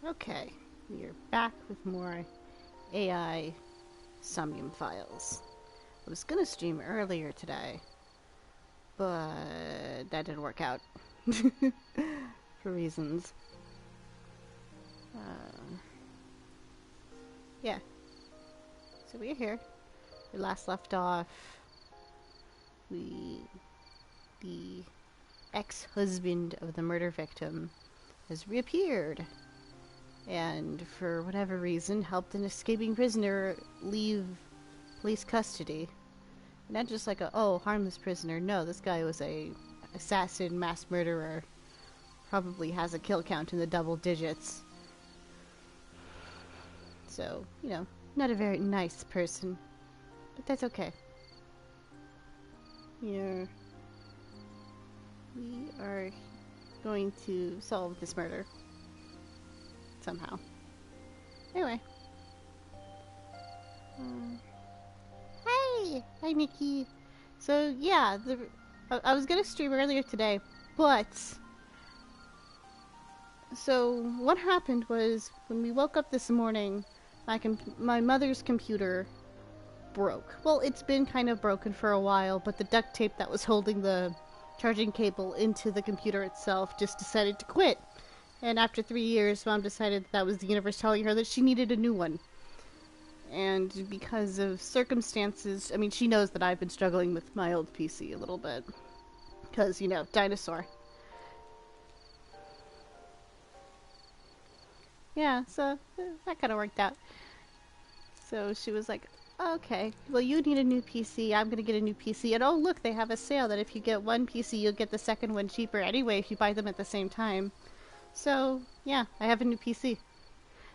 Okay, we are back with more AI Somnium files. I was gonna stream earlier today, but that didn't work out for reasons. Yeah, so we're here. We last left off. The ex-husband of the murder victim has reappeared, and for whatever reason helped an escaping prisoner leave police custody. Not just like a, oh, harmless prisoner. No, this guy was a assassin, mass murderer. Probably has a kill count in the double digits. So, you know, not a very nice person. But that's okay. We are going to solve this murder. Somehow. Anyway. Hi, Nikki. So yeah, I was gonna stream earlier today, but so what happened was when we woke up this morning, my mother's computer broke. Well, it's been kind of broken for a while, but the duct tape that was holding the charging cable into the computer itself just decided to quit. And after 3 years, Mom decided that was the universe telling her that she needed a new one. And because of circumstances, I mean, she knows that I've been struggling with my old PC a little bit. Because, you know, dinosaur. Yeah, so that kind of worked out. So she was like, okay, well, you need a new PC. I'm going to get a new PC. And oh, look, they have a sale that if you get one PC, you'll get the second one cheaper anyway if you buy them at the same time. So, yeah, I have a new PC.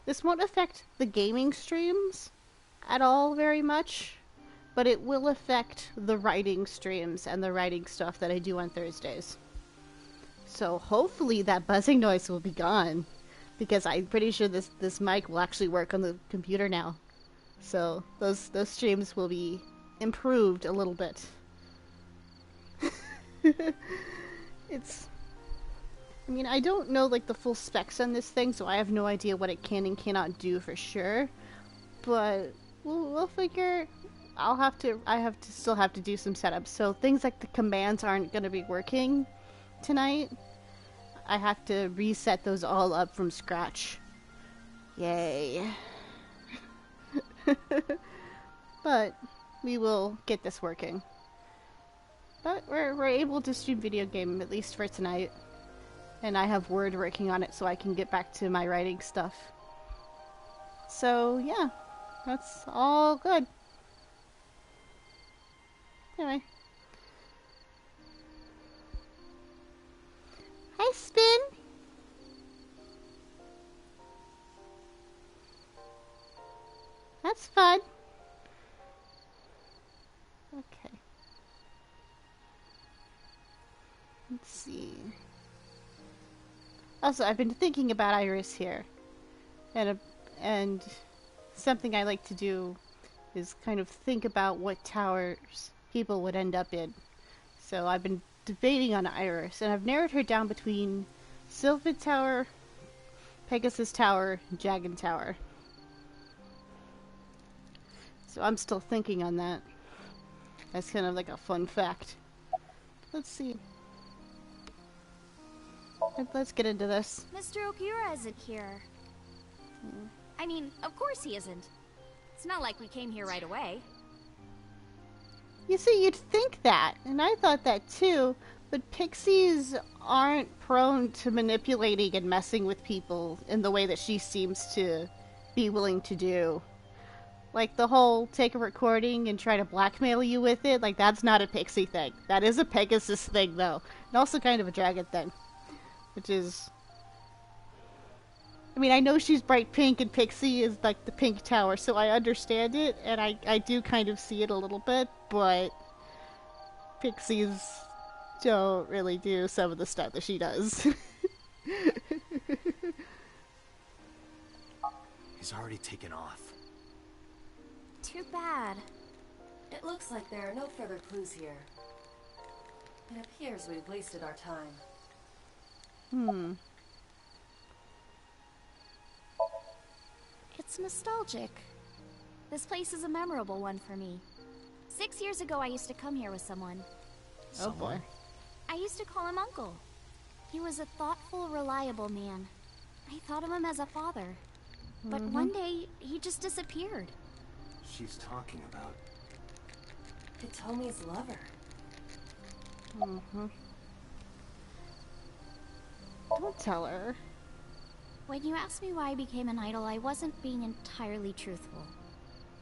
This won't affect the gaming streams at all very much, but it will affect the writing streams and the writing stuff that I do on Thursdays. So hopefully that buzzing noise will be gone, because I'm pretty sure this mic will actually work on the computer now. So those streams will be improved a little bit. I mean, I don't know like the full specs on this thing, so I have no idea what it can and cannot do for sure. But we'll figure. I still have to do some setups. So things like the commands aren't going to be working tonight. I have to reset those all up from scratch. Yay. But we will get this working. But we're able to stream video game at least for tonight. And I have Word working on it so I can get back to my writing stuff. So yeah, that's all good. Anyway. Hi, Spin! That's fun. Okay. Let's see. Also, I've been thinking about Iris here. And something I like to do is kind of think about what towers people would end up in. So I've been debating on Iris, and I've narrowed her down between Sylphid Tower, Pegasus Tower, and Jagan Tower. So I'm still thinking on that. That's kind of like a fun fact. Let's see. Let's get into this. Mr. Okura isn't here. I mean, of course he isn't. It's not like we came here right away. You see, you'd think that, and I thought that too, but pixies aren't prone to manipulating and messing with people in the way that she seems to be willing to do. Like the whole take a recording and try to blackmail you with it, like that's not a pixie thing. That is a Pegasus thing though, and also kind of a dragon thing. Which is... I mean, I know she's bright pink and Pixie is like the pink tower, so I understand it, and I do kind of see it a little bit, but Pixies don't really do some of the stuff that she does. He's already taken off. Too bad. It looks like there are no further clues here. It appears we've wasted our time. It's nostalgic. This place is a memorable one for me. 6 years ago, I used to come here with someone. Oh boy. I used to call him Uncle. He was a thoughtful, reliable man. I thought of him as a father. But one day, he just disappeared. She's talking about... Hitomi's lover. Don't tell her. When you asked me why I became an idol, I wasn't being entirely truthful.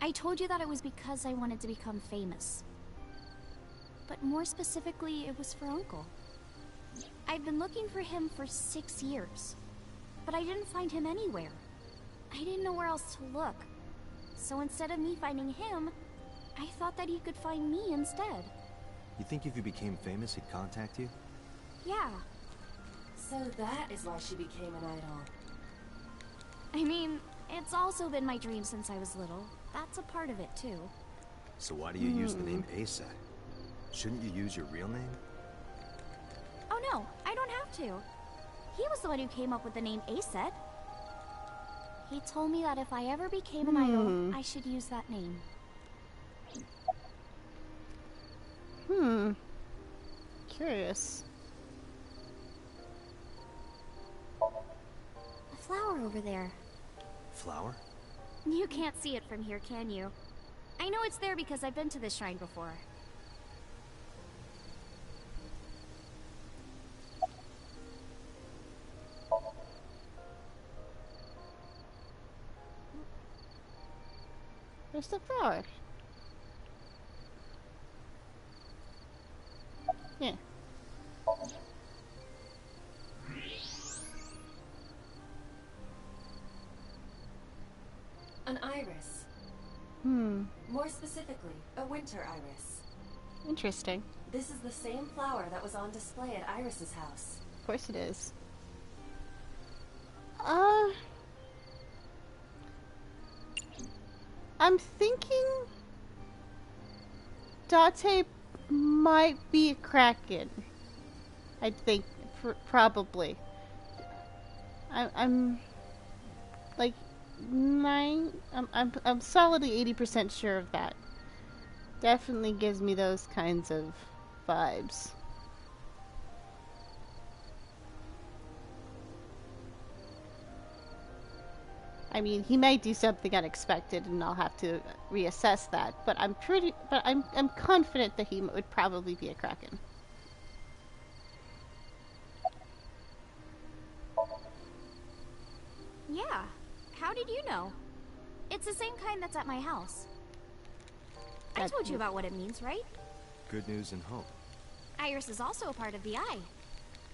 I told you that it was because I wanted to become famous. But more specifically, it was for Uncle. I've been looking for him for 6 years, but I didn't find him anywhere. I didn't know where else to look. So instead of me finding him, I thought that he could find me instead. You think if you became famous, he'd contact you? Yeah. So that is why she became an idol. I mean, it's also been my dream since I was little. That's a part of it, too. So why do you use the name Aset? Shouldn't you use your real name? Oh no, I don't have to. He was the one who came up with the name Aset. He told me that if I ever became an idol, I should use that name. Curious. A flower over there. Flower? You can't see it from here, can you? I know it's there because I've been to this shrine before. Where's the flower? Yeah. An iris. More specifically, a winter iris. Interesting. This is the same flower that was on display at Iris's house. Of course it is. I'm thinking Date might be a Kraken. I think probably. I'm like I'm solidly 80% sure of that. Definitely gives me those kinds of vibes. I mean, he might do something unexpected, and I'll have to reassess that. But I'm confident that he would probably be a Kraken. Yeah. How did you know? It's the same kind that's at my house. I told you about what it means, right? Good news and hope. Iris is also a part of the eye.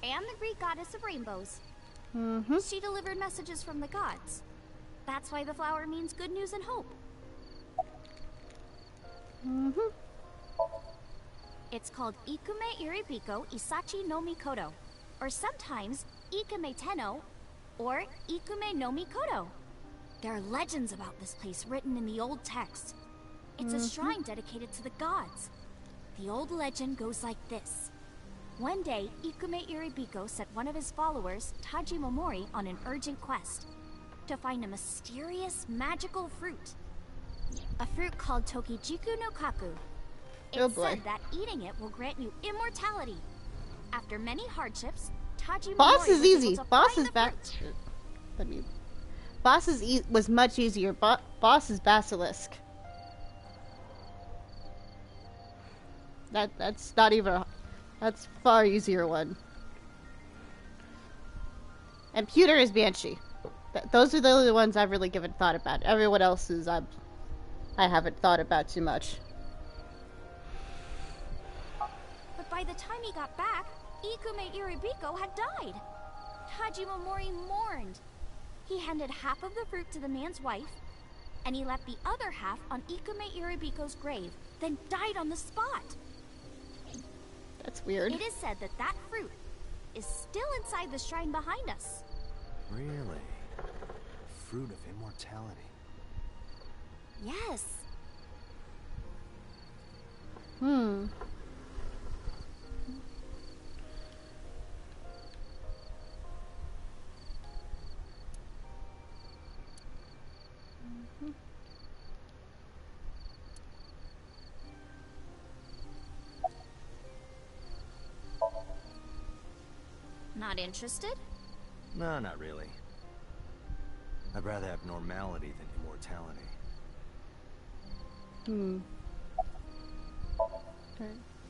And the Greek goddess of rainbows. She delivered messages from the gods. That's why the flower means good news and hope. It's called Ikume Iribiko Isachi no Mikoto, or sometimes Ikume Tenno, or Ikume no Mikoto. There are legends about this place written in the old text. It's a shrine dedicated to the gods. The old legend goes like this. One day, Ikume Iribiko sent one of his followers, Taji Momori, on an urgent quest to find a mysterious, magical fruit. A fruit called Tokijiku no Kaku. It's said that eating it will grant you immortality. After many hardships, Taji Boss Momori is was easy. able to Boss find is the back. fruit. Let me. Boss was much easier. Boss is Basilisk. That's not even. That's far easier one. And Pewter is Banshee. Those are the only ones I've really given thought about. Everyone else is I haven't thought about too much. But by the time he got back, Ikume Iribiko had died. Taji Momori mourned. He handed half of the fruit to the man's wife, and he left the other half on Ikume Iribiko's grave, then died on the spot. That's weird. It is said that that fruit is still inside the shrine behind us. Really? Fruit of immortality. Yes. Not interested? No, not really. I'd rather have normality than immortality.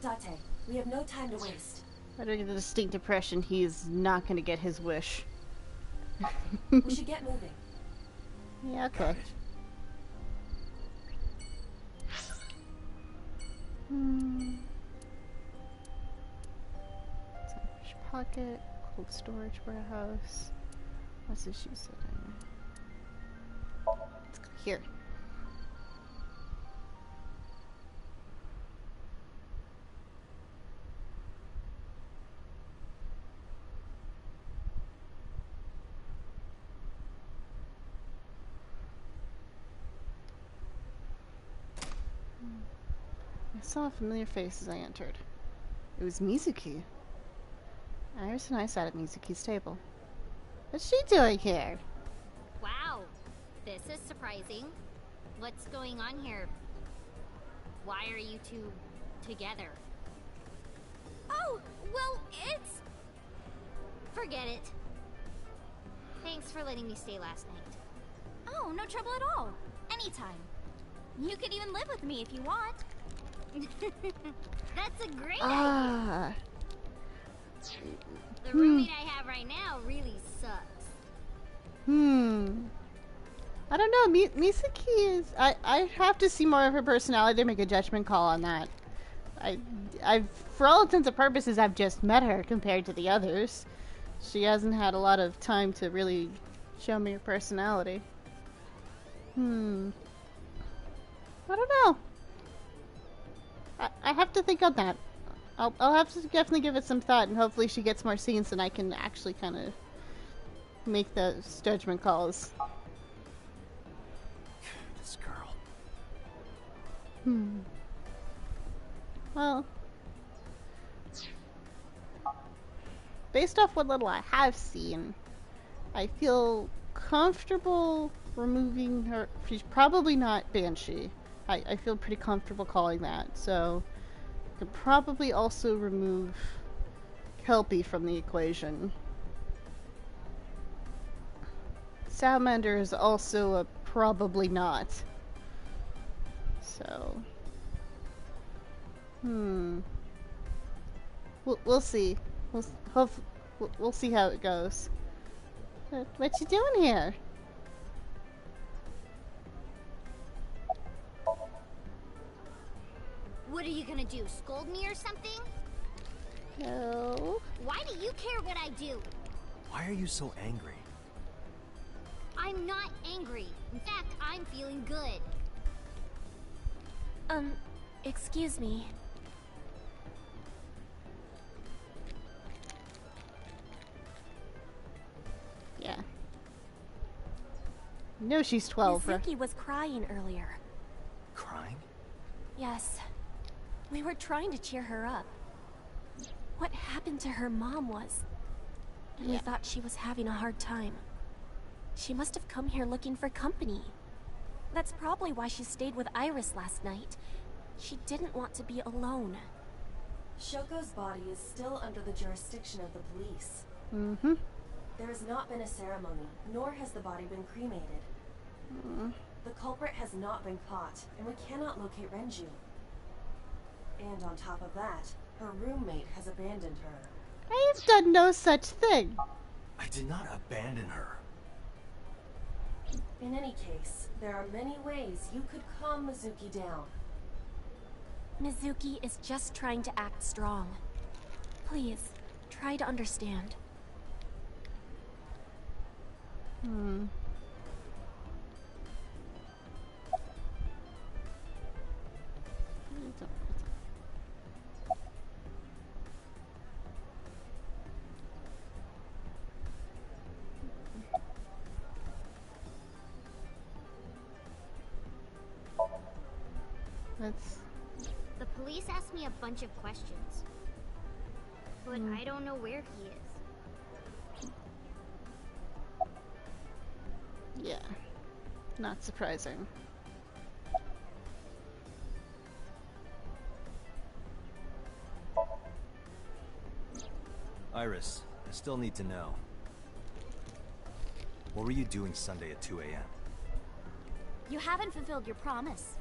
Date, we have no time to waste. Under the distinct impression he's not going to get his wish. We should get moving. Yeah, Got okay. it. Sandwich pocket, cold storage warehouse. What's this you said? Let's go here. I saw a familiar face as I entered. It was Mizuki. Iris and I sat at Mizuki's table. What's she doing here? Wow, this is surprising. What's going on here? Why are you two together? Oh, well, it's... Forget it. Thanks for letting me stay last night. Oh, no trouble at all. Anytime. You can even live with me if you want. That's a great idea. Ah. The roommate I have right now really sucks. I don't know. Mizuki is. I have to see more of her personality to make a judgment call on that. I've, for all intents and purposes, I've just met her compared to the others. She hasn't had a lot of time to really show me her personality. I don't know. I have to think on that. I'll have to definitely give it some thought, and hopefully she gets more scenes and I can actually kind of make those judgment calls. This girl. Well, based off what little I have seen, I feel comfortable removing her. She's probably not Banshee. I feel pretty comfortable calling that. So, I could probably also remove Kelpie from the equation. Salamander is also a probably not. So, we'll see. We'll see how it goes. What you doing here? What are you gonna do? Scold me or something? No. Why do you care what I do? Why are you so angry? I'm not angry. In fact, I'm feeling good. Excuse me. Yeah. No, she's 12. Right? Mizuki was crying earlier. Crying? Yes. We were trying to cheer her up. What happened to her mom was... And we thought she was having a hard time. She must have come here looking for company. That's probably why she stayed with Iris last night. She didn't want to be alone. Shoko's body is still under the jurisdiction of the police. There has not been a ceremony, nor has the body been cremated. The culprit has not been caught, and we cannot locate Renju. And on top of that, her roommate has abandoned her. I have done no such thing. I did not abandon her. In any case, there are many ways you could calm Mizuki down. Mizuki is just trying to act strong. Please, try to understand. That's... The police asked me a bunch of questions. But I don't know where he is. Yeah. Not surprising. Iris, I still need to know. What were you doing Sunday at 2 a.m.? You haven't fulfilled your promise.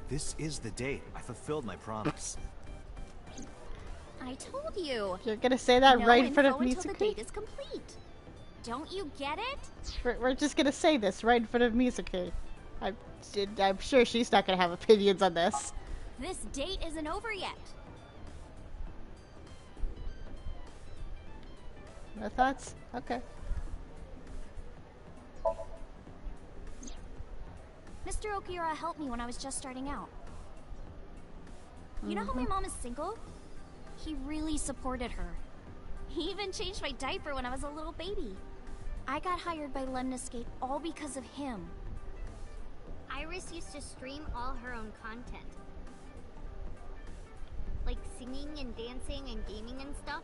This is the date. I fulfilled my promise. I told you. You're gonna say that No right in front of info until the date Mizuki? is complete. Don't you get it? We're just gonna say this right in front of Mizuki. I'm sure she's not gonna have opinions on this. This date isn't over yet. No thoughts? Okay. Mr. Okiura helped me when I was just starting out. You know how my mom is single? He really supported her. He even changed my diaper when I was a little baby. I got hired by Lemniscate all because of him. Iris used to stream all her own content. Like singing and dancing and gaming and stuff.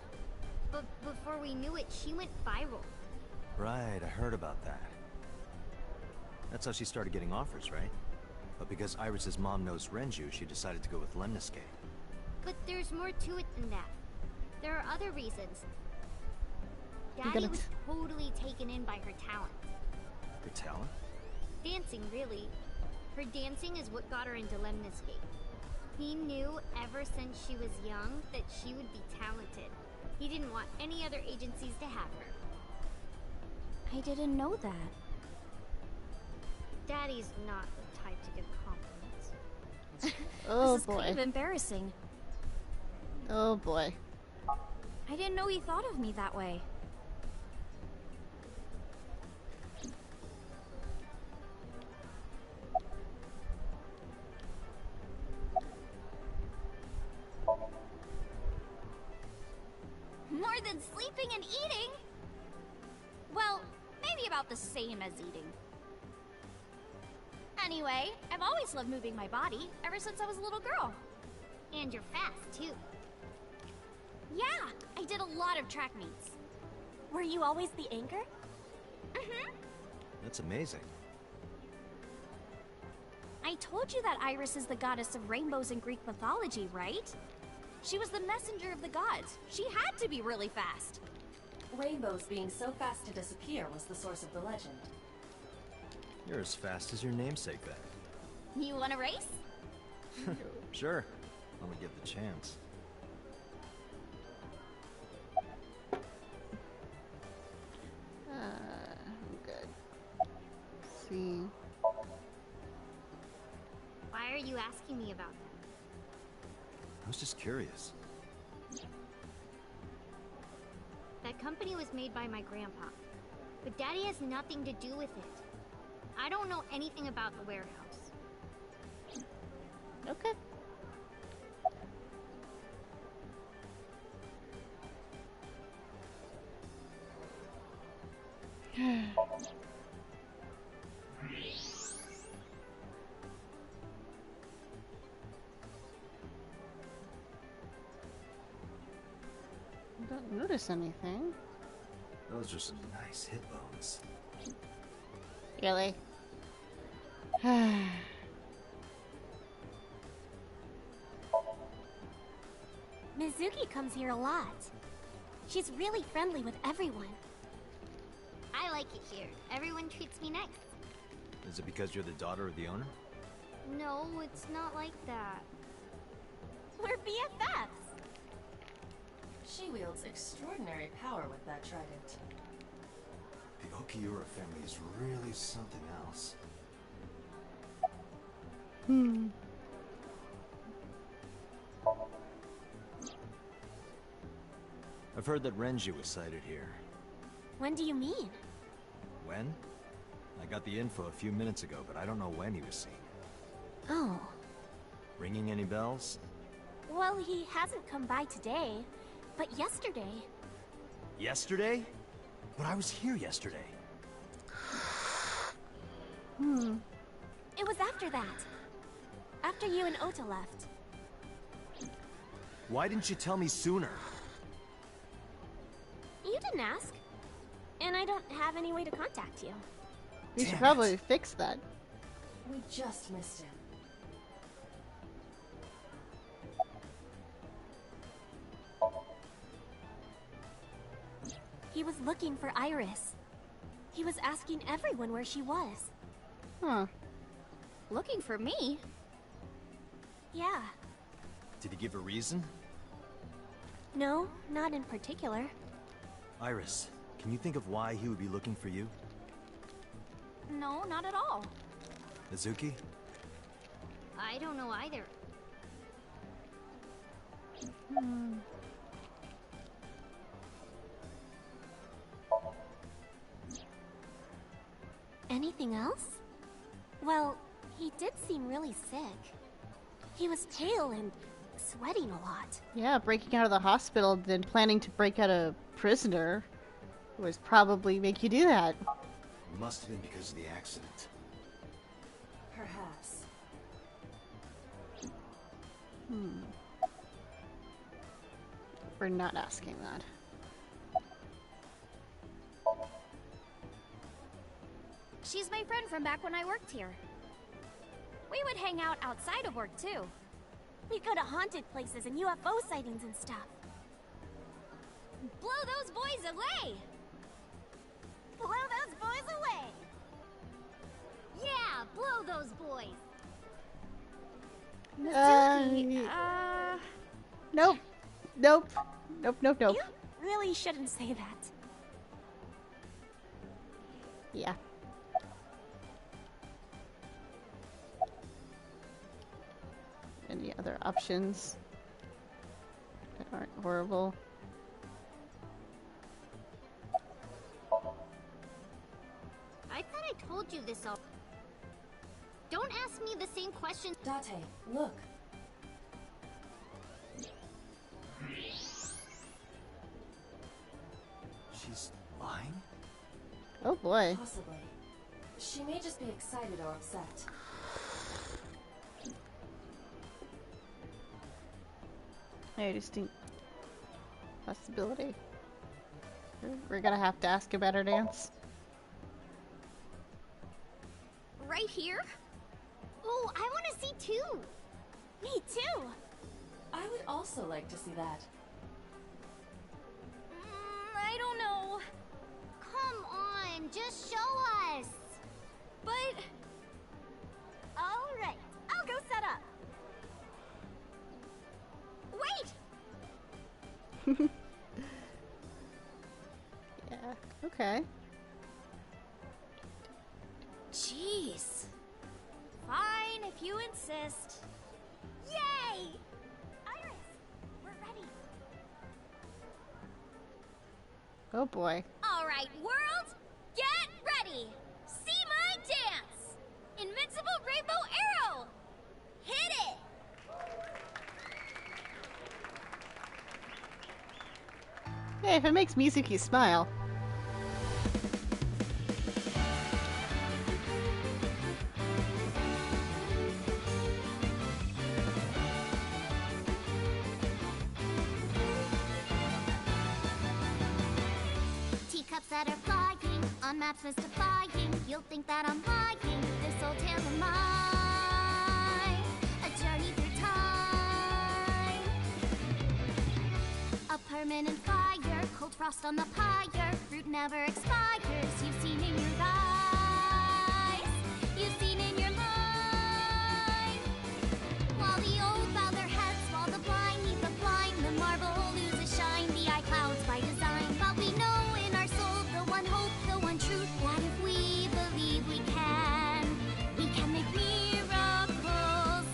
But before we knew it, she went viral. Right, I heard about that. That's how she started getting offers, right? But because Iris's mom knows Renju, she decided to go with Lemniscate. But there's more to it than that. There are other reasons. Daddy was totally taken in by her talent. Her talent? Dancing, really. Her dancing is what got her into Lemniscate. He knew ever since she was young that she would be talented. He didn't want any other agencies to have her. I didn't know that. Daddy's not the type to give compliments. Oh This is boy. kind of embarrassing. Oh boy. I didn't know he thought of me that way. More than sleeping and eating? Well, maybe about the same as eating. Anyway, I've always loved moving my body, ever since I was a little girl. And you're fast, too. Yeah, I did a lot of track meets. Were you always the anchor? Mm-hmm. That's amazing. I told you that Iris is the goddess of rainbows in Greek mythology, right? She was the messenger of the gods. She had to be really fast. Rainbows being so fast to disappear was the source of the legend. You're as fast as your namesake, then. You want a race? Sure. When we get the chance. Good. Let's see. Why are you asking me about that? I was just curious. That company was made by my grandpa. But Daddy has nothing to do with it. I don't know anything about the warehouse. Okay. Don't notice anything. Those are some nice hip bones. Really? Mizuki comes here a lot. She's really friendly with everyone. I like it here. Everyone treats me nice. Is it because you're the daughter of the owner? No, it's not like that. We're BFFs. She wields extraordinary power with that trident. The Okiura family is really something else. I've heard that Renju was sighted here. When do you mean? When? I got the info a few minutes ago, but I don't know when he was seen. Oh. Ringing any bells? Well, he hasn't come by today, but yesterday. Yesterday? But I was here yesterday. It was after that. After you and Ota left. Why didn't you tell me sooner? You didn't ask. And I don't have any way to contact you. You should Damn probably it. fix that. We just missed him. He was looking for Iris. He was asking everyone where she was. Huh. Looking for me? Yeah. Did he give a reason? No, not in particular. Iris, can you think of why he would be looking for you? No, not at all. Mizuki? I don't know either. Anything else? Well, he did seem really sick. He was pale and sweating a lot. Yeah, breaking out of the hospital, then planning to break out a prisoner was probably make you do that. Must have been because of the accident. Perhaps. We're not asking that. She's my friend from back when I worked here. We would hang out outside of work, too. We'd go to haunted places and UFO sightings and stuff. Blow those boys away! Blow those boys away! Yeah, blow those boys. Nope. Nope. Nope, nope, nope. You really shouldn't say that. Yeah. Any other options that aren't horrible? I thought I told you this all. Don't ask me the same question. Date, look. She's lying? Oh boy. Possibly. She may just be excited or upset. I just think possibility. We're gonna have to ask about her dance. Right here? Oh, I want to see too. Me too. I would also like to see that. I don't know. Come on, just show us. But... All right, I'll go set up. Wait! Yeah. Okay. Jeez. Fine, if you insist. Yay! Iris, we're ready. Oh boy. All right, world, get ready. See my dance. Invincible Rainbow Arrow. Hit it. Hey, if it makes Mizuki smile. Teacups that are flying, on maps mystifying. You'll think that I'm lying. This old tale of mine, a journey through time. A permanent fire, cold frost on the pyre. Fruit never expires. You've seen in your eyes, you've seen in your mind. While the old bow their heads, while the blind meet the blind, the marble loses shine. The eye clouds by design, but we know in our soul the one hope, the one truth, that if we believe we can make miracles.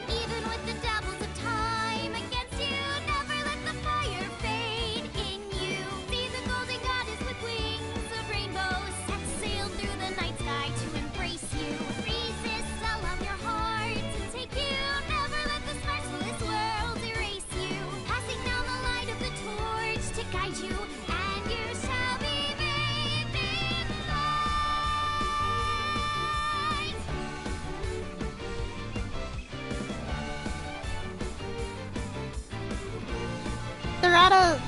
Even with the devils of time against you, never let the fire fade in you. See the golden goddess with wings of rainbows set sail through the night sky to embrace you. Resist, allow your heart to take you. Never let this merciless world erase you. Passing down the light of the torch to guide you, and you shall be bathed in light. They're at a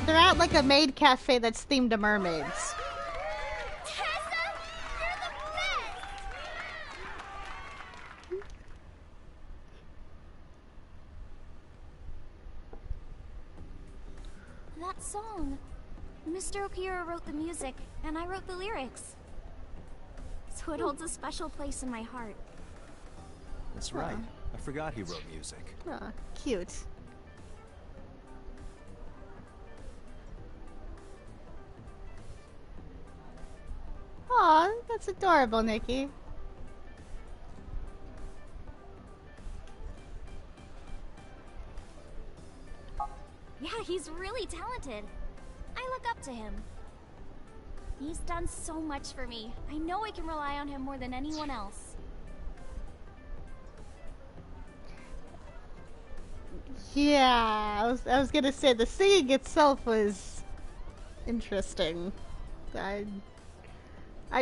they're at like a maid cafe that's themed to mermaids. Tessa, you're the best. that song. Mr. Okira wrote the music, and I wrote the lyrics. So it holds a special place in my heart. That's right. I forgot he wrote music. Aw, cute. Aw, that's adorable, Nikki. Yeah, he's really talented. I look up to him. He's done so much for me. I know I can rely on him more than anyone else. Yeah, I was gonna say the singing itself was interesting. I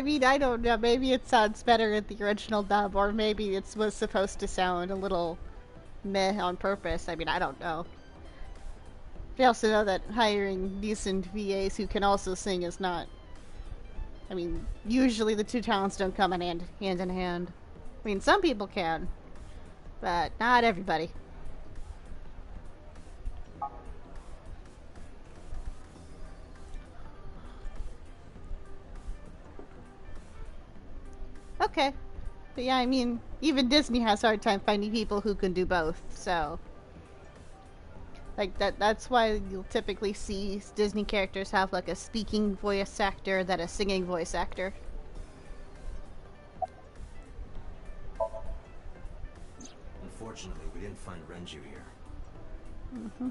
mean, I don't know. Maybe it sounds better in the original dub, or maybe it was supposed to sound a little meh on purpose. I mean, I don't know. We also know that hiring decent VAs who can also sing is not. I mean, usually the two talents don't come in hand in hand. I mean, some people can, but not everybody. Okay. But yeah, I mean, even Disney has a hard time finding people who can do both, so. Like, that's why you'll typically see Disney characters have, like, a speaking voice actor than a singing voice actor. Unfortunately, we didn't find Renju here.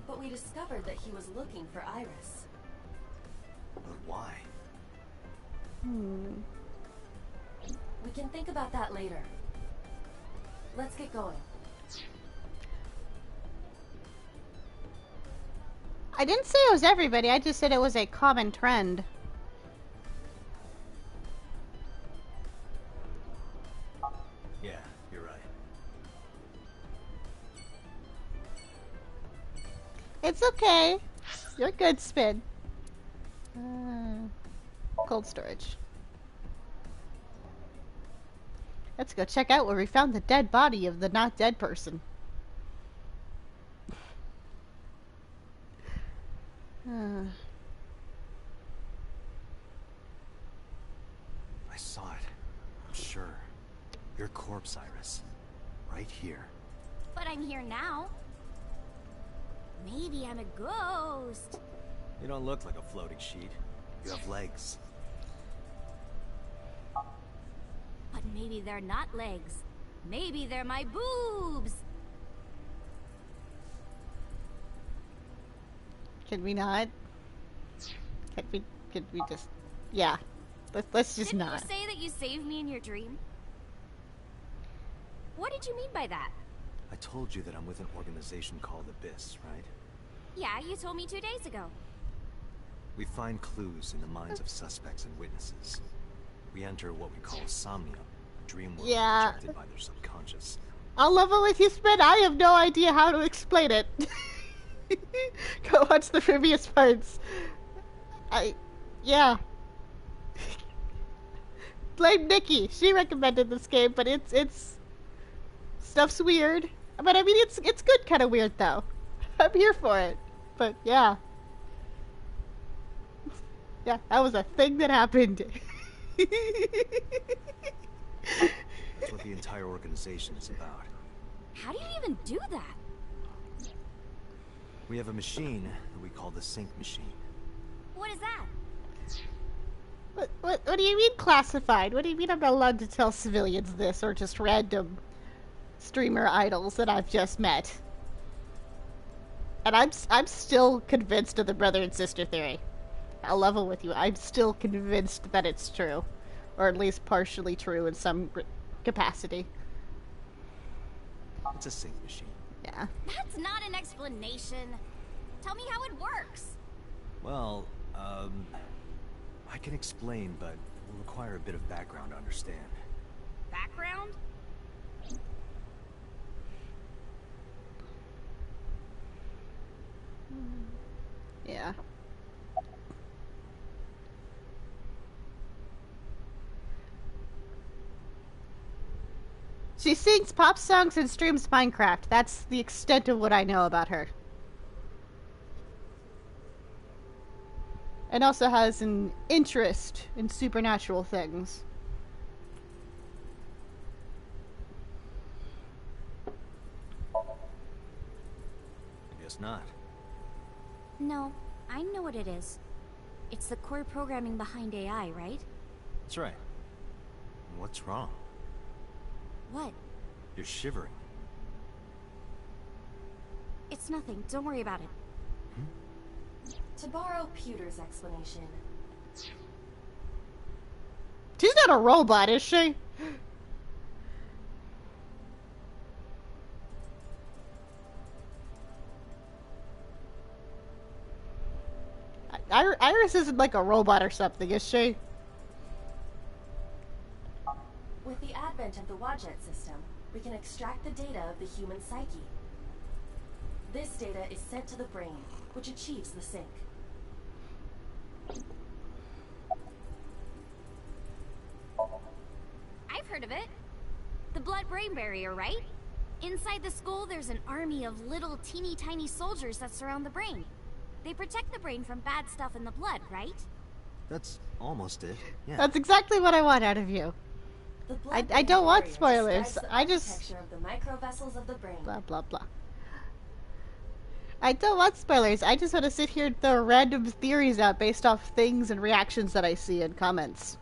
But we discovered that he was looking for Iris. But why? We can think about that later. Let's get going. I didn't say it was everybody, I just said it was a common trend. Yeah, you're right. It's okay. You're good, Spin. Cold storage. Let's go check out where we found the dead body of the not dead person. I saw it. I'm sure. Your corpse, Iris. Right here. But I'm here now. Maybe I'm a ghost. You don't look like a floating sheet. You have legs. But maybe they're not legs. Maybe they're my boobs. Can we not? Could we just... Yeah. Let's just Didn't not. you say that you saved me in your dream? What did you mean by that? I told you that I'm with an organization called Abyss, right? Yeah, you told me 2 days ago. We find clues in the minds of suspects and witnesses. We enter what we call Somnium, a dream world projected by their subconscious. I'll level with you, Spin. I have no idea how to explain it. Go watch the previous parts. Yeah. Blame Nikki. She recommended this game, but it's stuff's weird. But I mean, it's good kind of weird though. I'm here for it. But yeah. Yeah, that was a thing that happened. That's what the entire organization is about. How do you even do that? We have a machine that we call the Sync Machine. What is that? What do you mean classified? What do you mean I'm not allowed to tell civilians this, or just random streamer idols that I've just met? And I'm still convinced of the brother and sister theory. I'll level with you. I'm still convinced that it's true, or at least partially true in some capacity. It's a sync machine. Yeah. That's not an explanation. Tell me how it works. Well, I can explain, but it will require a bit of background to understand. Background? Yeah. She sings pop songs and streams Minecraft. That's the extent of what I know about her. and also has an interest in supernatural things. I guess not. No, I know what it is. It's the core programming behind AI, right? That's right. What's wrong? What? You're shivering. It's nothing. Don't worry about it. To borrow Pewter's explanation, She's not a robot, is she? Iris isn't like a robot or something, is she? with the advent of the Wadjet system, we can extract the data of the human psyche. This data is sent to the brain, which achieves the sync. I've heard of it. The blood-brain barrier, right? Inside the skull, there's an army of little teeny tiny soldiers that surround the brain. They protect the brain from bad stuff in the blood, right? That's almost it. Yeah. That's exactly what I want out of you. The I don't want blood-brain spoilers. barrier describes the I just... architecture of the microvessels of the brain. Blah, blah, blah. I don't want spoilers. I just want to sit here and throw random theories out based off things and reactions that I see in comments.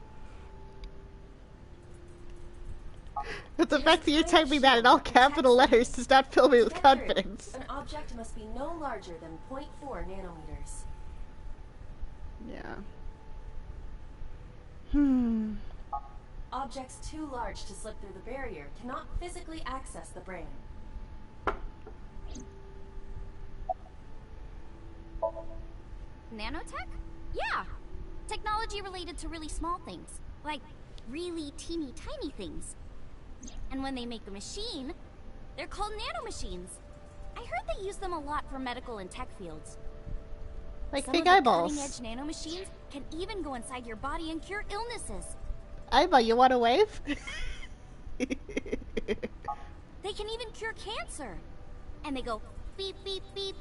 But the fact that you're typing that in all capital letters does not fill me with confidence. An object must be no larger than 0.4 nanometers. Yeah. Objects too large to slip through the barrier cannot physically access the brain. Nanotech? Yeah. Technology related to really small things. Like really teeny tiny things. And when they make a machine, they're called nanomachines. I heard they use them a lot for medical and tech fields. Like Some big of the eyeballs. cutting-edge nanomachines can even go inside your body and cure illnesses. Eyeball, you want to wave? They can even cure cancer. And they go beep, beep, beep.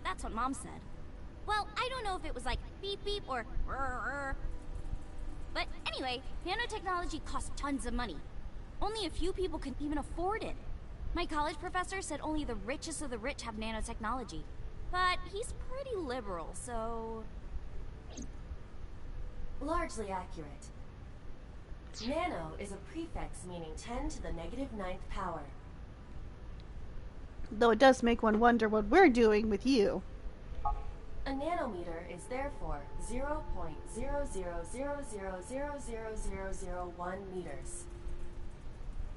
That's what Mom said. Well, I don't know if it was like beep, beep or rrr. But anyway, nanotechnology costs tons of money. Only a few people can even afford it. My college professor said only the richest of the rich have nanotechnology. But he's pretty liberal, so... Largely accurate. Nano is a prefix meaning 10 to the negative 9th power. Though it does make one wonder what we're doing with you. A nanometer is therefore 0.0000000001 meters.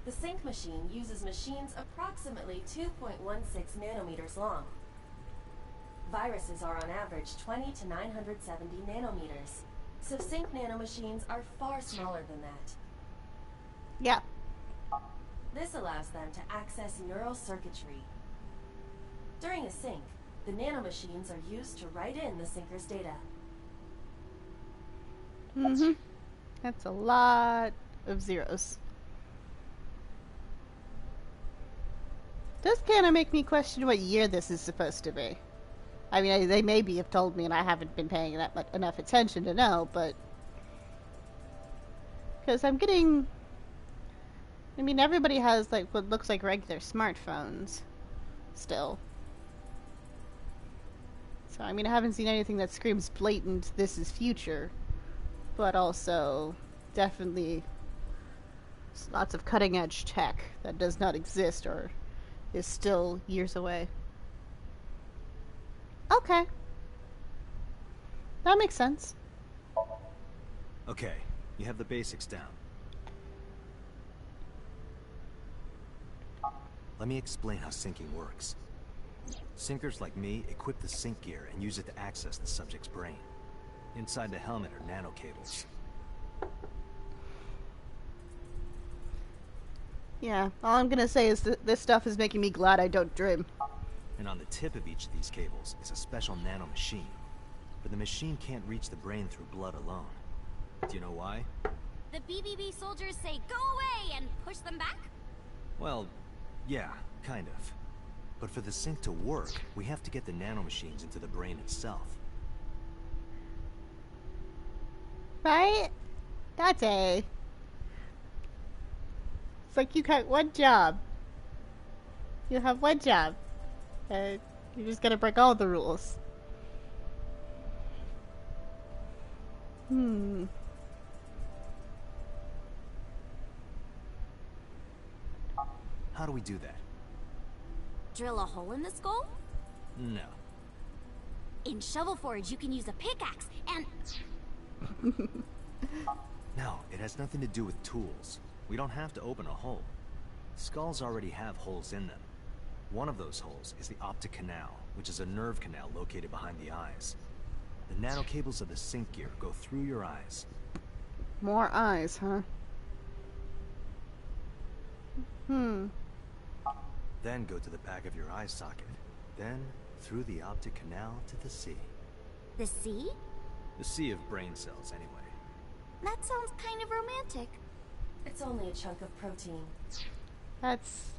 The sync machine uses machines approximately 2.16 nanometers long. Viruses are on average 20 to 970 nanometers, so sync nanomachines are far smaller than that. Yeah. This allows them to access neural circuitry. During a sync, the nanomachines are used to write in the syncer's data. That's a lot of zeros. Does kind of make me question what year this is supposed to be. I mean, they maybe have told me and I haven't been paying that much, enough attention to know, but... Because I'm getting... I mean, everybody has, like, what looks like regular smartphones. Still. So, I mean, I haven't seen anything that screams blatant, this is future. But also, definitely... lots of cutting-edge tech that does not exist or is still years away. Okay. That makes sense. Okay, you have the basics down. Let me explain how syncing works. Syncers like me equip the sync gear and use it to access the subject's brain. Inside the helmet are nanocables. Yeah, all I'm gonna say is that this stuff is making me glad I don't dream. And on the tip of each of these cables is a special nanomachine. But the machine can't reach the brain through blood alone. Do you know why? The BBB soldiers say go away and push them back? Well, yeah, kind of. But for the sync to work, we have to get the nanomachines into the brain itself. Right? That's A. It's like you got one job. You have one job. And you're just gonna break all the rules. How do we do that? Drill a hole in the skull? No. In Shovel Forge, you can use a pickaxe and... No, it has nothing to do with tools. We don't have to open a hole. Skulls already have holes in them. One of those holes is the optic canal, which is a nerve canal located behind the eyes. The nanocables of the sync gear go through your eyes. More eyes, huh? Then go to the back of your eye socket. Then through the optic canal to the sea. The sea? The sea of brain cells, anyway. That sounds kind of romantic. It's only a chunk of protein. That's...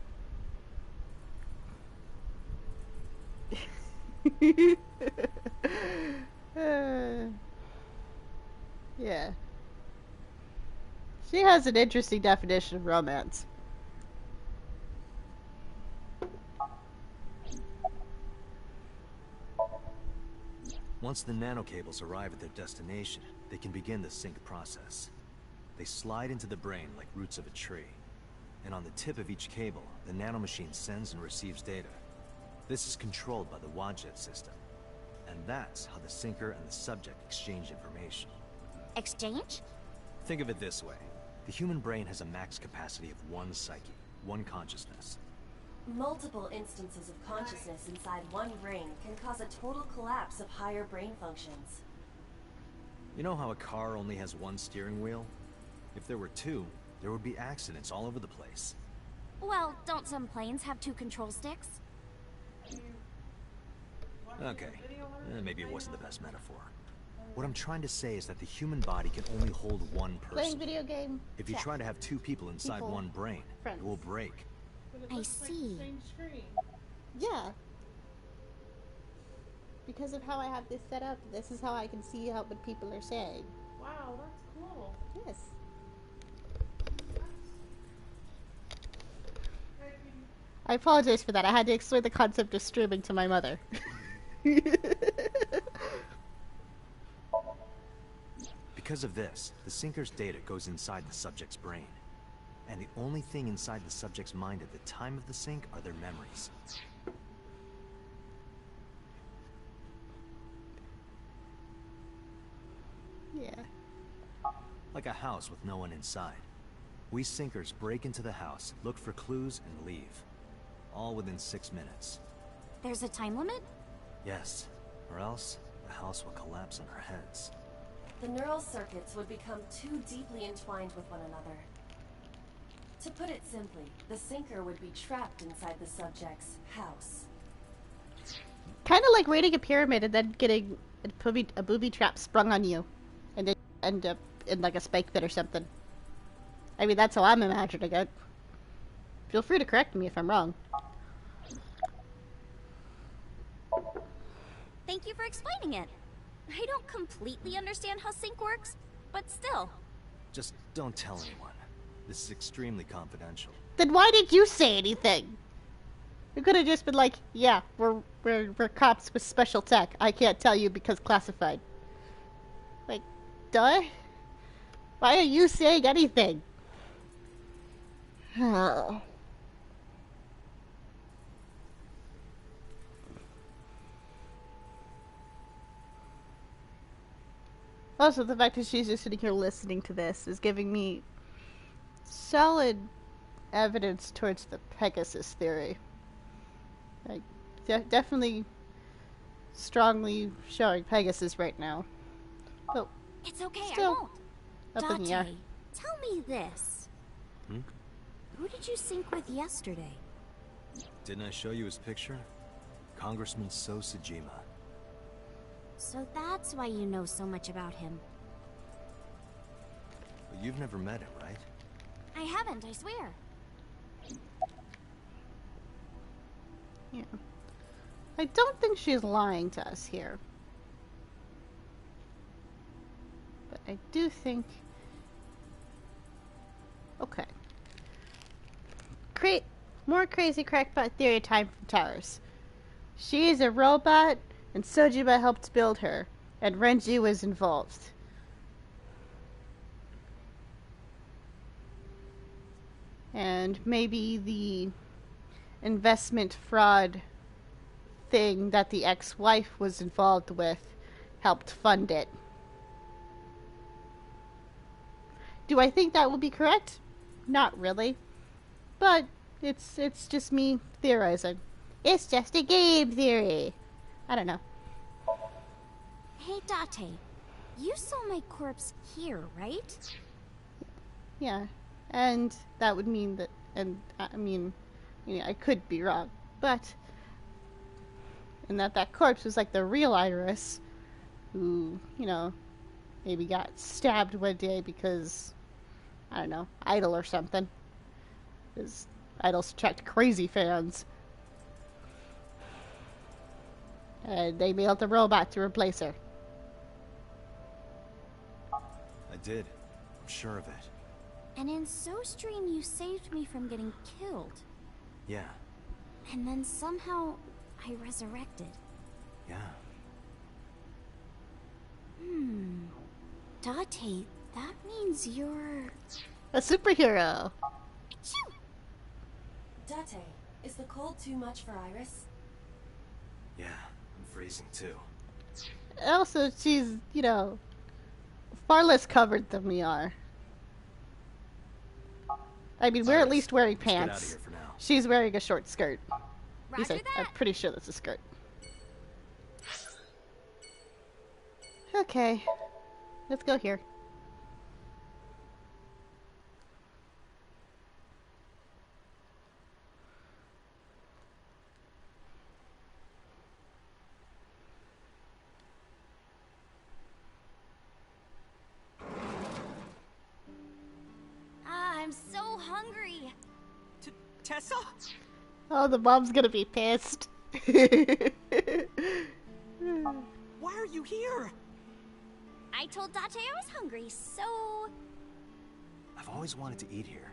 yeah. She has an interesting definition of romance. Once the nanocables arrive at their destination, they can begin the sync process. They slide into the brain like roots of a tree. And on the tip of each cable, the nanomachine sends and receives data. This is controlled by the Wadjet system. And that's how the syncer and the subject exchange information. Exchange? Think of it this way. The human brain has a max capacity of one psyche, one consciousness. Multiple instances of consciousness inside one brain can cause a total collapse of higher brain functions. You know how a car only has one steering wheel? If there were two, there would be accidents all over the place. Well, don't some planes have 2 control sticks? Okay, maybe it wasn't the best metaphor. What I'm trying to say is that the human body can only hold one Playing person. video game. If you try to have 2 people inside one brain, friends. it will break. I see. Yeah. Because of how I have this set up, this is how I can see how what people are saying. Wow, that's cool. Yes. I apologize for that. I had to explain the concept of streaming to my mother. Because of this, the syncer's data goes inside the subject's brain. And the only thing inside the subject's mind at the time of the sync are their memories. Yeah. Like a house with no one inside. We syncers break into the house, look for clues, and leave. All within 6 minutes. There's a time limit? Yes, or else the house will collapse on our heads. The neural circuits would become too deeply entwined with one another. To put it simply, the syncer would be trapped inside the subject's house. Kind of like raiding a pyramid and then getting a booby trap sprung on you. And then end up in like a spike pit or something. I mean, that's how I'm imagining it. Feel free to correct me if I'm wrong. Thank you for explaining it. I don't completely understand how sync works, but still. Just don't tell anyone. This is extremely confidential. Then why did you say anything? You could have just been like, yeah, we're cops with special tech. I can't tell you because classified. Like, duh? Why are you saying anything? Oh. Also, the fact that she's just sitting here listening to this is giving me solid evidence towards the Pegasus theory. Like, definitely strongly showing Pegasus right now. But It's okay, still I won't. up in the air. Date, tell me this. Who did you sync with yesterday? Didn't I show you his picture? Congressman So Sajima. So that's why you know so much about him. But you've never met him, right? I haven't, I swear. Yeah. I don't think she's lying to us here. But I do think... Okay. More crazy crackpot theory time from Towers. She is a robot, and Sojiba helped build her, and Renji was involved. And maybe the investment fraud thing that the ex-wife was involved with helped fund it. Do I think that would be correct? Not really. But it's just me theorizing. It's just a game theory. I don't know. Hey, Date. You saw my corpse here, right? Yeah. And that would mean that, and I mean, I could be wrong, but, and that corpse was like the real Iris, who, maybe got stabbed one day because, I don't know, Idol or something. Because Idols attract crazy fans. And they built a robot to replace her. I did. I'm sure of it. And in SoStream, you saved me from getting killed. Yeah. And then somehow, I resurrected. Yeah. Date, that means you're... A superhero! Achoo! Date, is the cold too much for Iris? Yeah, I'm freezing too. Also, she's, far less covered than we are. I mean, we're at least wearing Let's get out of pants. here for now. She's wearing a short skirt. At least Roger I'm that! pretty sure that's a skirt. Okay. Let's go here. I'm so hungry. Tessa? Oh, the mom's gonna be pissed. Why are you here? I told Date I was hungry, so... I've always wanted to eat here.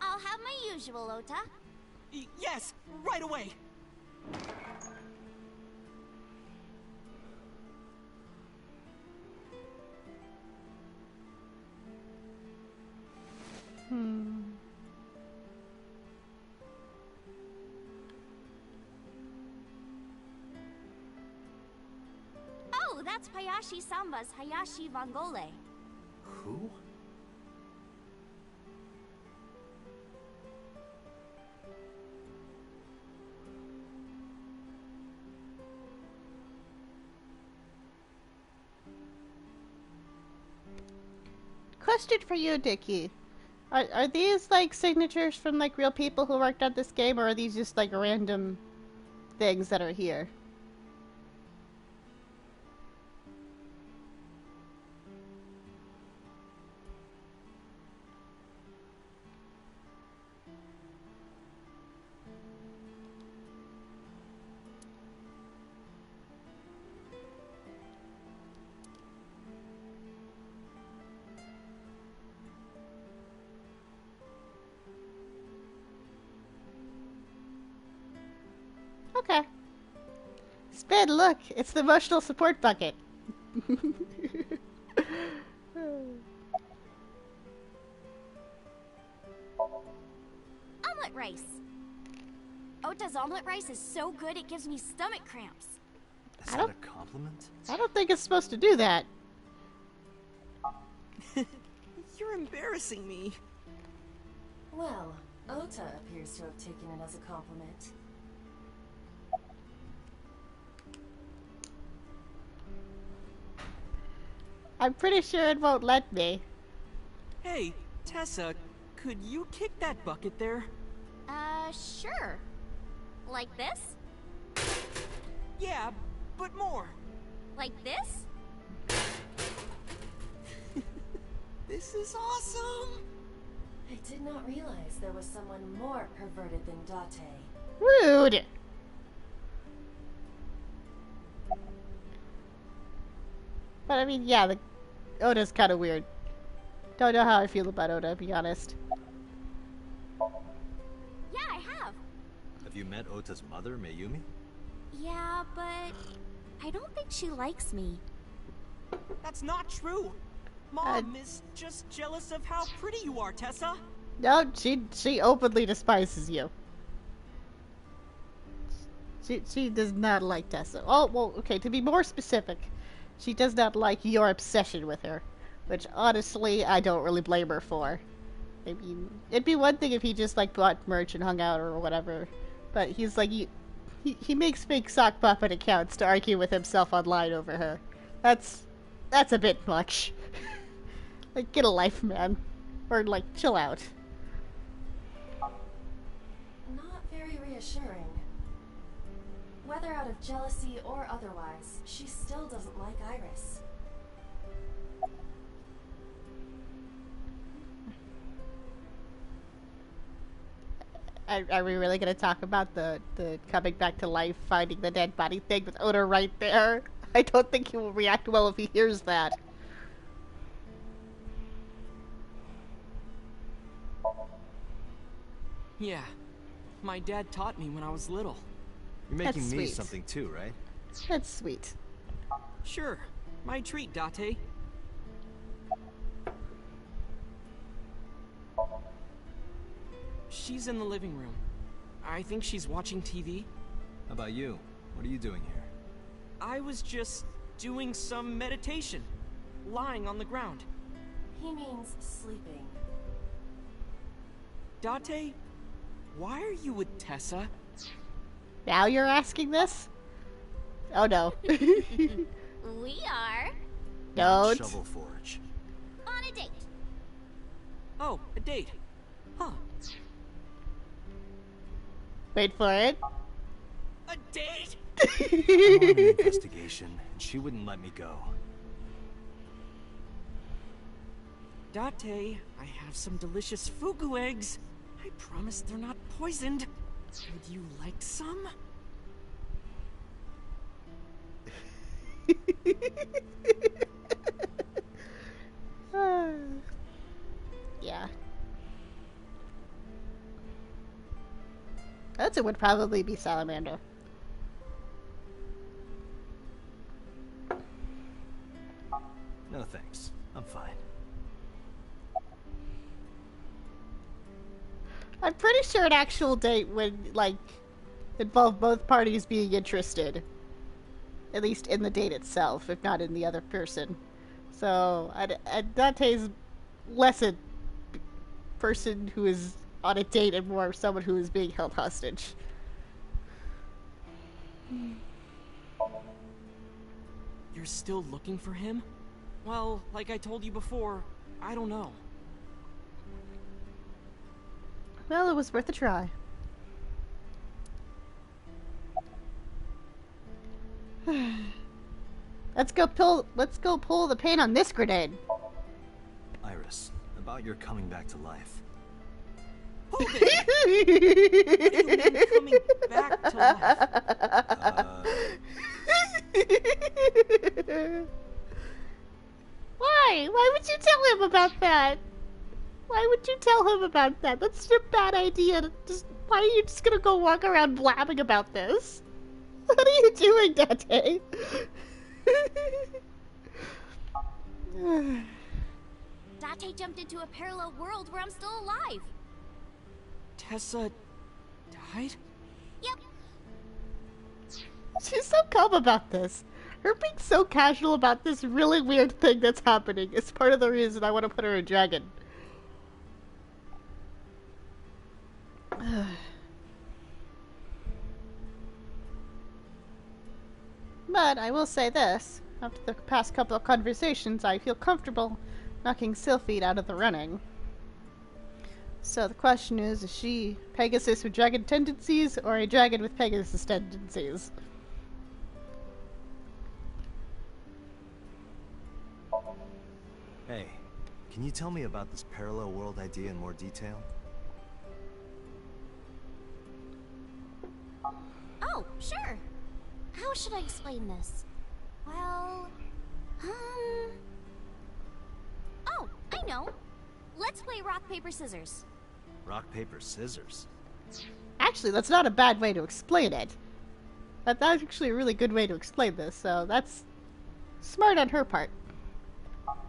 I'll have my usual, Ota. Yes, right away. Oh, that's Hayashi Samba's Hayashi Vangole. Who? Question for you, Dickie. Are these, like, signatures from, like, real people who worked on this game, or are these just, like, random things that are here? Okay. Spin, look! It's the emotional support bucket. Omelet rice. Ota's omelet rice is so good it gives me stomach cramps. Is that a compliment? I don't think it's supposed to do that. You're embarrassing me. Well, Ota appears to have taken it as a compliment. I'm pretty sure it won't let me. Hey, Tessa, could you kick that bucket there? Sure. Like this? Yeah, but more. Like this? This is awesome! I did not realize there was someone more perverted than Date. But I mean, yeah, Oda's kind of weird. Don't know how I feel about Oda, to be honest. Yeah, I have. Have you met Ota's mother, Mayumi? Yeah, but I don't think she likes me. That's not true. Mom is just jealous of how pretty you are, Tessa. No, she openly despises you. She does not like Tessa. Oh, well, okay, to be more specific, she does not like your obsession with her. Which, honestly, I don't really blame her for. I mean, it'd be one thing if he just, like, bought merch and hung out or whatever. But he's like, he makes fake sock puppet accounts to argue with himself online over her. That's a bit much. Like, get a life, man. Or, like, chill out. Not very reassuring. Whether out of jealousy or otherwise, she still doesn't like Iris. Are we really going to talk about the coming back to life, finding the dead body thing with Oda right there? I don't think he will react well if he hears that. Yeah. My dad taught me when I was little. You're making That's me sweet. something too, right? That's sweet. Sure. My treat, Date. She's in the living room. I think she's watching TV. How about you? What are you doing here? I was just doing some meditation. Lying on the ground. He means sleeping. Date, why are you with Tessa? Now you're asking this? Oh no. We are Don't. Shovel Forge. on a date. Oh, a date. Huh. Wait for it. A date? I'm on an investigation, and she wouldn't let me go. Date, I have some delicious fugu eggs. I promise they're not poisoned. Would you like some? Yeah. It would probably be Salamander. No thanks. I'm fine. I'm pretty sure an actual date would, like, involve both parties being interested. At least in the date itself, if not in the other person. So, Dante's less a person who is on a date and more someone who is being held hostage. You're still looking for him? Well, like I told you before, I don't know. Well, it was worth a try. Let's go pull the pin on this grenade. Iris, about your coming back to life. Hold it! What do you mean coming back to life? Why? Why would you tell him about that? Why would you tell him about that? That's a bad idea. Why are you just gonna go walk around blabbing about this? What are you doing, Date? Date jumped into a parallel world where I'm still alive. Tessa died? Yep. She's so calm about this. Her being so casual about this really weird thing that's happening is part of the reason I want to put her in Dragon. But I will say this. After the past couple of conversations, I feel comfortable knocking Sylphie out of the running. So the question is she Pegasus with dragon tendencies or a dragon with Pegasus tendencies? Hey, can you tell me about this parallel world idea in more detail? Oh, sure. How should I explain this? Well, Oh, I know. Let's play rock, paper, scissors. Rock, paper, scissors. Actually, that's not a bad way to explain it. That's actually a really good way to explain this, so that's smart on her part.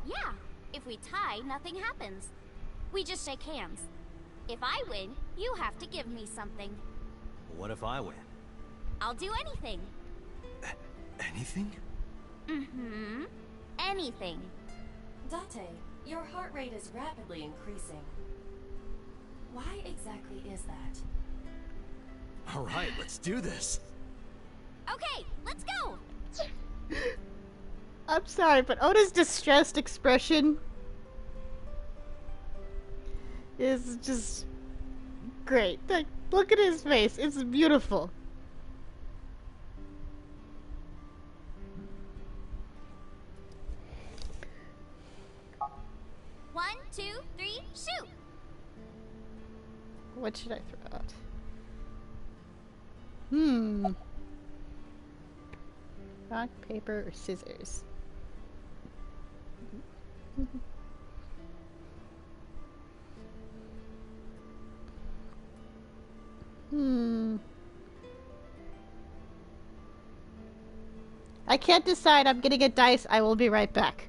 Yeah, if we tie, nothing happens. We just shake hands. If I win, you have to give me something. What if I win? I'll do anything. Anything? Mm-hmm. Anything. Date, your heart rate is rapidly increasing. Why exactly is that? All right, let's do this. Okay, let's go! I'm sorry, but Oda's distressed expression is just great. Like, look at his face. It's beautiful. One, two, three, shoot! What should I throw out? Rock, paper, or scissors? I can't decide. I'm getting a dice. I will be right back.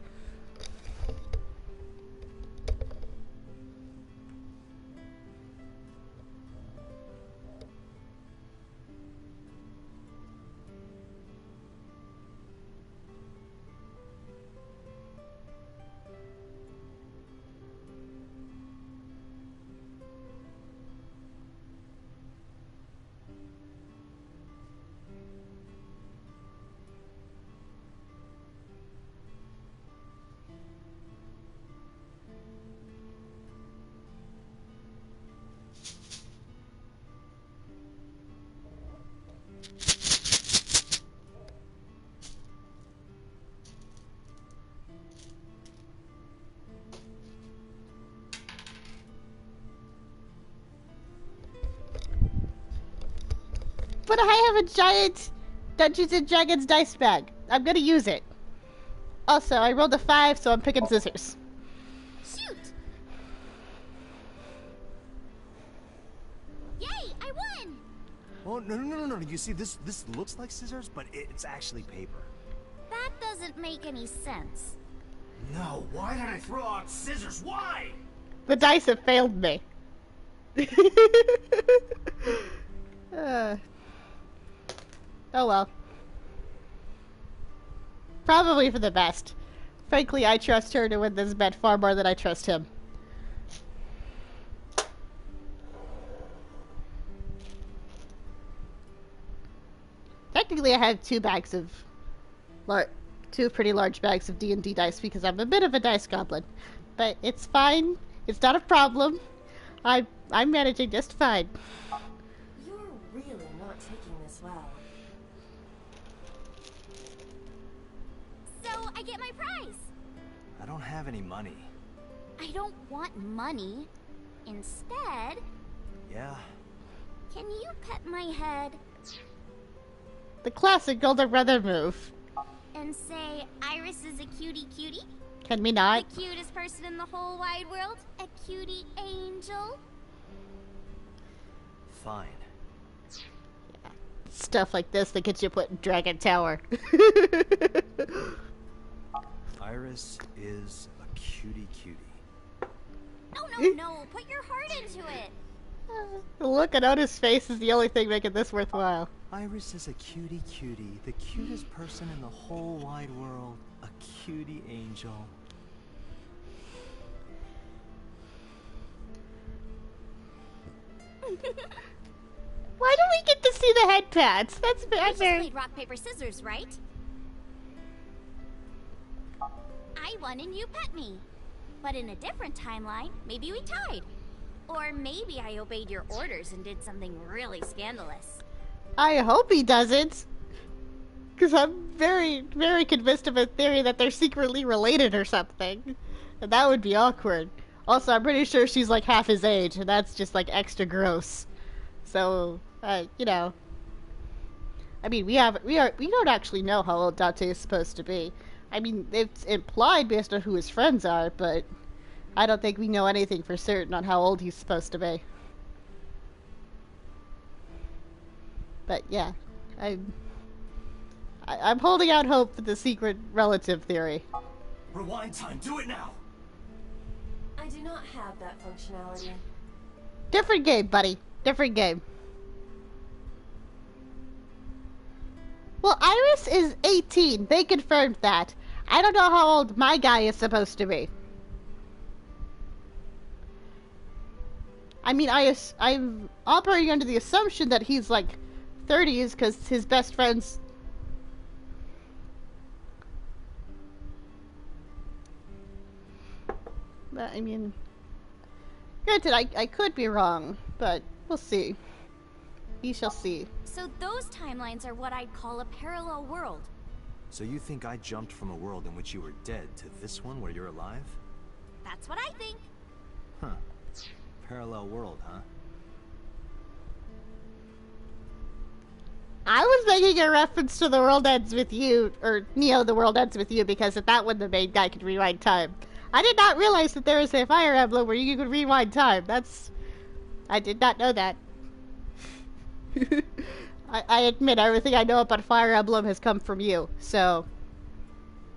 But I have a giant Dungeons and Dragons dice bag. I'm gonna use it. Also, I rolled a 5, so I'm picking scissors. Shoot! Yay, I won! Oh, no. You see, this looks like scissors, but it's actually paper. That doesn't make any sense. No, why did I throw out scissors? Why? The dice have failed me. Oh well. Probably for the best. Frankly, I trust her to win this bet far more than I trust him. Technically, I have two pretty large bags of D&D dice because I'm a bit of a dice goblin. But it's fine. It's not a problem. I'm managing just fine. You're really not taking this well. So, I get my prize! I don't have any money. I don't want money. Instead, Yeah? can you pet my head The classic Golden Brother move. and say Iris is a cutie cutie? Can we not? The cutest person in the whole wide world? A cutie angel? Fine. Stuff like this that gets you put in Dragon Tower. Iris is a cutie cutie. No, put your heart into it! The look on Oda's face is the only thing making this worthwhile. Iris is a cutie cutie, the cutest person in the whole wide world. A cutie angel. Why do we get to see the head pats? That's We just very... played rock, paper, scissors, right? I won and you pet me. But in a different timeline, maybe we tied. Or maybe I obeyed your orders and did something really scandalous. I hope he doesn't. Because I'm very, very convinced of a theory that they're secretly related or something. And that would be awkward. Also, I'm pretty sure she's like half his age, and that's just like extra gross. So, you know. I mean, we don't actually know how old Date is supposed to be. I mean, it's implied based on who his friends are, but I don't think we know anything for certain on how old he's supposed to be. But yeah, I'm holding out hope for the secret relative theory. Rewind time, do it now! I do not have that functionality. Different game, buddy. Different game. Well, Iris is 18. They confirmed that. I don't know how old my guy is supposed to be. I mean, I'm operating under the assumption that he's like 30s because his best friend's... But, I mean... Granted, I could be wrong, but we'll see. We shall see. So those timelines are what I'd call a parallel world. So you think I jumped from a world in which you were dead to this one where you're alive? That's what I think. Huh. Parallel world, huh? I was making a reference to The World Ends With You, or Neo, The World Ends With You, because at that one the main guy could rewind time. I did not realize that there was a Fire Emblem where you could rewind time. I did not know that. I admit everything I know about Fire Emblem has come from you, so...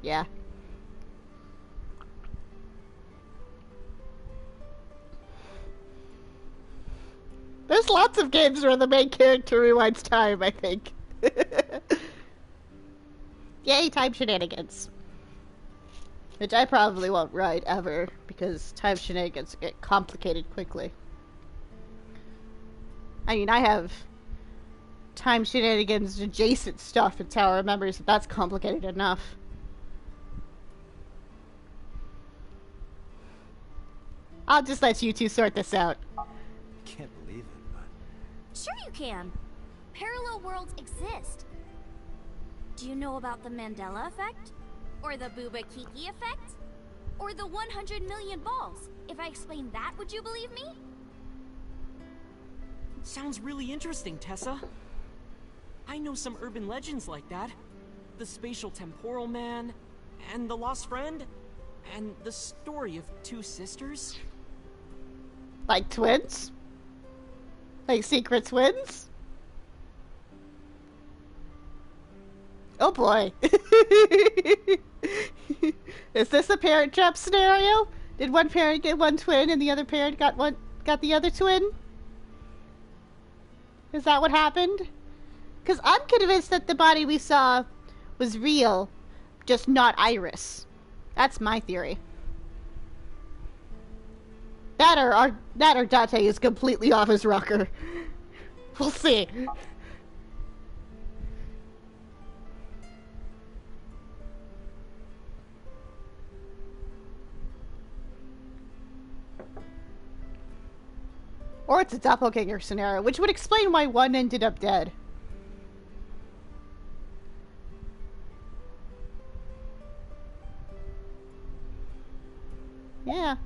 yeah. There's lots of games where the main character rewinds time, I think. Yay, time shenanigans. Which I probably won't write ever, because time shenanigans get complicated quickly. I mean, I have time shenanigans adjacent stuff in Tower of Memories, but that's complicated enough. I'll just let you two sort this out. Can't believe it, but... Sure you can. Parallel worlds exist. Do you know about the Mandela effect? Or the Booba Kiki effect? Or the 100 million balls? If I explain that, would you believe me? Sounds really interesting, Tessa. I know some urban legends like that. The spatial temporal man, and the lost friend, and the story of two sisters. Like twins? Like secret twins? Oh boy. Is this a parent trap scenario? Did one parent get one twin and the other parent got the other twin? Is that what happened? Because I'm convinced that the body we saw was real, just not Iris. That's my theory. That or Date is completely off his rocker. We'll see. Or it's a doppelganger scenario, which would explain why one ended up dead. Yeah.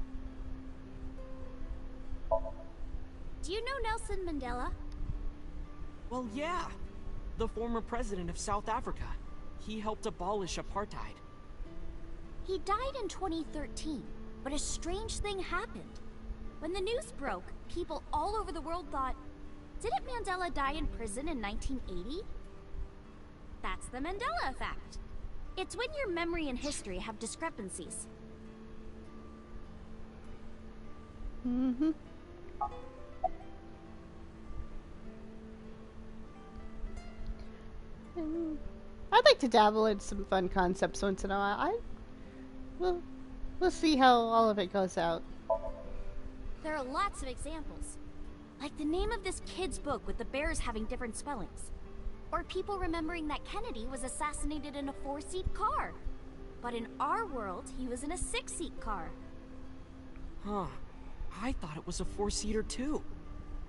Do you know Nelson Mandela? Well, yeah. The former president of South Africa. He helped abolish apartheid. He died in 2013, but a strange thing happened. When the news broke, people all over the world thought, didn't Mandela die in prison in 1980? That's the Mandela effect. It's when your memory and history have discrepancies. Mm-hmm. I'd like to dabble in some fun concepts once in a while. We'll see how all of it goes out. There are lots of examples. Like the name of this kid's book with the bears having different spellings. Or people remembering that Kennedy was assassinated in a 4-seat car. But in our world, he was in a 6-seat car. Huh. I thought it was a 4-seater too.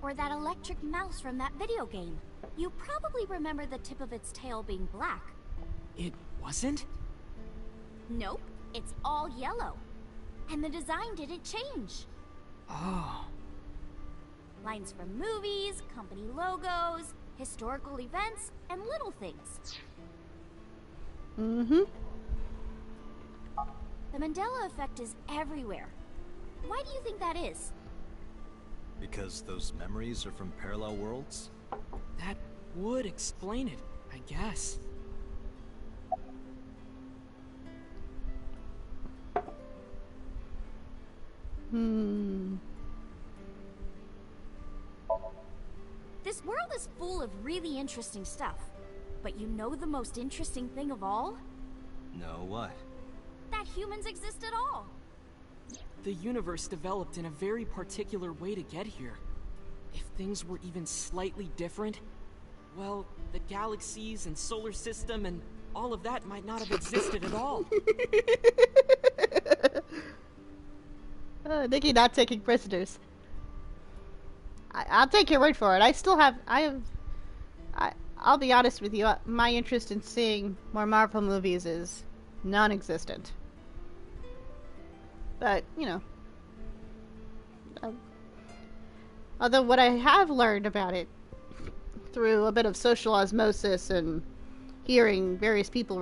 Or that electric mouse from that video game. You probably remember the tip of its tail being black. It wasn't? Nope, it's all yellow. And the design didn't change. Oh. Lines from movies, company logos, historical events, and little things. Mm-hmm. The Mandela effect is everywhere. Why do you think that is? Because those memories are from parallel worlds? That would explain it, I guess. This world is full of really interesting stuff. But you know the most interesting thing of all? No, what? That humans exist at all. The universe developed in a very particular way to get here. If things were even slightly different, well, the galaxies and solar system and all of that might not have existed at all. Nikki not taking prisoners. I'll take your word for it. I'll be honest with you. My interest in seeing more Marvel movies is non-existent. But, you know. Although what I have learned about it through a bit of social osmosis and hearing various people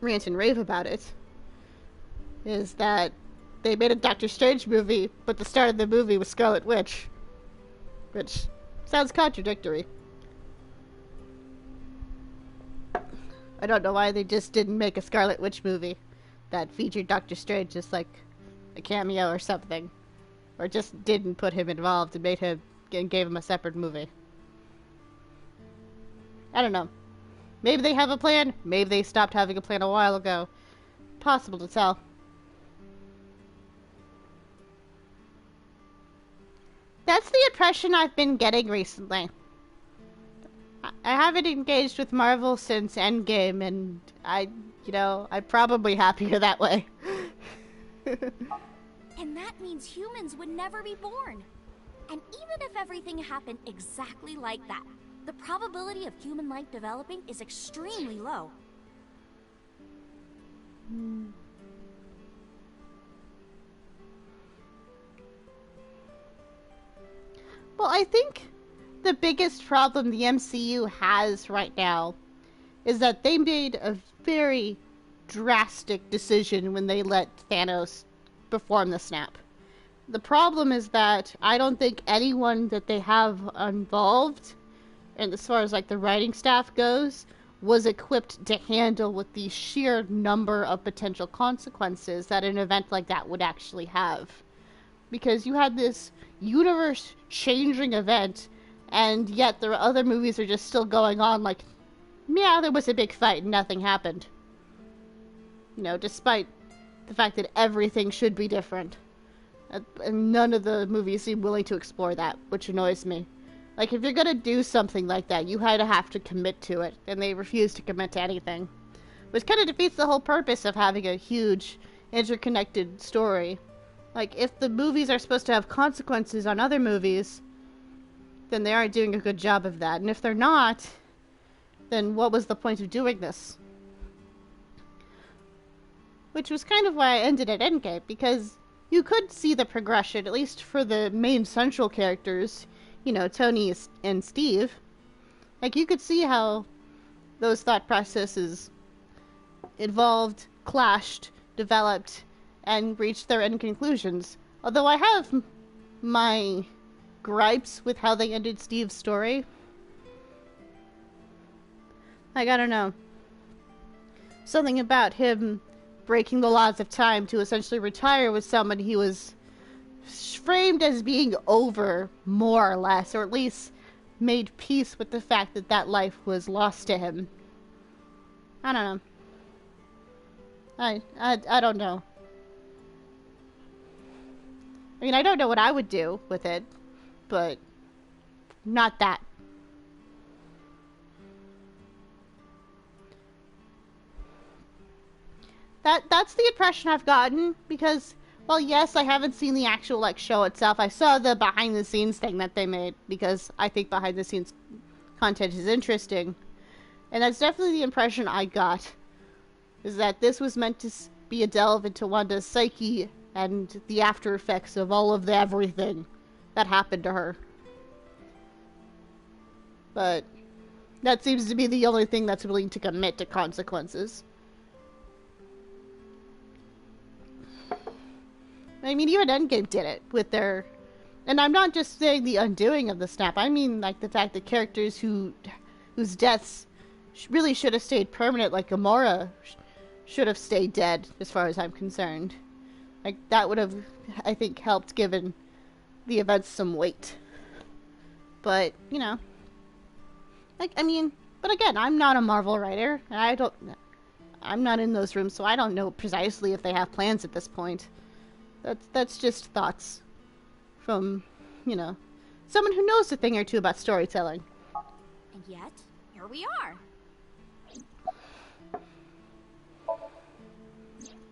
rant and rave about it is that they made a Doctor Strange movie, but the start of the movie was Scarlet Witch. Which sounds contradictory. I don't know why they just didn't make a Scarlet Witch movie that featured Doctor Strange just like a cameo or something. Or just didn't put him involved and gave him a separate movie. I don't know. Maybe they have a plan. Maybe they stopped having a plan a while ago. Possible to tell. That's the impression I've been getting recently. I haven't engaged with Marvel since Endgame, and I'm probably happier that way. And that means humans would never be born. And even if everything happened exactly like that, the probability of human life developing is extremely low. Well, I think the biggest problem the MCU has right now is that they made a very drastic decision when they let Thanos perform the snap. The problem is that I don't think anyone that they have involved, and as far as like the writing staff goes, was equipped to handle with the sheer number of potential consequences that an event like that would actually have. Because you had this universe-changing event, and yet the other movies are just still going on like, yeah, there was a big fight and nothing happened. You know, despite the fact that everything should be different. And none of the movies seem willing to explore that, which annoys me. Like, if you're gonna do something like that, you have to commit to it, and they refuse to commit to anything. Which kind of defeats the whole purpose of having a huge, interconnected story. Like, if the movies are supposed to have consequences on other movies, then they aren't doing a good job of that. And if they're not, then what was the point of doing this? Which was kind of why I ended at Endgame, because you could see the progression, at least for the main central characters, you know, Tony and Steve. Like, you could see how those thought processes evolved, clashed, developed, and reached their end conclusions. Although I have my gripes with how they ended Steve's story. Like, I don't know. Something about him breaking the laws of time to essentially retire with someone he was framed as being over, more or less, or at least made peace with the fact that that life was lost to him. I don't know. I don't know. I mean, I don't know what I would do with it, but not that. That's the impression I've gotten, because, well, yes, I haven't seen the actual, like, show itself. I saw the behind-the-scenes thing that they made, because I think behind-the-scenes content is interesting. And that's definitely the impression I got, is that this was meant to be a delve into Wanda's psyche and the after effects of all of the everything that happened to her. But that seems to be the only thing that's willing to commit to consequences. I mean, even Endgame did it with their... And I'm not just saying the undoing of the snap. I mean, like, the fact that characters whose deaths really should have stayed permanent, like Gamora, should have stayed dead, as far as I'm concerned. Like, that would have, I think, helped given the events some weight. But, you know... Like, I mean... But again, I'm not a Marvel writer, and I'm not in those rooms, so I don't know precisely if they have plans at this point. That's just thoughts from, you know, someone who knows a thing or two about storytelling. And yet, here we are.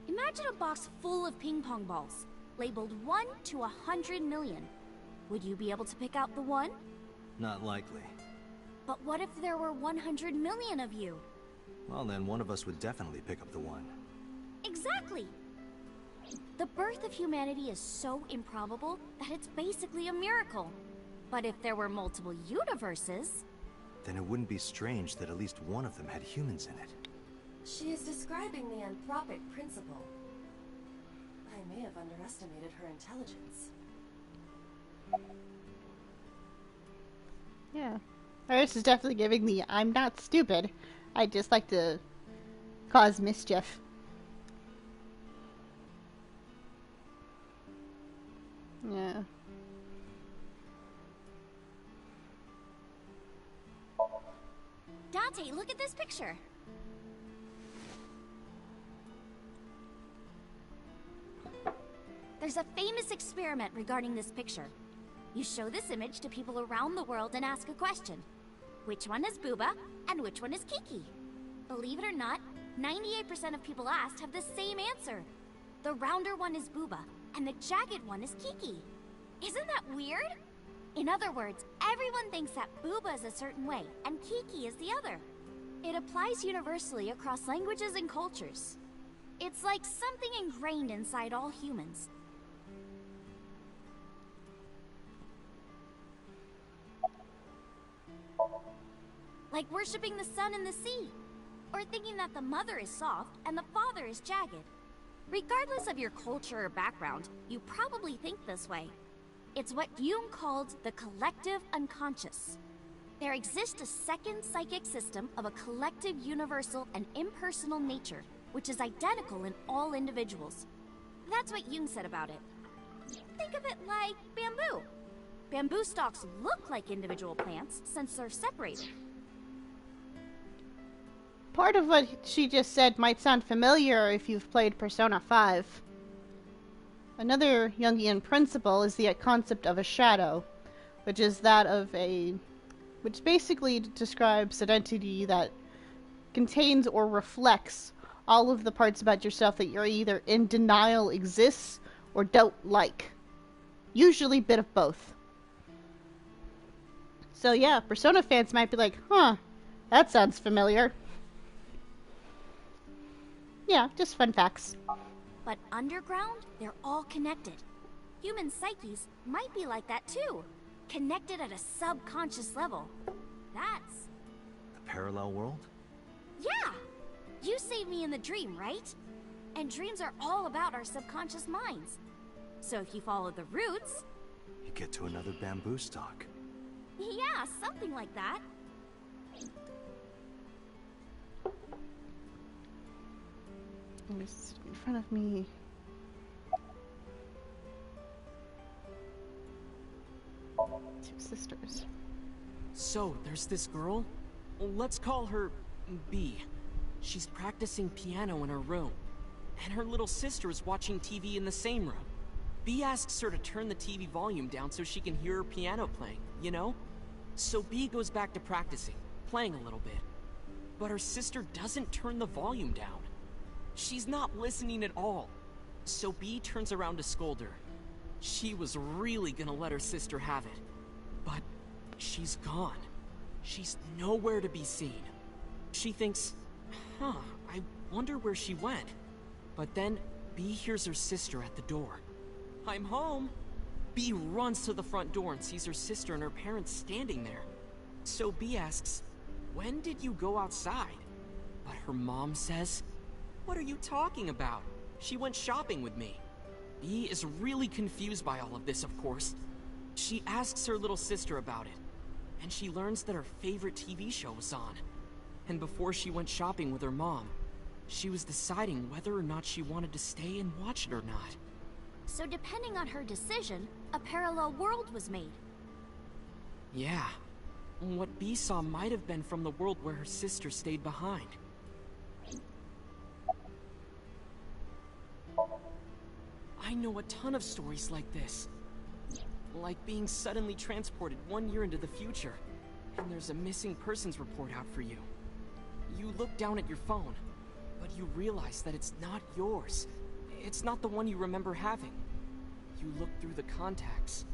Imagine a box full of ping pong balls, labeled 1 to 100 million. Would you be able to pick out the one? Not likely. But what if there were 100 million of you? Well, then one of us would definitely pick up the one. Exactly! The birth of humanity is so improbable that it's basically a miracle. But if there were multiple universes... Then it wouldn't be strange that at least one of them had humans in it. She is describing the anthropic principle. I may have underestimated her intelligence. Yeah. Iris is definitely giving the I'm not stupid. I just like to cause mischief. Yeah. Dante, look at this picture. There's a famous experiment regarding this picture. You show this image to people around the world and ask a question. Which one is Booba and which one is Kiki? Believe it or not, 98% of people asked have the same answer. The rounder one is Booba and the jagged one is Kiki. Isn't that weird? In other words, everyone thinks that Booba is a certain way and Kiki is the other. It applies universally across languages and cultures. It's like something ingrained inside all humans. Like worshipping the sun and the sea, or thinking that the mother is soft and the father is jagged. Regardless of your culture or background, you probably think this way. It's what Jung called the collective unconscious. There exists a second psychic system of a collective, universal, and impersonal nature, which is identical in all individuals. That's what Jung said about it. Think of it like bamboo. Bamboo stalks look like individual plants since they're separated. Part of what she just said might sound familiar if you've played Persona 5. Another Jungian principle is the concept of a shadow, which is that of which basically describes an entity that contains or reflects all of the parts about yourself that you're either in denial exists or don't like. Usually a bit of both. So yeah, Persona fans might be like, huh, that sounds familiar. Yeah, just fun facts. But underground, they're all connected. Human psyches might be like that too. Connected at a subconscious level. That's... The parallel world? Yeah! You saved me in the dream, right? And dreams are all about our subconscious minds. So if you follow the roots... You get to another bamboo stalk. Yeah, something like that. It's in front of me. Two sisters. So, there's this girl. Let's call her B. She's practicing piano in her room. And her little sister is watching TV in the same room. B asks her to turn the TV volume down so she can hear her piano playing, you know? So B goes back to practicing, playing a little bit. But her sister doesn't turn the volume down. She's not listening at all. So B turns around to scold her. She was really gonna let her sister have it. But she's gone. She's nowhere to be seen. She thinks, huh, I wonder where she went. But then B hears her sister at the door. I'm home. B runs to the front door and sees her sister and her parents standing there. So B asks, when did you go outside? But her mom says, what are you talking about? She went shopping with me. Bee is really confused by all of this, of course. She asks her little sister about it, and she learns that her favorite TV show was on. And before she went shopping with her mom, she was deciding whether or not she wanted to stay and watch it or not. So depending on her decision, a parallel world was made. Yeah. What Bee saw might have been from the world where her sister stayed behind. I know a ton of stories like this. Like being suddenly transported 1 year into the future, and there's a missing persons report out for you. You look down at your phone, but you realize that it's not yours. It's not the one you remember having. You look through the contacts,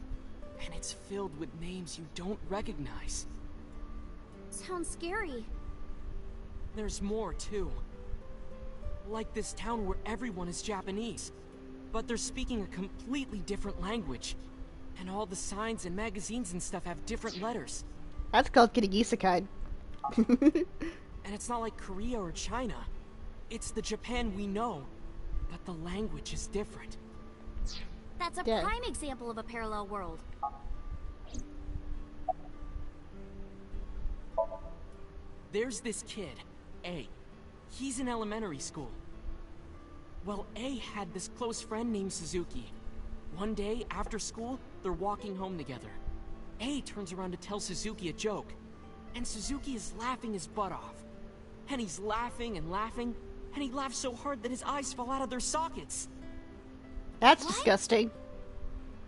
and it's filled with names you don't recognize. Sounds scary. There's more, too. Like this town where everyone is Japanese, but they're speaking a completely different language. And all the signs and magazines and stuff have different letters. That's called getting isekai. And it's not like Korea or China. It's the Japan we know, but the language is different. That's a prime example of a parallel world. There's this kid, A. He's in elementary school. Well, A had this close friend named Suzuki. One day, after school, they're walking home together. A turns around to tell Suzuki a joke, and Suzuki is laughing his butt off. And he's laughing and laughing, and he laughs so hard that his eyes fall out of their sockets. That's disgusting.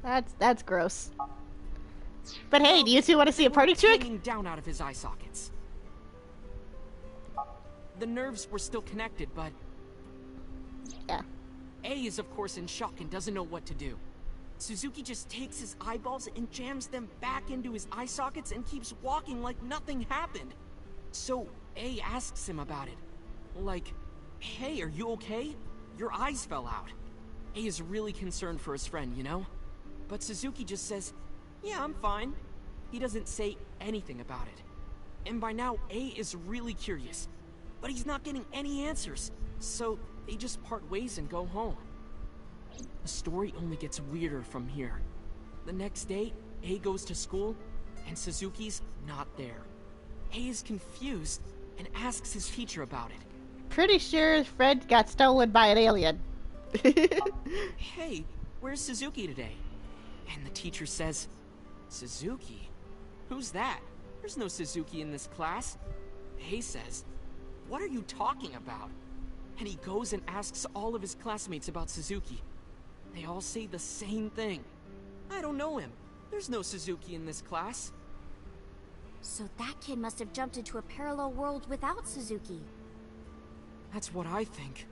That's gross. But hey, do you two want to see a party trick? Hanging down out of his eye sockets. The nerves were still connected, but... Yeah. A is of course in shock and doesn't know what to do. Suzuki just takes his eyeballs and jams them back into his eye sockets and keeps walking like nothing happened. So A asks him about it. Like, hey, are you okay? Your eyes fell out. A is really concerned for his friend, you know? But Suzuki just says, yeah, I'm fine. He doesn't say anything about it. And by now, A is really curious. But he's not getting any answers. So they just part ways and go home. The story only gets weirder from here. The next day, A goes to school, and Suzuki's not there. A is confused and asks his teacher about it. Pretty sure Fred got stolen by an alien. Hey, where's Suzuki today? And the teacher says, Suzuki? Who's that? There's no Suzuki in this class. A says, what are you talking about? And he goes and asks all of his classmates about Suzuki. They all say the same thing. I don't know him. There's no Suzuki in this class. So that kid must have jumped into a parallel world without Suzuki. That's what I think.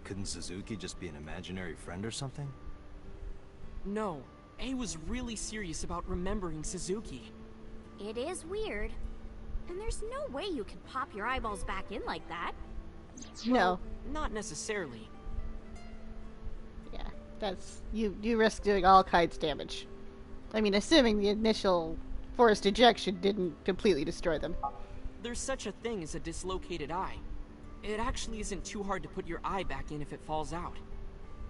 Couldn't Suzuki just be an imaginary friend or something? No, A was really serious about remembering Suzuki. It is weird. And there's no way you can pop your eyeballs back in like that. No. Well, not necessarily. Yeah, that's... You risk doing all kinds of damage. I mean, assuming the initial forced ejection didn't completely destroy them. There's such a thing as a dislocated eye. It actually isn't too hard to put your eye back in if it falls out.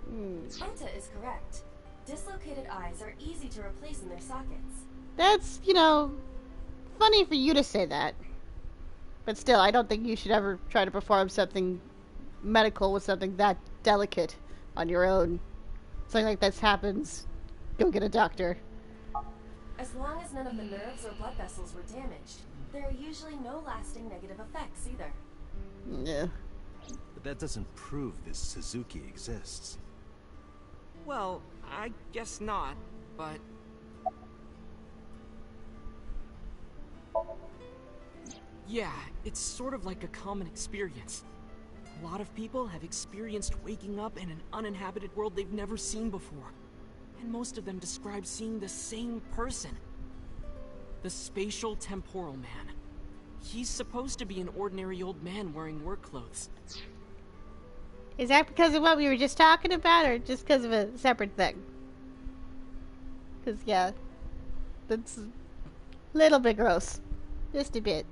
Ota is correct. Dislocated eyes are easy to replace in their sockets. That's, you know, funny for you to say that. But still, I don't think you should ever try to perform something medical with something that delicate on your own. Something like this happens, go get a doctor. As long as none of the nerves or blood vessels were damaged, there are usually no lasting negative effects either. Yeah. But that doesn't prove this Suzuki exists. Well, I guess not, but... Yeah, it's sort of like a common experience. A lot of people have experienced waking up in an uninhabited world they've never seen before. And most of them describe seeing the same person. The spatial temporal man. He's supposed to be an ordinary old man wearing work clothes. Is that because of what we were just talking about, or just because of a separate thing? Because, yeah, that's a little bit gross. Just a bit.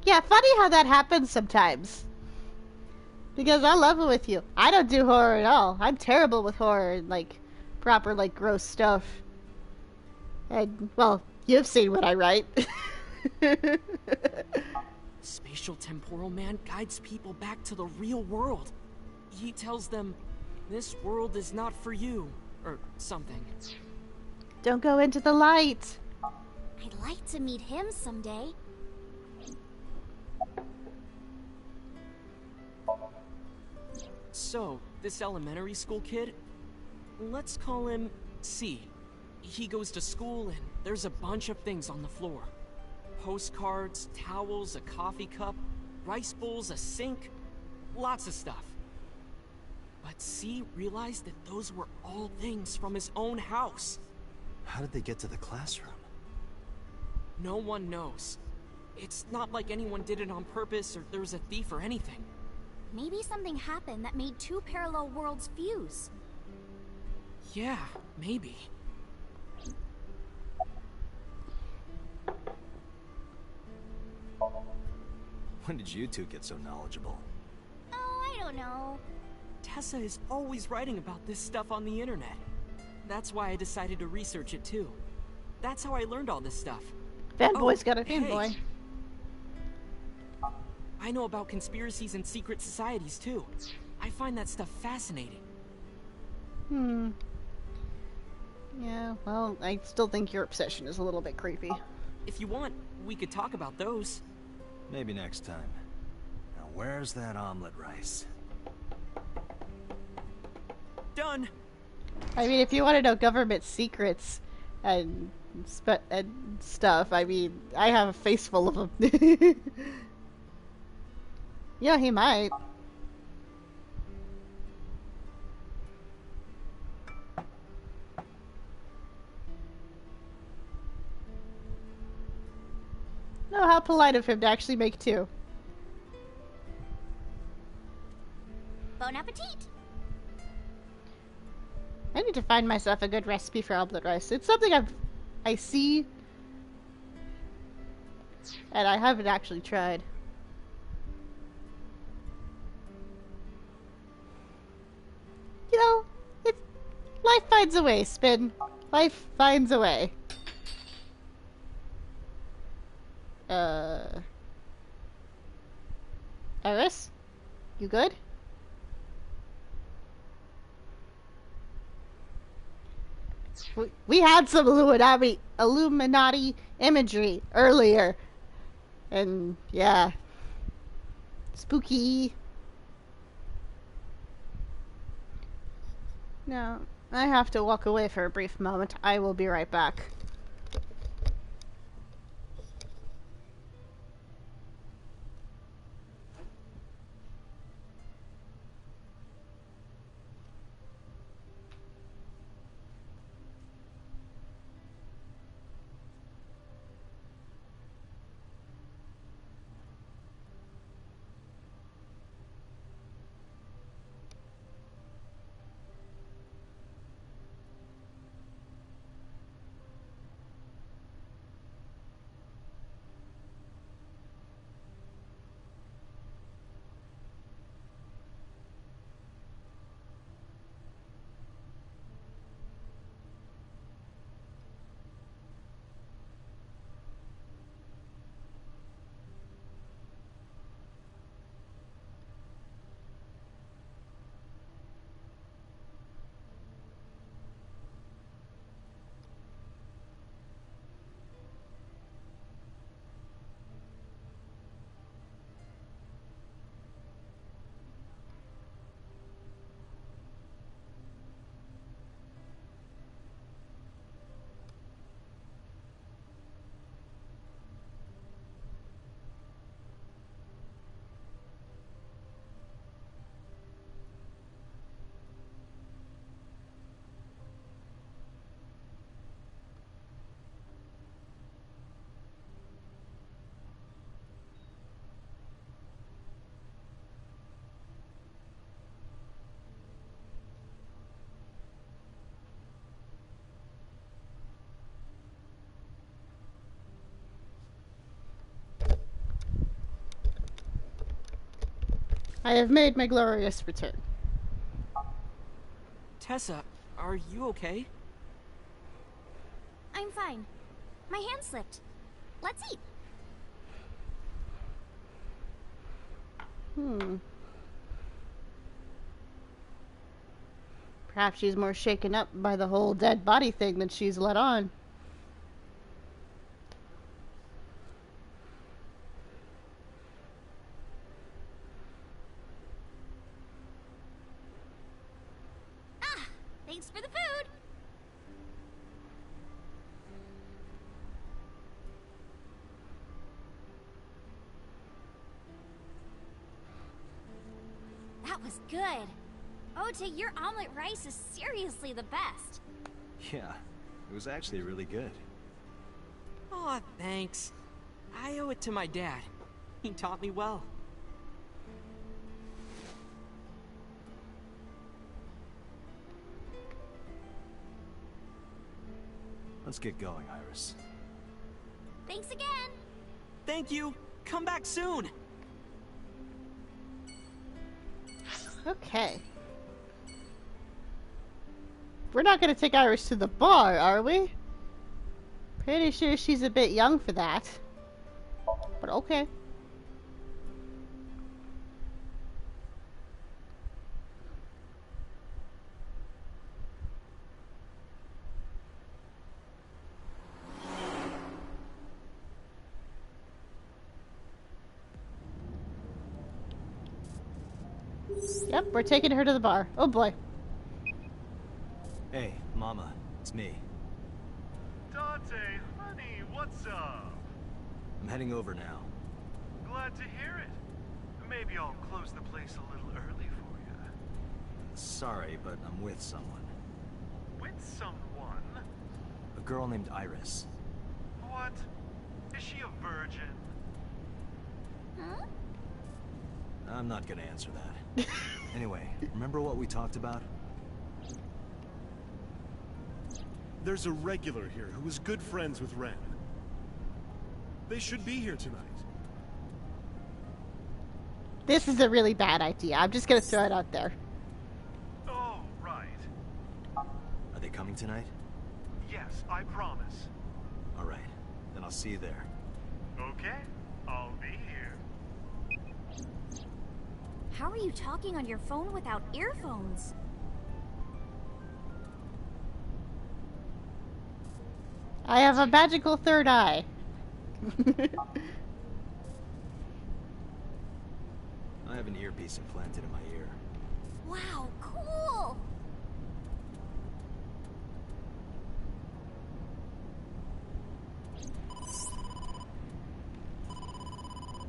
Yeah, funny how that happens sometimes. Because I love it with you. I don't do horror at all. I'm terrible with horror and, like, proper, like, gross stuff. And, well, you've seen what I write. Spatial temporal man guides people back to the real world. He tells them, this world is not for you, or something. Don't go into the light. I'd like to meet him someday. So, this elementary school kid, let's call him C. He goes to school and there's a bunch of things on the floor. Postcards, towels, a coffee cup, rice bowls, a sink, lots of stuff. But C realized that those were all things from his own house. How did they get to the classroom? No one knows. It's not like anyone did it on purpose or there was a thief or anything. Maybe something happened that made two parallel worlds fuse. Yeah, maybe. When did you two get so knowledgeable? Oh, I don't know. Tessa is always writing about this stuff on the internet. That's why I decided to research it too. That's how I learned all this stuff. Fanboy's got a fanboy. Hey. I know about conspiracies and secret societies too. I find that stuff fascinating. Yeah, well, I still think your obsession is a little bit creepy. If you want, we could talk about those. Maybe next time. Now where's that omelet rice? Done! I mean, if you want to know government secrets and, stuff, I mean, I have a face full of them. Yeah, he might. No, how polite of him to actually make two. Bon appetit! I need to find myself a good recipe for omelet rice. It's something I see, and I haven't actually tried. You know, life finds a way, Spin. Life finds a way. Iris? You good? We had some Illuminati imagery earlier. And, yeah. Spooky. No, I have to walk away for a brief moment. I will be right back. I have made my glorious return. Tessa, are you okay? I'm fine. My hand slipped. Let's eat. Perhaps she's more shaken up by the whole dead body thing than she's let on. Thanks for the food. That was good. Ota, your omelet rice is seriously the best. Yeah, it was actually really good. Aw, thanks. I owe it to my dad. He taught me well. Let's get going, Iris. Thanks again. Thank you. Come back soon. Okay. We're not going to take Iris to the bar, are we? Pretty sure she's a bit young for that. But okay. Yep, we're taking her to the bar. Oh boy. Hey, Mama, it's me. Dante, honey, what's up? I'm heading over now. Glad to hear it. Maybe I'll close the place a little early for you. Sorry, but I'm with someone. With someone? A girl named Iris. What? Is she a virgin? Huh? I'm not gonna answer that. Anyway, remember what we talked about? There's a regular here who is good friends with Ren. They should be here tonight. This is a really bad idea. I'm just gonna throw it out there. Oh, right. Are they coming tonight? Yes, I promise. Alright, then I'll see you there. Okay, I'll be here. How are you talking on your phone without earphones? I have a magical third eye. I have an earpiece implanted in my ear. Wow, cool!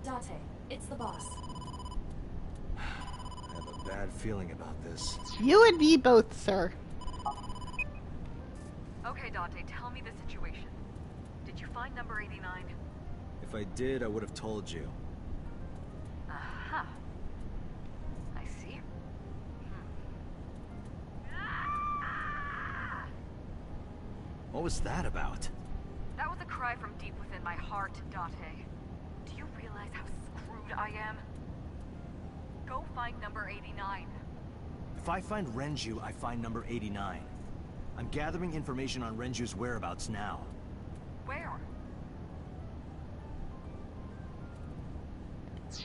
Date, it's the boss. I have a bad feeling about this. You and me both, sir. Okay, Dante, tell me the situation. Did you find number 89? If I did, I would have told you. Aha. I see. What was that about? That was a cry from deep within my heart, Date. Do you realize how screwed I am? Go find number 89. If I find Renju, I find number 89. I'm gathering information on Renju's whereabouts now. Where?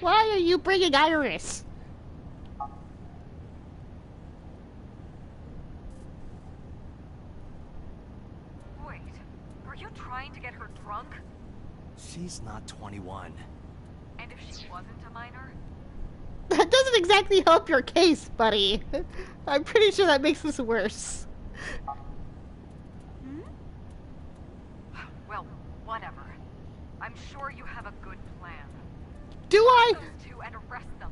Why are you bringing Iris? Wait, are you trying to get her drunk? She's not 21. And if she wasn't a minor? That doesn't exactly help your case, buddy. I'm pretty sure that makes this worse. Well, whatever. I'm sure you have a good plan. Do I? Those two and arrest them.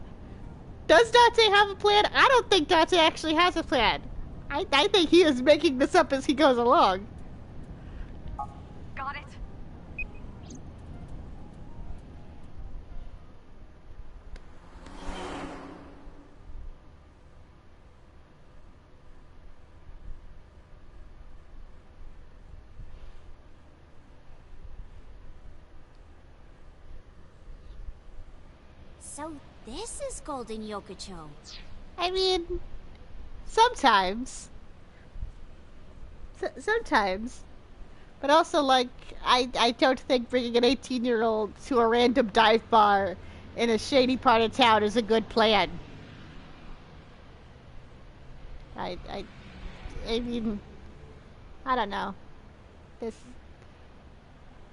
Does Date have a plan? I don't think Date actually has a plan. I think he is making this up as he goes along. Got it? So this is Golden Yokocho. I mean, sometimes. Sometimes. But also, like, I don't think bringing an 18-year-old to a random dive bar in a shady part of town is a good plan. I mean, I don't know.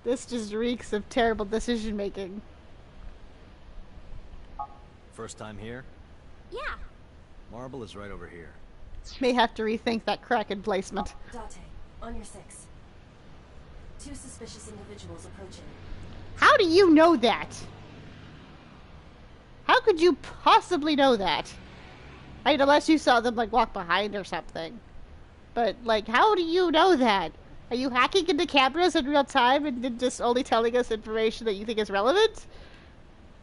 This just reeks of terrible decision making. First time here? Yeah. Marble is right over here. May have to rethink that Kraken placement. Date, on your 6. 2 suspicious individuals approaching. How do you know that? How could you possibly know that? I mean, unless you saw them, like, walk behind or something. But, like, how do you know that? Are you hacking into cameras in real time and then just only telling us information that you think is relevant?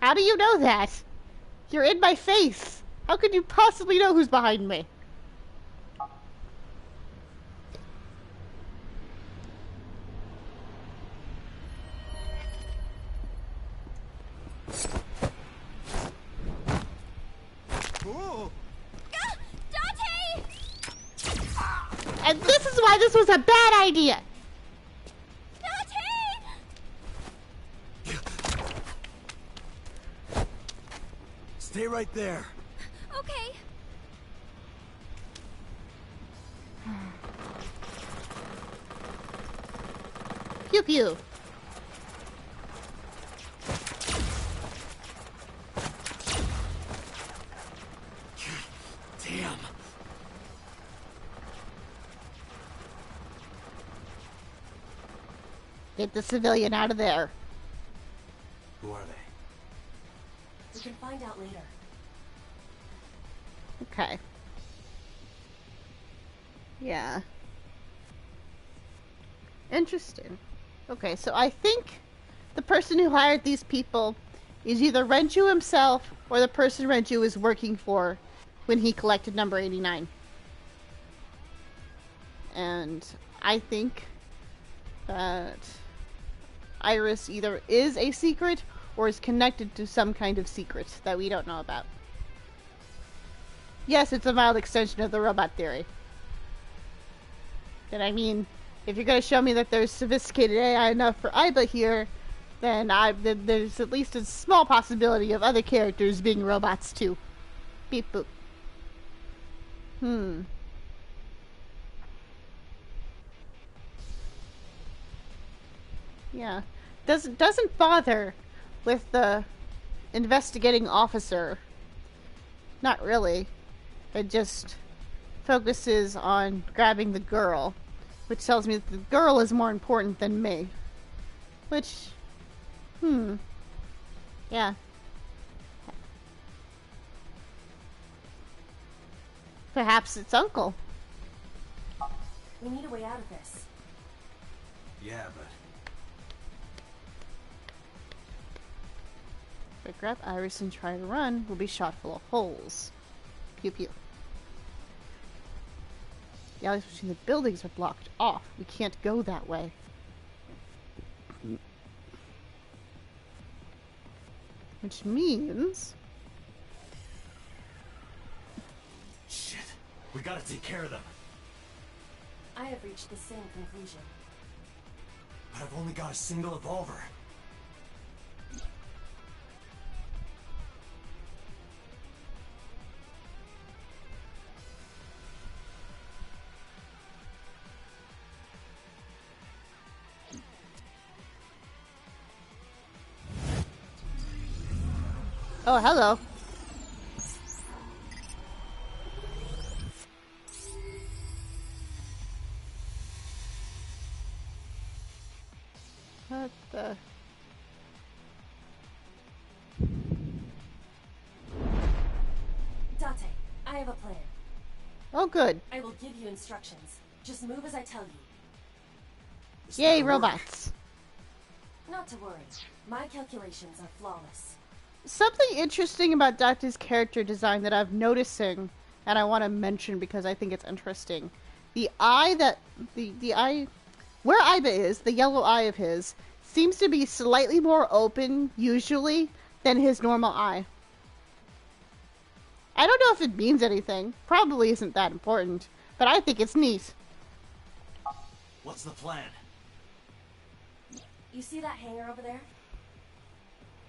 How do you know that? You're in my face. How could you possibly know who's behind me? Oh. Date! And this is why this was a bad idea. Date! Stay right there. Okay. Pew pew. Damn. Get the civilian out of there. Who are they? We can find out later. Okay. Yeah. Interesting. Okay, so I think the person who hired these people is either Renju himself or the person Renju is working for when he collected number 89. And I think that Iris either is a secret or is connected to some kind of secret that we don't know about. Yes, it's a mild extension of the robot theory. And I mean, if you're going to show me that there's sophisticated AI enough for Aiba here, then there's at least a small possibility of other characters being robots too. Beep boop. Yeah. Doesn't bother with the investigating officer. Not really. It just focuses on grabbing the girl, which tells me that the girl is more important than me. Which, yeah. Perhaps it's Uncle. We need a way out of this. Yeah, but If I grab Iris and try to run, we'll be shot full of holes. Pew pew. The alleys between the buildings are blocked off. We can't go that way. Which means... shit. We gotta take care of them. I have reached the same conclusion. But I've only got a single evolver. Oh, hello. What the... Date, I have a plan. Oh, good. I will give you instructions. Just move as I tell you. Yay, robots. Not to worry. My calculations are flawless. Something interesting about Doctor's character design that I'm noticing, and I want to mention because I think it's interesting. The eye that... The eye... Where Aiba is, the yellow eye of his, seems to be slightly more open, usually, than his normal eye. I don't know if it means anything. Probably isn't that important. But I think it's neat. What's the plan? You see that hangar over there?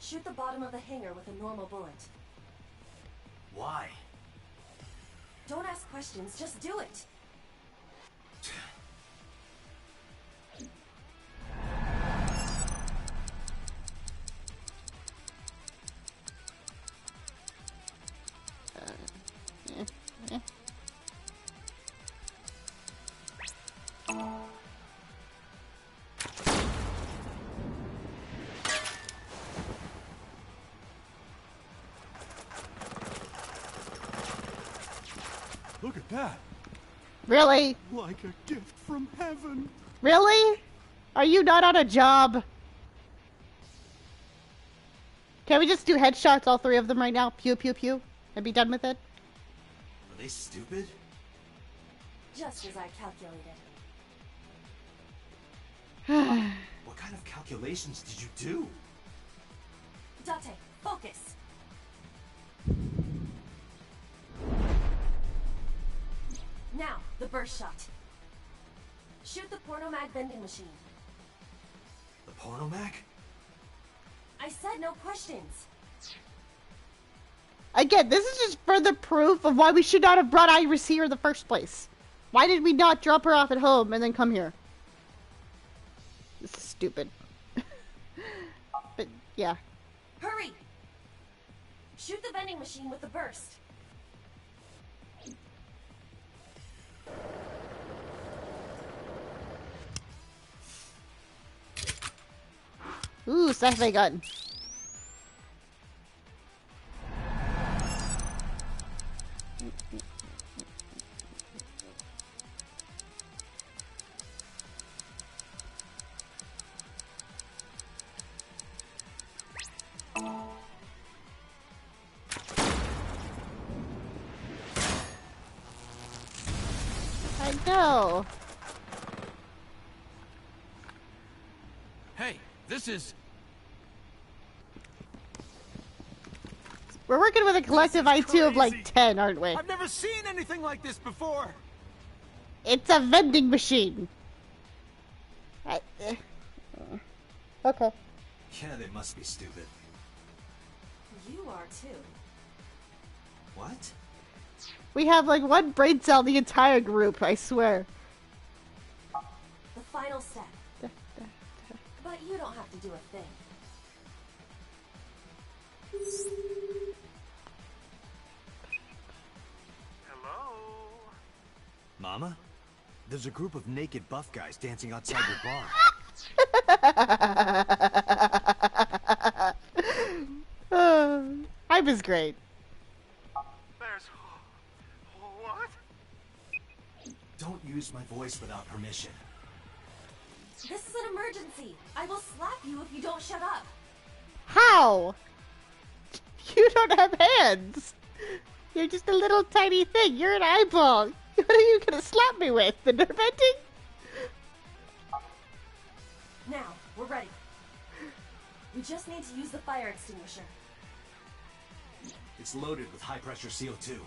Shoot the bottom of the hangar with a normal bullet. Why? Don't ask questions, just do it. Look at that. Really? Like a gift from heaven. Really? Are you not on a job? Can we just do headshots, all three of them right now? Pew, pew, pew. And be done with it? Are they stupid? Just as I calculated. What kind of calculations did you do? Date, focus. Now, the burst shot. Shoot the pornomag vending machine. The pornomag? I said no questions. Again, this is just further proof of why we should not have brought Iris here in the first place. Why did we not drop her off at home and then come here? This is stupid. But, yeah. Hurry! Shoot the vending machine with the burst. Ooh, sci-fi gun. I know. Hey, this is... We're working with a collective IQ of like 10, aren't we? I've never seen anything like this before! It's a vending machine. Okay. Yeah, they must be stupid. You are too. What? We have like one brain cell in the entire group, I swear. The final step. But you don't have to do a thing. Hello? Mama? There's a group of naked buff guys dancing outside your bar. I was great. There's... What? Don't use my voice without permission. This is an emergency. I will slap you if you don't shut up. How? You don't have hands. You're just a little tiny thing. You're an eyeball. What are you gonna slap me with? The nerve ending? Now, we're ready. We just need to use the fire extinguisher. It's loaded with high-pressure CO2.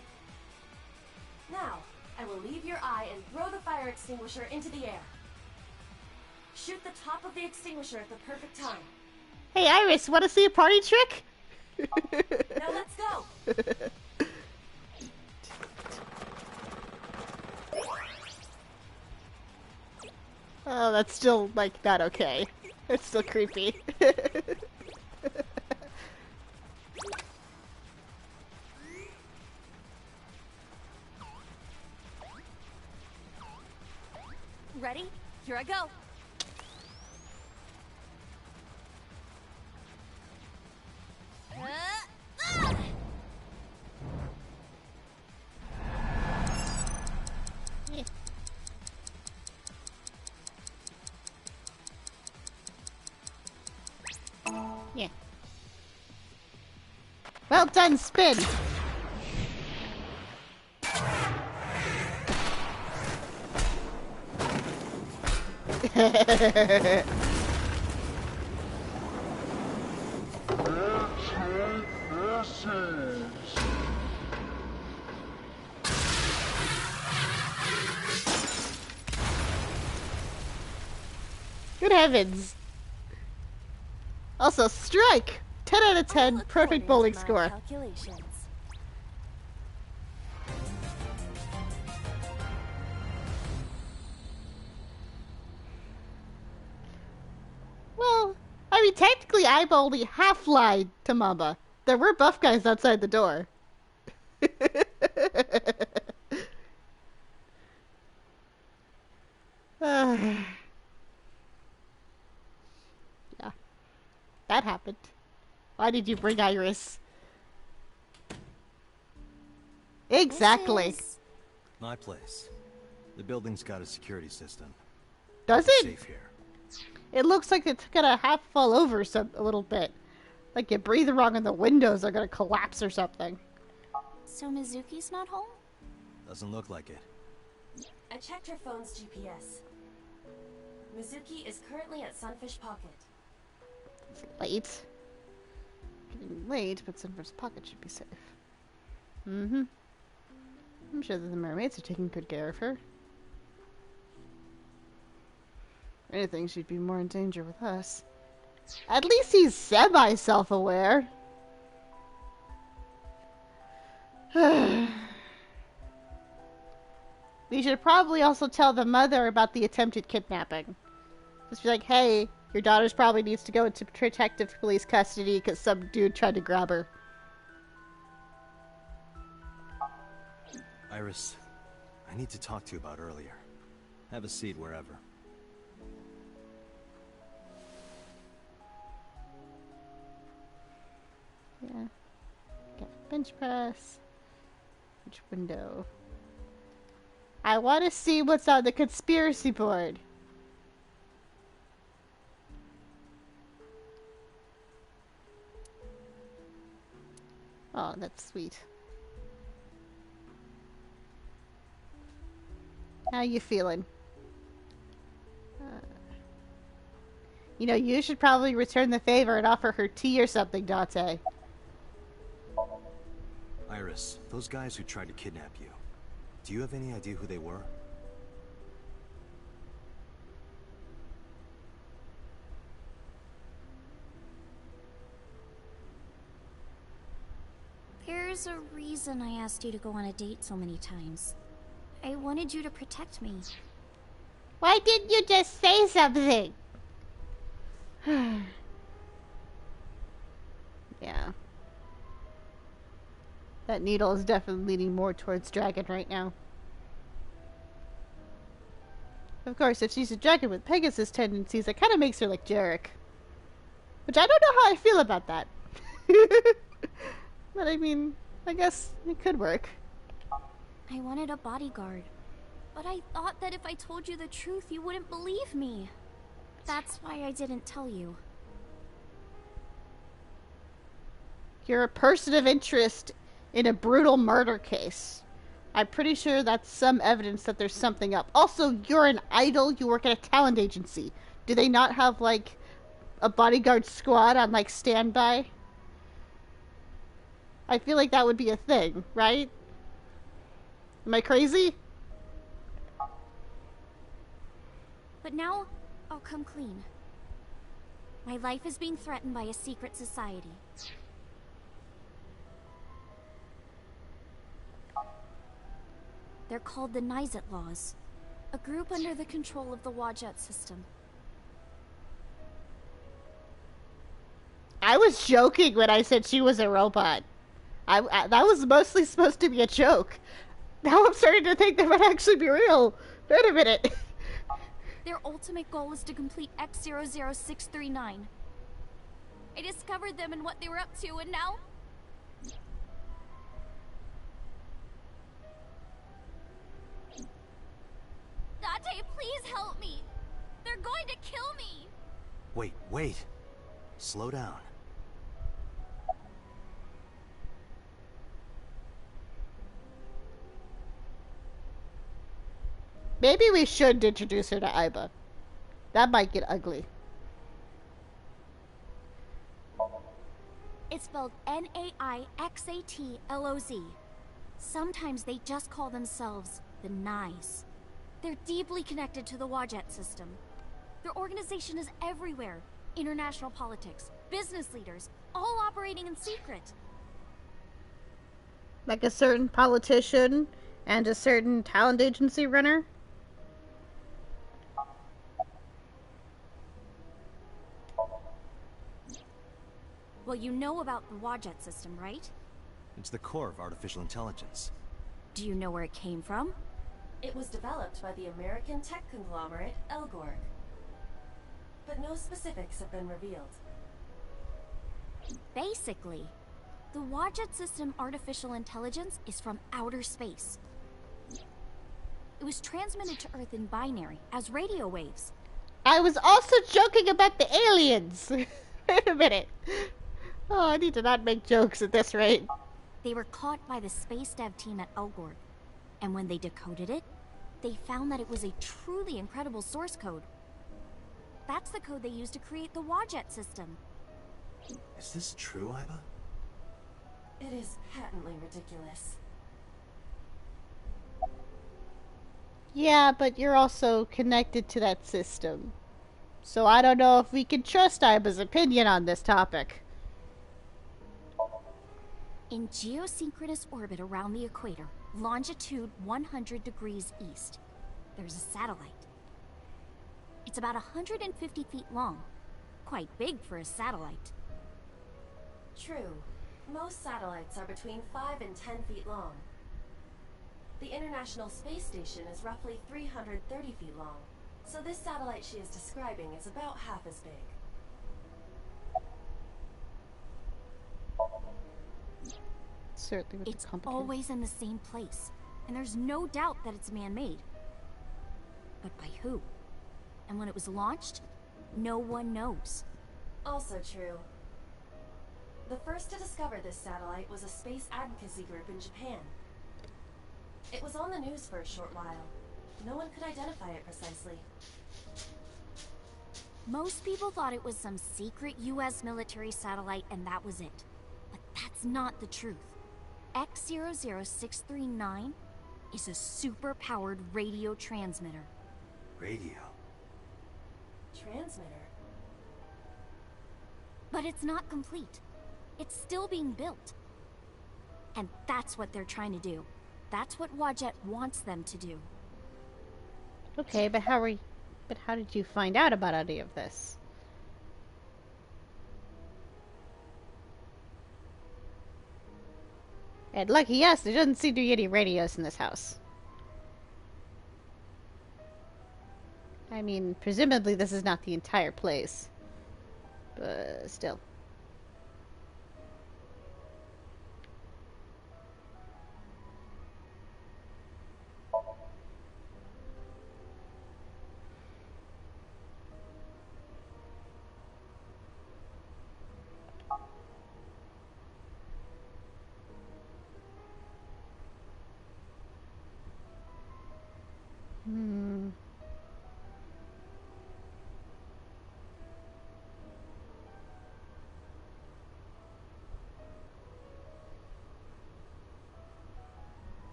Now, I will leave your eye and throw the fire extinguisher into the air. Shoot the top of the extinguisher at the perfect time. Hey, Iris, want to see a party trick? Now let's go! Oh, that's still, like, not okay. It's still creepy. Ready? Here I go. Yeah. Well done, spin! Good heavens. Also, strike! 10 out of 10, perfect bowling score. Calculations. Well, I mean, technically, I'm only half lied to Mama. There were buff guys outside the door. Yeah, that happened. Why did you bring Iris? Exactly. My place. The building's got a security system. Does it? Safe here. It looks like it's gonna half fall over a little bit. Like you breathe wrong and the windows are gonna collapse or something. So Mizuki's not home? Doesn't look like it. I checked her phone's GPS. Mizuki is currently at Sunfish Pocket. It's late. Getting late, but Sunfish Pocket should be safe. Mm-hmm. I'm sure that the mermaids are taking good care of her. If anything, she'd be more in danger with us. At least he's semi-self-aware. We should probably also tell the mother about the attempted kidnapping. Just be like, hey, your daughter probably needs to go into protective police custody because some dude tried to grab her. Iris, I need to talk to you about earlier. Have a seat wherever. Yeah. Okay, bench press. Which window? I want to see what's on the conspiracy board. Oh, that's sweet. How you feeling? You know, you should probably return the favor and offer her tea or something, Date. Iris, those guys who tried to kidnap you, do you have any idea who they were? There's a reason I asked you to go on a date so many times. I wanted you to protect me. Why didn't you just say something? Yeah. That needle is definitely leaning more towards dragon right now. Of course, if she's a dragon with Pegasus tendencies, it kind of makes her like Jarek. Which I don't know how I feel about that. But I mean, I guess it could work. I wanted a bodyguard. But I thought that if I told you the truth, you wouldn't believe me. That's why I didn't tell you. You're a person of interest in a brutal murder case. I'm pretty sure that's some evidence that there's something up. Also, you're an idol. You work at a talent agency. Do they not have, like, a bodyguard squad on, like, standby? I feel like that would be a thing, right? Am I crazy? But now, I'll come clean. My life is being threatened by a secret society. They're called the Nizet Laws, a group under the control of the Wadjet system. I was joking when I said she was a robot. That was mostly supposed to be a joke. Now I'm starting to think that might actually be real. Wait a minute. Their ultimate goal is to complete X00639. I discovered them and what they were up to, and now... Date, please help me! They're going to kill me! Wait. Slow down. Maybe we should introduce her to Aiba. That might get ugly. It's spelled Naixatloz. Sometimes they just call themselves the Nice. They're deeply connected to the Wadjet system. Their organization is everywhere. International politics, business leaders, all operating in secret. Like a certain politician and a certain talent agency runner? Well, you know about the Wadjet system, right? It's the core of artificial intelligence. Do you know where it came from? It was developed by the American tech conglomerate Elgorg. But no specifics have been revealed. Basically, the Wadjet system artificial intelligence is from outer space. It was transmitted to Earth in binary, as radio waves. I was also joking about the aliens! Wait a minute. Oh, I need to not make jokes at this rate. They were caught by the space dev team at Elgorg, and when they decoded it, they found that it was a truly incredible source code. That's the code they used to create the Wadjet system. Is this true, Iba? It is patently ridiculous. Yeah, but you're also connected to that system. So I don't know if we can trust Iba's opinion on this topic. In geosynchronous orbit around the equator, longitude 100 degrees east, there's a satellite. It's about 150 feet long. Quite big for a satellite. True. Most satellites are between 5 and 10 feet long. The International Space Station is roughly 330 feet long, so this satellite she is describing is about half as big. Certainly with It's the complicated. always in the same place, and there's no doubt that it's man-made. But by who? And when it was launched, no one knows. Also true. The first to discover this satellite was a space advocacy group in Japan. It was on the news for a short while. No one could identify it precisely. Most people thought it was some secret US military satellite and that was it. But that's not the truth. X00639 is a super-powered radio transmitter. Radio? Transmitter? But it's not complete. It's still being built. And that's what they're trying to do. That's what Wadjet wants them to do. Okay, but how did you find out about any of this? And lucky us, there doesn't seem to be any radios in this house. I mean, presumably this is not the entire place. But still.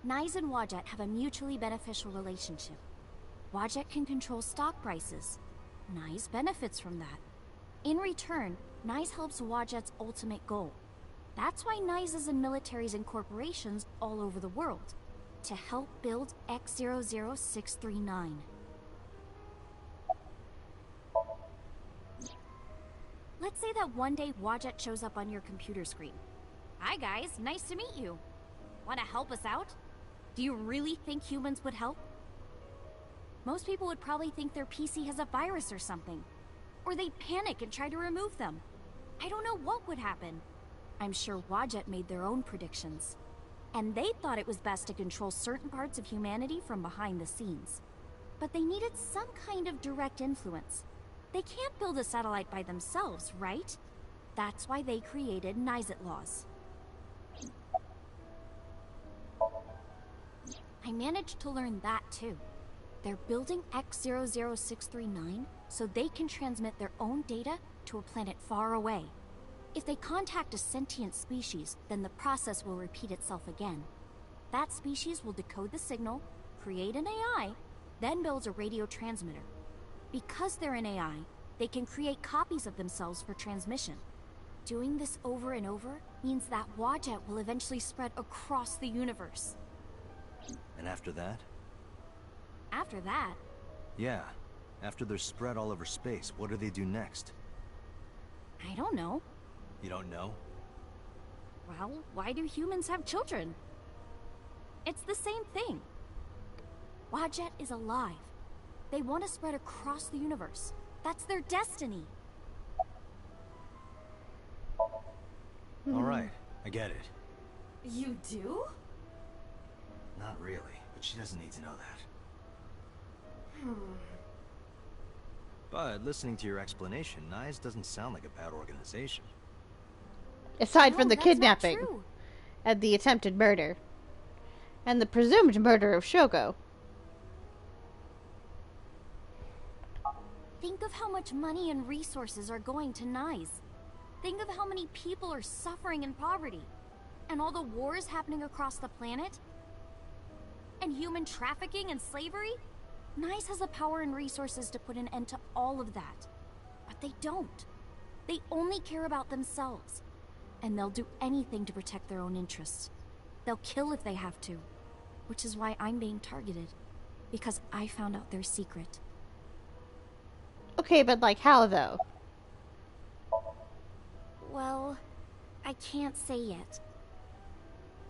Nyes and Wadjet have a mutually beneficial relationship. Wadjet can control stock prices. Nyes benefits from that. In return, Nyes helps Wadjet's ultimate goal. That's why Nyes is in militaries and corporations all over the world. To help build X00639. Let's say that one day Wadjet shows up on your computer screen. Hi guys, nice to meet you. Want to help us out? Do you really think humans would help? Most people would probably think their PC has a virus or something. Or they'd panic and try to remove them. I don't know what would happen. I'm sure Wadjet made their own predictions. And they thought it was best to control certain parts of humanity from behind the scenes. But they needed some kind of direct influence. They can't build a satellite by themselves, right? That's why they created Nizet laws. I managed to learn that too. They're building X00639 so they can transmit their own data to a planet far away. If they contact a sentient species, then the process will repeat itself again. That species will decode the signal, create an AI, then builds a radio transmitter. Because they're an AI, they can create copies of themselves for transmission. Doing this over and over means that Wadjet will eventually spread across the universe. And after that? After that? Yeah. After they're spread all over space, what do they do next? I don't know. You don't know? Well, why do humans have children? It's the same thing. Wadjet is alive. They want to spread across the universe. That's their destiny. All right, I get it. You do? Not really, but she doesn't need to know that. But listening to your explanation, Nyes doesn't sound like a bad organization. Aside No, from the that's not kidnapping true. and the attempted murder. And the presumed murder of Shogo. Think of how much money and resources are going to Nyes. Think of how many people are suffering in poverty. And all the wars happening across the planet. And human trafficking and slavery. Nyes has the power and resources to put an end to all of that. But they don't. They only care about themselves. And they'll do anything to protect their own interests. They'll kill if they have to. Which is why I'm being targeted. Because I found out their secret. Okay, but like how though? Well, I can't say yet.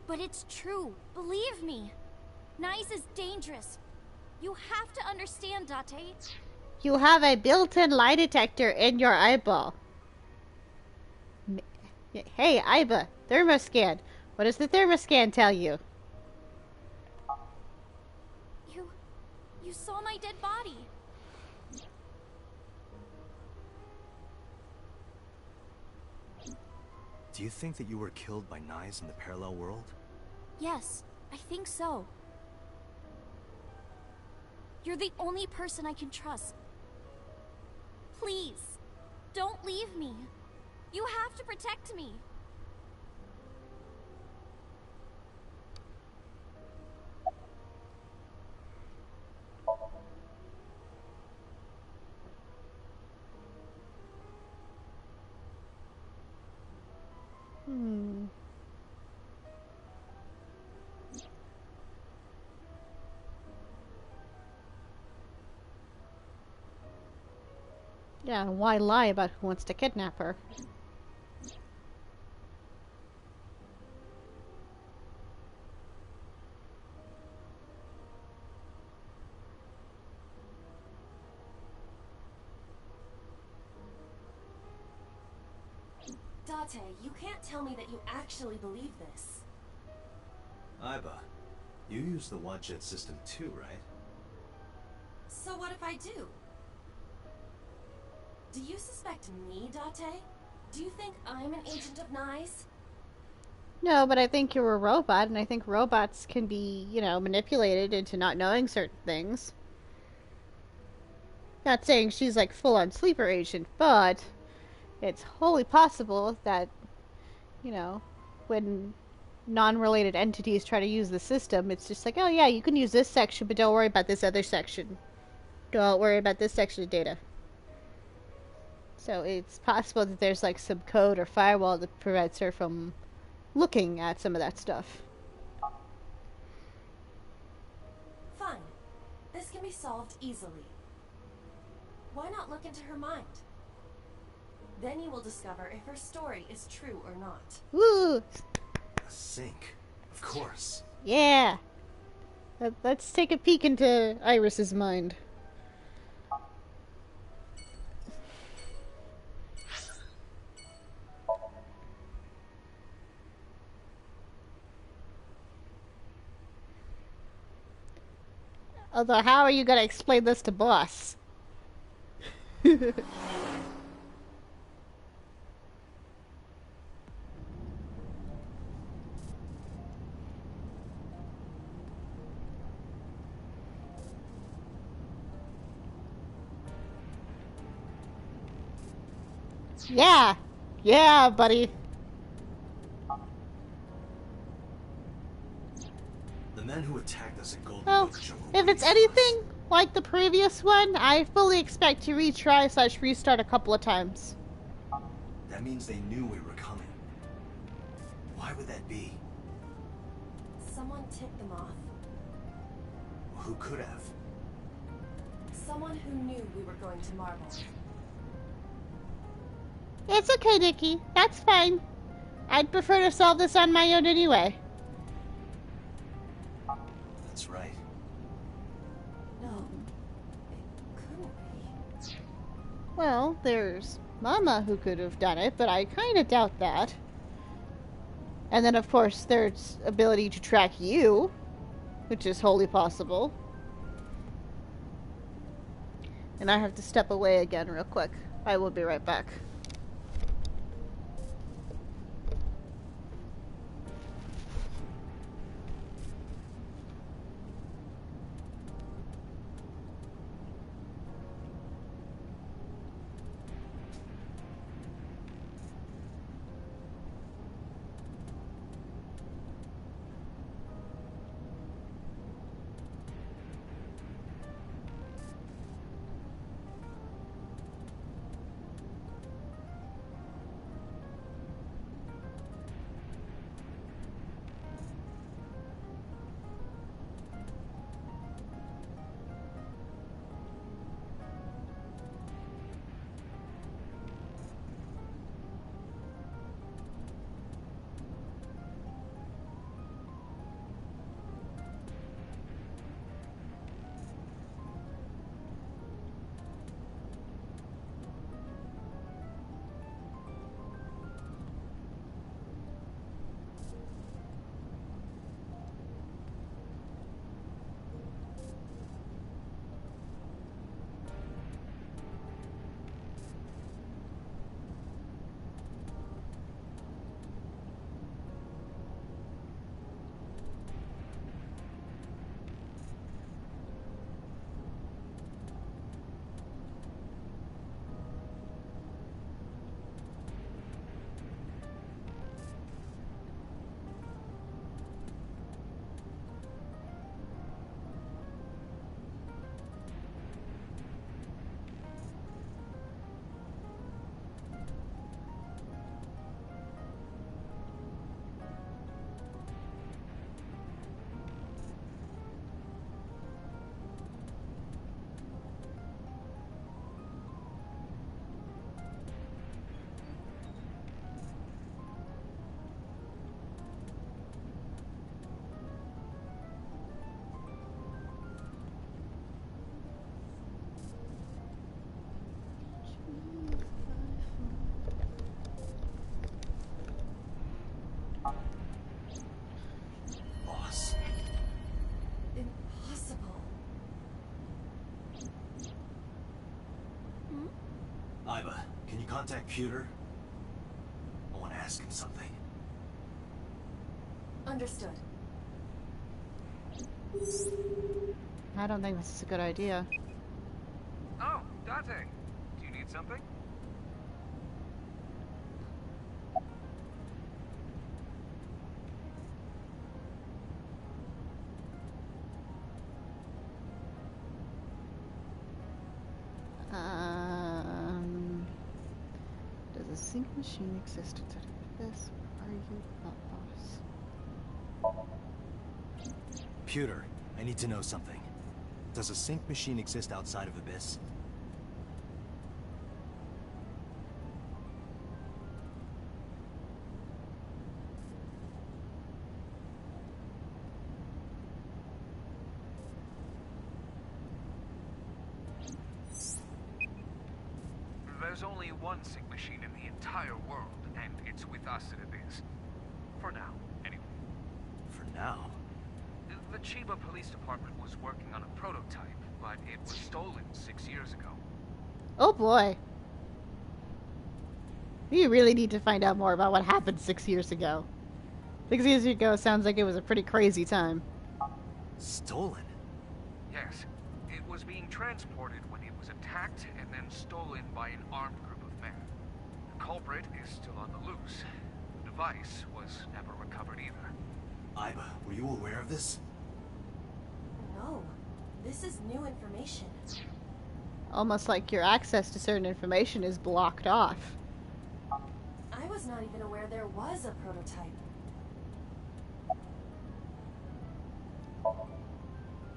But it's true, believe me. Nyes is dangerous. You have to understand, Date. You have a built-in lie detector in your eyeball. Hey, Iba, thermoscan. What does the thermoscan tell you? You saw my dead body. Do you think that you were killed by Nyes in the parallel world? Yes, I think so. You're the only person I can trust. Please, don't leave me. You have to protect me. Yeah, and why lie about who wants to kidnap her? Date, you can't tell me that you actually believe this. Iba, you use the Wadjet system too, right? So what if I do? Do you suspect me, Date? Do you think I'm an agent of Nyes? No, but I think you're a robot, and I think robots can be, you know, manipulated into not knowing certain things. Not saying she's like full-on sleeper agent, but it's wholly possible that, you know, when non-related entities try to use the system, it's just like, oh yeah, you can use this section, but don't worry about this other section. Don't worry about this section of data. So it's possible that there's like some code or firewall that prevents her from looking at some of that stuff. Fine. This can be solved easily. Why not look into her mind? Then you will discover if her story is true or not. Woo! A sync, of course. Yeah! Let's take a peek into Iris's mind. Although, how are you gonna explain this to boss? Yeah. Yeah, buddy. The men who attacked us at Golden Well, Oak Jungle if were it's useless. anything like the previous one, I fully expect to retry/restart a couple of times. That means they knew we were coming. Why would that be? Someone tipped them off. Who could have? Someone who knew we were going to Marble. It's okay, Nikki. That's fine. I'd prefer to solve this on my own anyway. That's right. No, it couldn't be. Well, there's Mama who could have done it, but I kind of doubt that. And then, of course, there's ability to track you, which is wholly possible. And I have to step away again real quick. I will be right back. Boss. Impossible. Iva, can you contact Pewter? I want to ask him something. Understood. I don't think this is a good idea. Oh, Dante. Do you need something? Does a sync machine exist inside of this? Are you not, boss? Pewter, I need to know something. Does a sync machine exist outside of Abyss? There's only one sync machine in the entire world, and it's with us at Abyss. For now, anyway. For now? The Chiba Police Department was working on a prototype, but it was stolen 6 years ago. Oh boy. We really need to find out more about what happened 6 years ago. 6 years ago sounds like it was a pretty crazy time. Stolen? Yes. It was being transported when it was attacked and then stolen by an armed group of men. The culprit is still on the loose. The device was never recovered either. Iba, were you aware of this? No, this is new information. Almost like your access to certain information is blocked off. I was not even aware there was a prototype.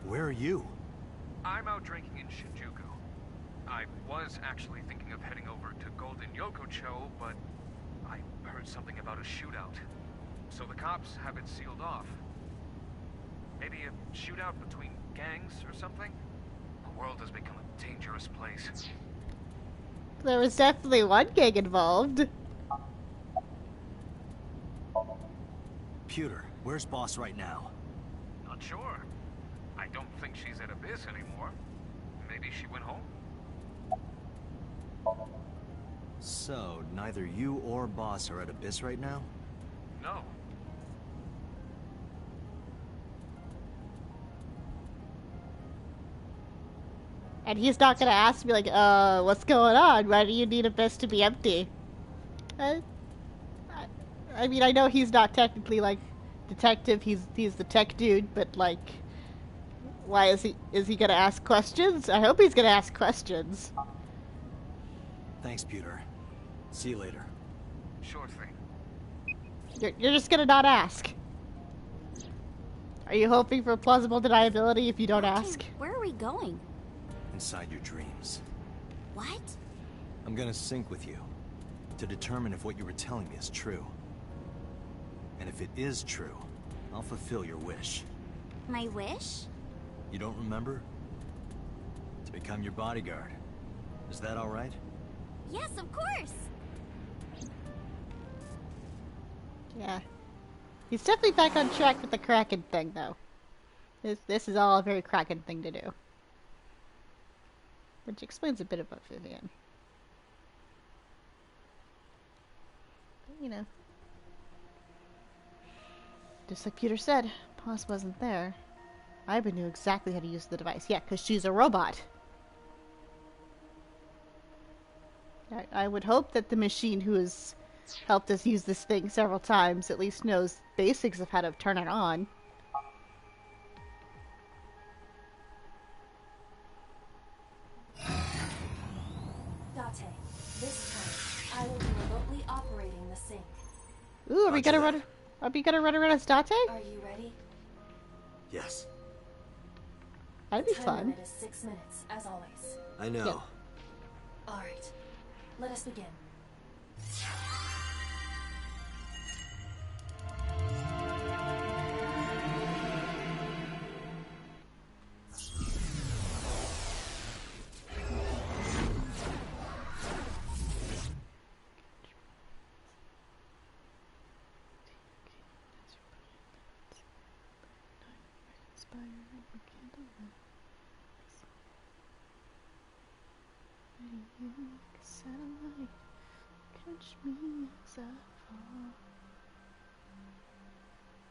Where are you? I'm out drinking in Shinjuku. I was actually thinking of heading over to Golden Yokocho, but I heard something about a shootout. So the cops have it sealed off. Maybe a shootout between gangs or something? The world has become a dangerous place. There was definitely one gang involved. Pewter, where's Boss right now? Not sure. I don't think she's at Abyss anymore. Maybe she went home? So, neither you or Boss are at Abyss right now? No. And he's not gonna ask me like, what's going on? Why do you need Abyss to be empty? I mean, I know he's not technically like detective. He's the tech dude, but like, why is he gonna ask questions? I hope he's gonna ask questions. Thanks, Pewter. See you later. Sure thing. You're just gonna not ask. Are you hoping for plausible deniability if you don't ask? Where are we going? Inside your dreams. What? I'm gonna sync with you to determine if what you were telling me is true. And if it is true, I'll fulfill your wish. My wish? You don't remember? To become your bodyguard. Is that all right? Yes, of course. Yeah. He's definitely back on track with the Kraken thing, though. This is all a very Kraken thing to do. Which explains a bit about Vivian. But, you know. Just like Peter said, Boss wasn't there. Iba knew exactly how to use the device. Yeah, because she's a robot. I would hope that the machine who has helped us use this thing several times at least knows basics of how to turn it on. Date, this time, I will be remotely operating the sync. Ooh, are we gonna run? Are we gonna run around as Date? Are you ready? Yes. That'd be Time fun. limit is 6 minutes, as always. I know. Yep. Alright, let us begin.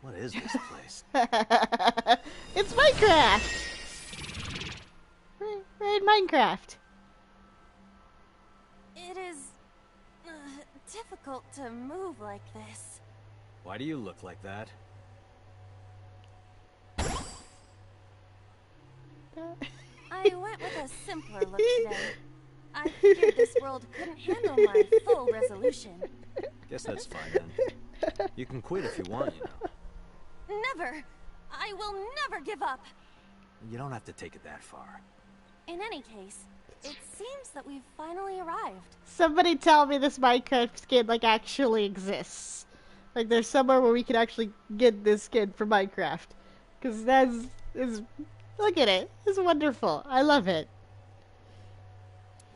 What is this place? It's Minecraft! We're in Minecraft. It is difficult to move like this. Why do you look like that? I went with a simpler look today. I figured this world couldn't handle my full resolution. Guess that's fine then. You can quit if you want, you know. Never! I will never give up! You don't have to take it that far. In any case, it seems that we've finally arrived. Somebody tell me this Minecraft skin, like, actually exists. Like, there's somewhere where we can actually get this skin for Minecraft. Because that is... Look at it. It's wonderful. I love it.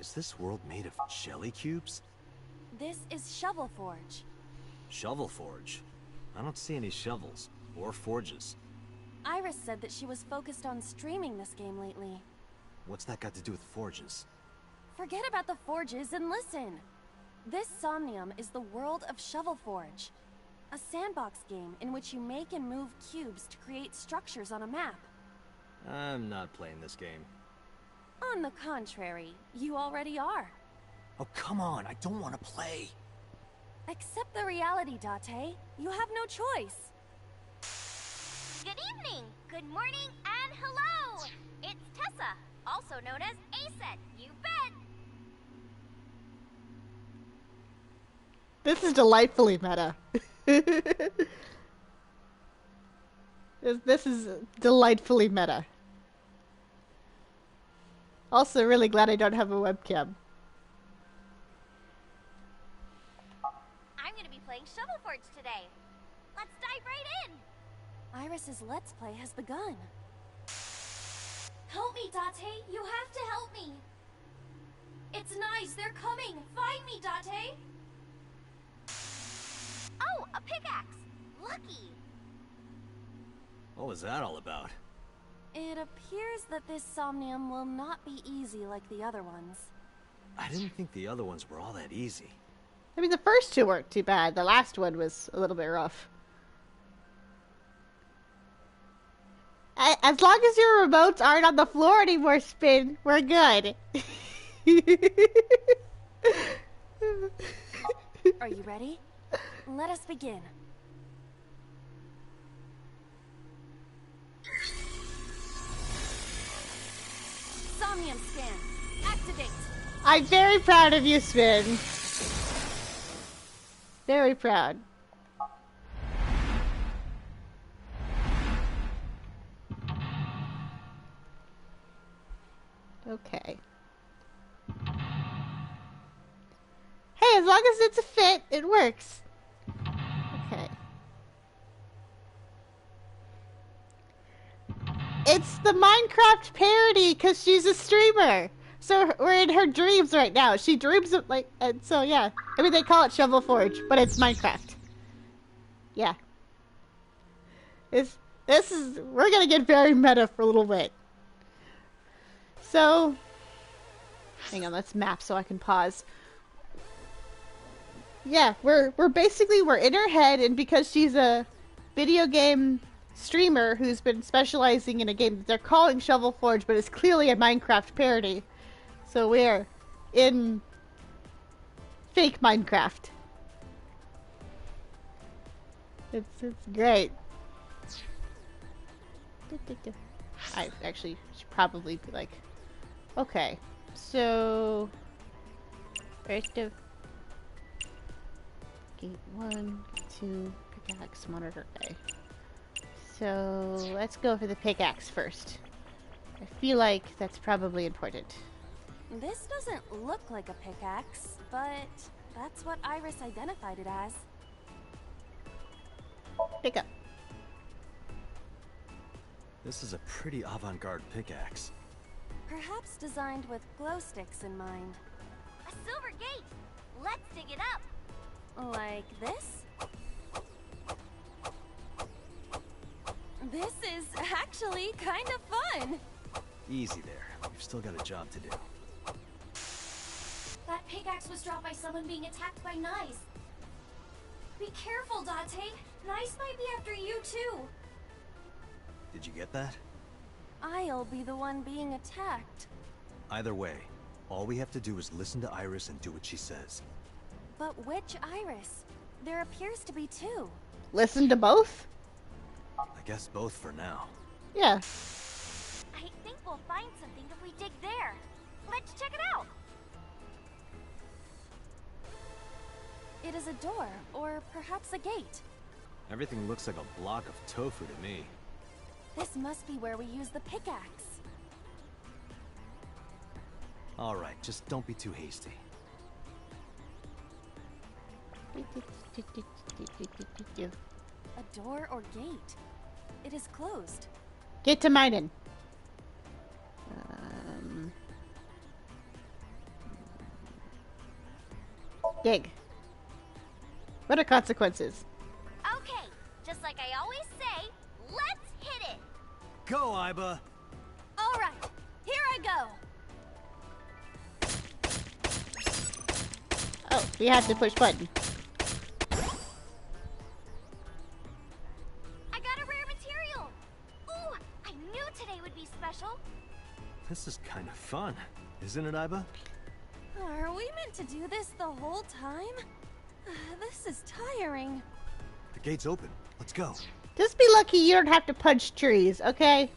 Is this world made of jelly cubes? This is Shovel Forge. Shovel forge? I don't see any shovels or forges. Iris said that she was focused on streaming this game lately. What's that got to do with forges? Forget about the forges and listen. This Somnium is the world of Shovel Forge, a sandbox game in which you make and move cubes to create structures on a map. I'm not playing this game. On the contrary, you already are. Oh, come on, I don't want to play. Accept the reality, Date. You have no choice. Good evening, good morning, and hello! It's Tessa, also known as Aset, you bet! This is delightfully meta. This is delightfully meta. Also, really glad I don't have a webcam. I'm gonna be playing Shovel Forge today. Let's dive right in! Iris's Let's Play has begun. Help me, Date! You have to help me! It's nice, they're coming! Find me, Date! Oh, a pickaxe! Lucky! What was that all about? It appears that this Somnium will not be easy like the other ones. I didn't think the other ones were all that easy. I mean, the first two weren't too bad. The last one was a little bit rough. As long as your remotes aren't on the floor anymore, Spin, we're good. Are you ready? Let us begin. Somnium scan. Activate. I'm very proud of you, Spin. Very proud. Okay. Hey, as long as it's a fit, it works. Okay. It's the Minecraft parody because she's a streamer. So we're in her dreams right now. She dreams of like, and so yeah. I mean, they call it Shovel Forge, but it's Minecraft. Yeah. We're gonna get very meta for a little bit. So, hang on, let's map so I can pause. Yeah, we're in her head, and because she's a video game streamer who's been specializing in a game that they're calling Shovel Forge, but it's clearly a Minecraft parody. So we're in fake Minecraft. It's great. I actually should probably be like, okay, so first of gate 1, 2, pickaxe, monitor A. So let's go for the pickaxe first. I feel like that's probably important. This doesn't look like a pickaxe, but that's what Iris identified it as. Pick up. This is a pretty avant-garde pickaxe. Perhaps designed with glow sticks in mind. A silver gate! Let's dig it up! Like this? This is actually kind of fun! Easy there. We've still got a job to do. That pickaxe was dropped by someone being attacked by Nice. Be careful, Date. Nice might be after you too. Did you get that? I'll be the one being attacked. Either way, all we have to do is listen to Iris and do what she says. But which Iris? There appears to be two. Listen to both? I guess both for now. Yeah. I think we'll find something if we dig there. Let's check it out! It is a door, or perhaps a gate. Everything looks like a block of tofu to me. This must be where we use the pickaxe. Alright, just don't be too hasty. A door or gate? It is closed. Get to mining. Dig. What are consequences? Okay, just like I always say, let's hit it! Go, Iba! Alright, here I go! Oh, we have to push button. I got a rare material! Ooh, I knew today would be special! This is kind of fun, isn't it, Iba? Are we meant to do this the whole time? This is tiring. The gate's open. Let's go. Just be lucky you don't have to punch trees, okay?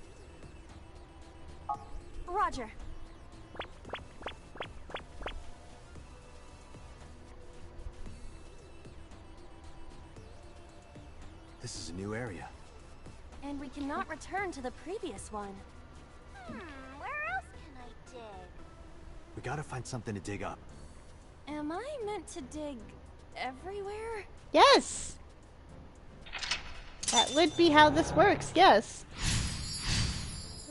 Roger. This is a new area. And we cannot return to the previous one. Where else can I dig? We gotta find something to dig up. Am I meant to dig everywhere? Yes! That would be how this works, yes.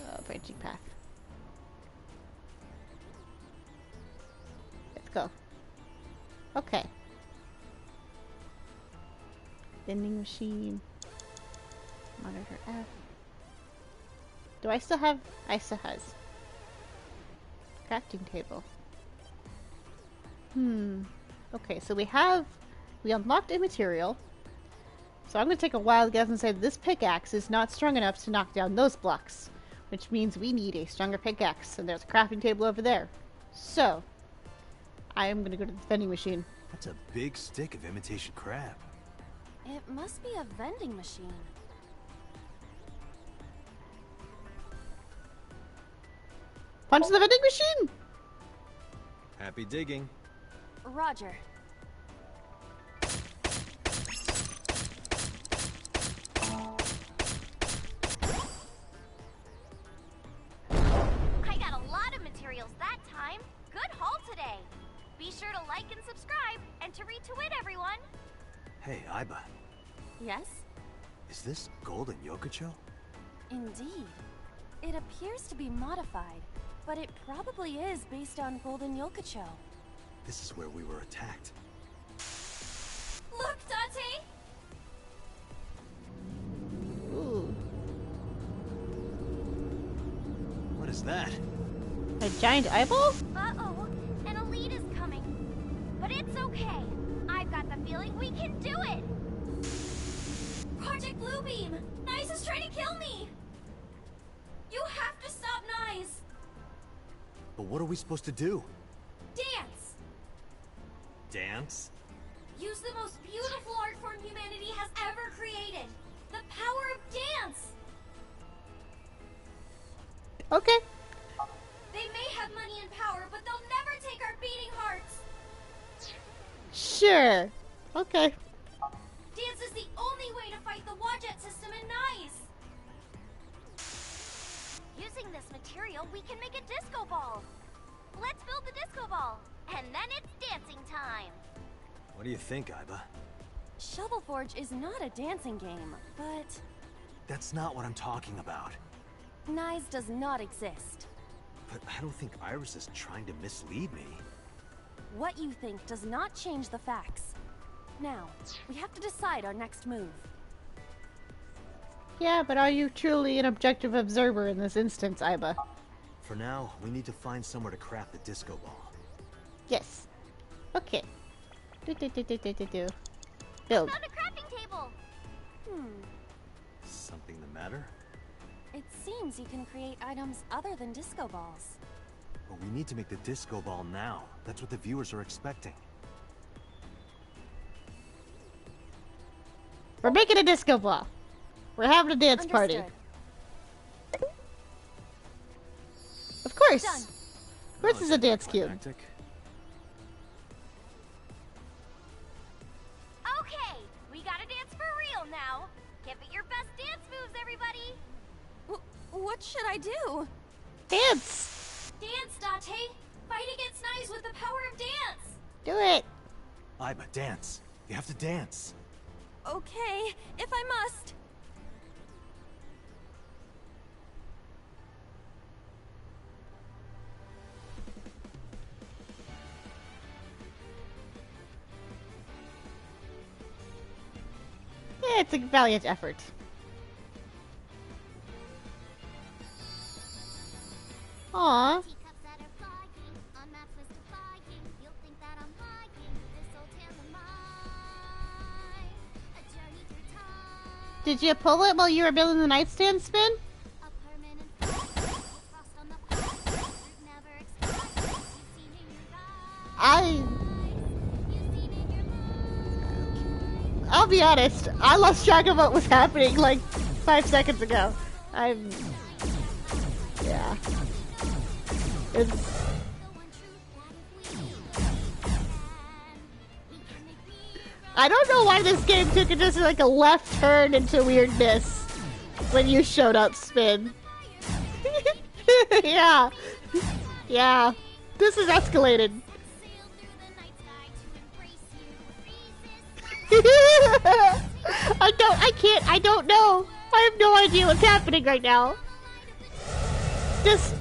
Oh, branching path. Let's go. Okay. Vending machine. Monitor F. Do I still have? I still has. Crafting table. Okay, so we unlocked a material. So I'm going to take a wild guess and say that this pickaxe is not strong enough to knock down those blocks. Which means we need a stronger pickaxe. And there's a crafting table over there. So, I am going to go to the vending machine. That's a big stick of imitation crab. It must be a vending machine. Punch the vending machine! Happy digging. Roger. I got a lot of materials that time. Good haul today. Be sure to like and subscribe, and to retweet everyone. Hey, Aiba. Yes? Is this Golden Yokocho? Indeed. It appears to be modified, but it probably is based on Golden Yokocho. This is where we were attacked. Look, Dante! Ooh. What is that? A giant eyeball? Uh-oh, an elite is coming. But it's okay. I've got the feeling we can do it. Project Bluebeam! Nyes is trying to kill me! You have to stop Nyes! But what are we supposed to do? Dance! Dance? Use the most beautiful art form humanity has ever created! The power of dance! Okay. They may have money and power, but they'll never take our beating hearts! Sure. Okay. Dance is the only way to fight the Wadjet system in Nyes! Using this material, we can make a disco ball. Let's build the disco ball, and then it's dancing time. What do you think, Aiba? Shovel Forge is not a dancing game, but That's not what I'm talking about. Nyes does not exist. But I don't think Iris is trying to mislead me. What you think does not change the facts. Now, we have to decide our next move. Yeah, but are you truly an objective observer in this instance, Aiba? For now, we need to find somewhere to craft the disco ball. Yes. Okay. Do. Build. Found a crafting table. Something the matter? It seems you can create items other than disco balls. But we need to make the disco ball now. That's what the viewers are expecting. We're making a disco ball. We're having a dance party. Understood. Of course. Done. Of course, it's a dance cube. Okay, we gotta dance for real now. Give it your best dance moves, everybody. What should I do? Dance. Dance, Dante! Fight against Nyes with the power of dance! Do it. Aiba, dance. You have to dance. Okay, if I must. Yeah, it's a valiant effort. Aww. Teacups that are flying on maps mystifying. You'll think that I'm lying. This old tale of mine, a journey through time, Did you pull it while you were building the nightstand spin? a permanent flight. Crossed on the path, route never expired. You've seen in your eyes, I... you've seen in your mind. I'll be honest. I lost track of what was happening like 5 seconds ago. Yeah. I don't know why this game took just like a left turn into weirdness when you showed up, Spin. Yeah. Yeah. This is escalated. I don't know. I have no idea what's happening right now. This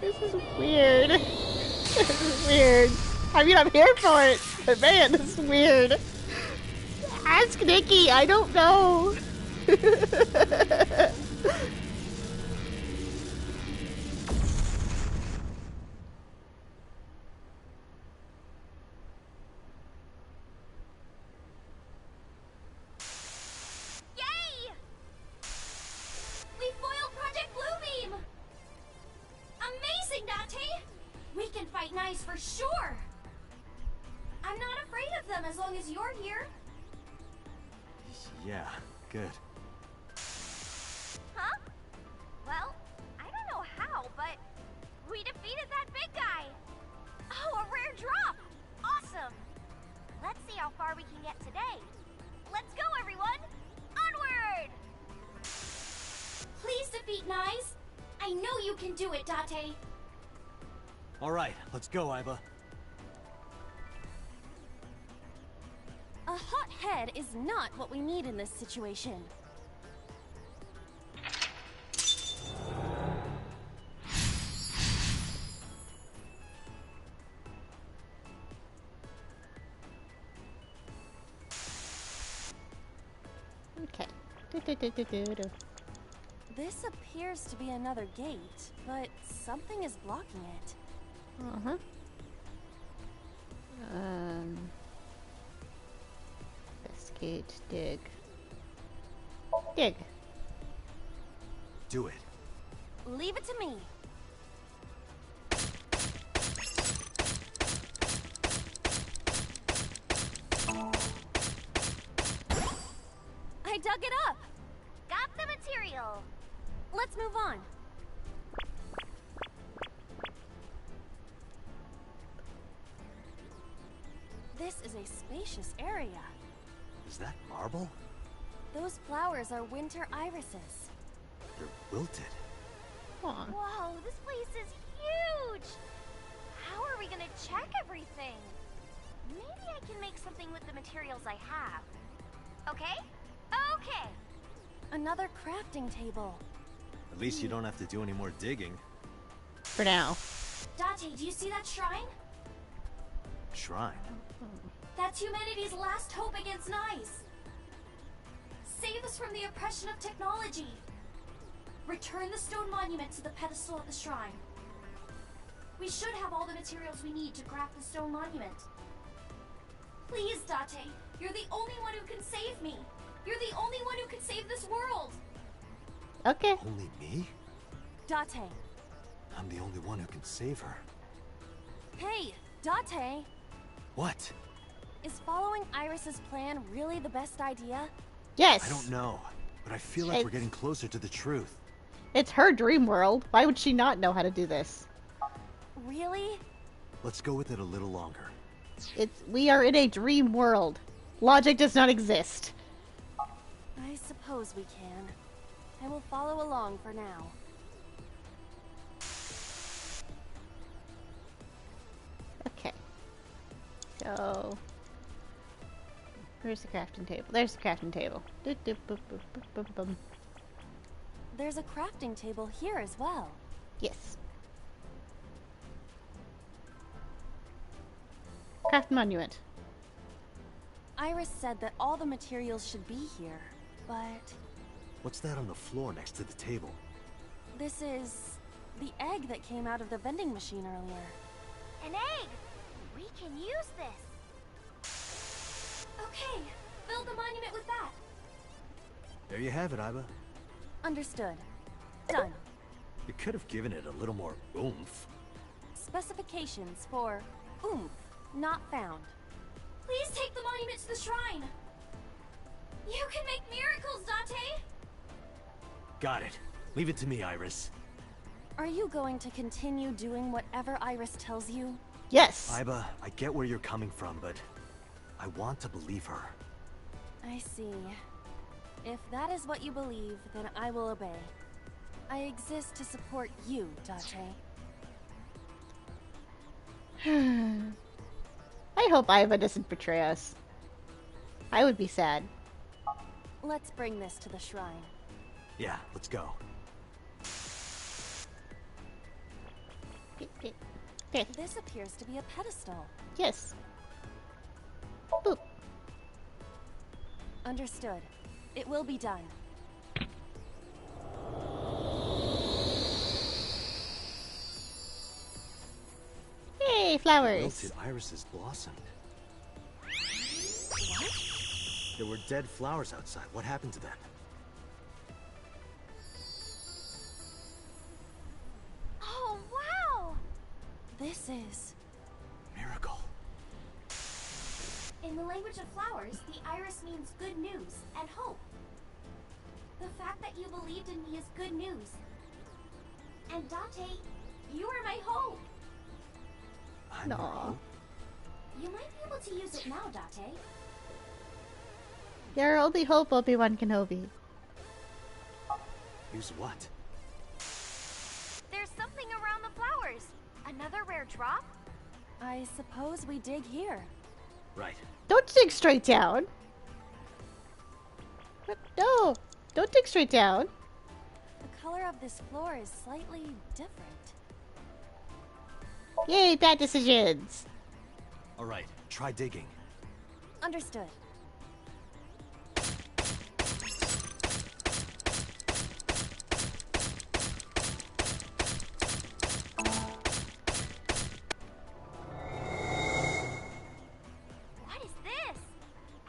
is weird. This is weird. I mean, I'm here for it, but man, this is weird. Ask Nikki, I don't know. Nice for sure. I'm not afraid of them as long as you're here. Yeah, good. Huh? Well, I don't know how, but we defeated that big guy. Oh, a rare drop. Awesome. Let's see how far we can get today. Let's go, everyone. Onward. Please defeat Nyes. I know you can do it, Date. All right, let's go, Iba. A hot head is not what we need in this situation. Okay. This appears to be another gate, but something is blocking it. Uh-huh. Investigate, dig. Dig. Do it. Leave it to me. I dug it up. Got the material. Let's move on. This is a spacious area. Is that marble? Those flowers are winter irises. They're wilted. Aw. Whoa, this place is huge. How are we gonna check everything? Maybe I can make something with the materials I have. Okay? Okay. Another crafting table. At least you don't have to do any more digging. For now. Date, do you see that shrine? Shrine. That's humanity's last hope against Nyes. Save us from the oppression of technology. Return the stone monument to the pedestal at the shrine. We should have all the materials we need to craft the stone monument. Please, Date, you're the only one who can save me. You're the only one who can save this world. Okay. Only me? Date. I'm the only one who can save her. Hey, Date. What? Is following Iris's plan really the best idea? Yes. I don't know, but I feel like we're getting closer to the truth. It's her dream world. Why would she not know how to do this? Really? Let's go with it a little longer. We are in a dream world. Logic does not exist. I suppose we can. I will follow along for now. Okay. So, where's the crafting table? There's the crafting table. There's a crafting table here as well. Yes. Craft monument. Iris said that all the materials should be here, but What's that on the floor next to the table? this is the egg that came out of the vending machine earlier. An egg! We can use this. Okay, build the monument with that. There you have it, Iba. Understood. Done. You could have given it a little more oomph. Specifications for oomph not found. Please take the monument to the shrine. You can make miracles, Date. Got it. Leave it to me, Iris. Are you going to continue doing whatever Iris tells you? Yes. Iba, I get where you're coming from, but I want to believe her. I see. If that is what you believe, then I will obey. I exist to support you, Date. I hope Iva doesn't betray us. I would be sad. Let's bring this to the shrine. Yeah, let's go. Okay. This appears to be a pedestal. Yes. Boop. Understood. It will be done. Yay, flowers. Wilted irises blossomed. What? There were dead flowers outside. What happened to them? Oh, wow! This is... Miracle. In the language of flowers, the iris means good news and hope. The fact that you believed in me is good news. And Date, you are my hope. I'm your hope. You might be able to use it now, Date. Your only hope, Obi-Wan Kenobi. Use what? There's something around the flowers. Another rare drop? I suppose we dig here. Right. Don't dig straight down. What? No, don't dig straight down. The color of this floor is slightly different. Yay, bad decisions. All right, try digging. Understood. What is this?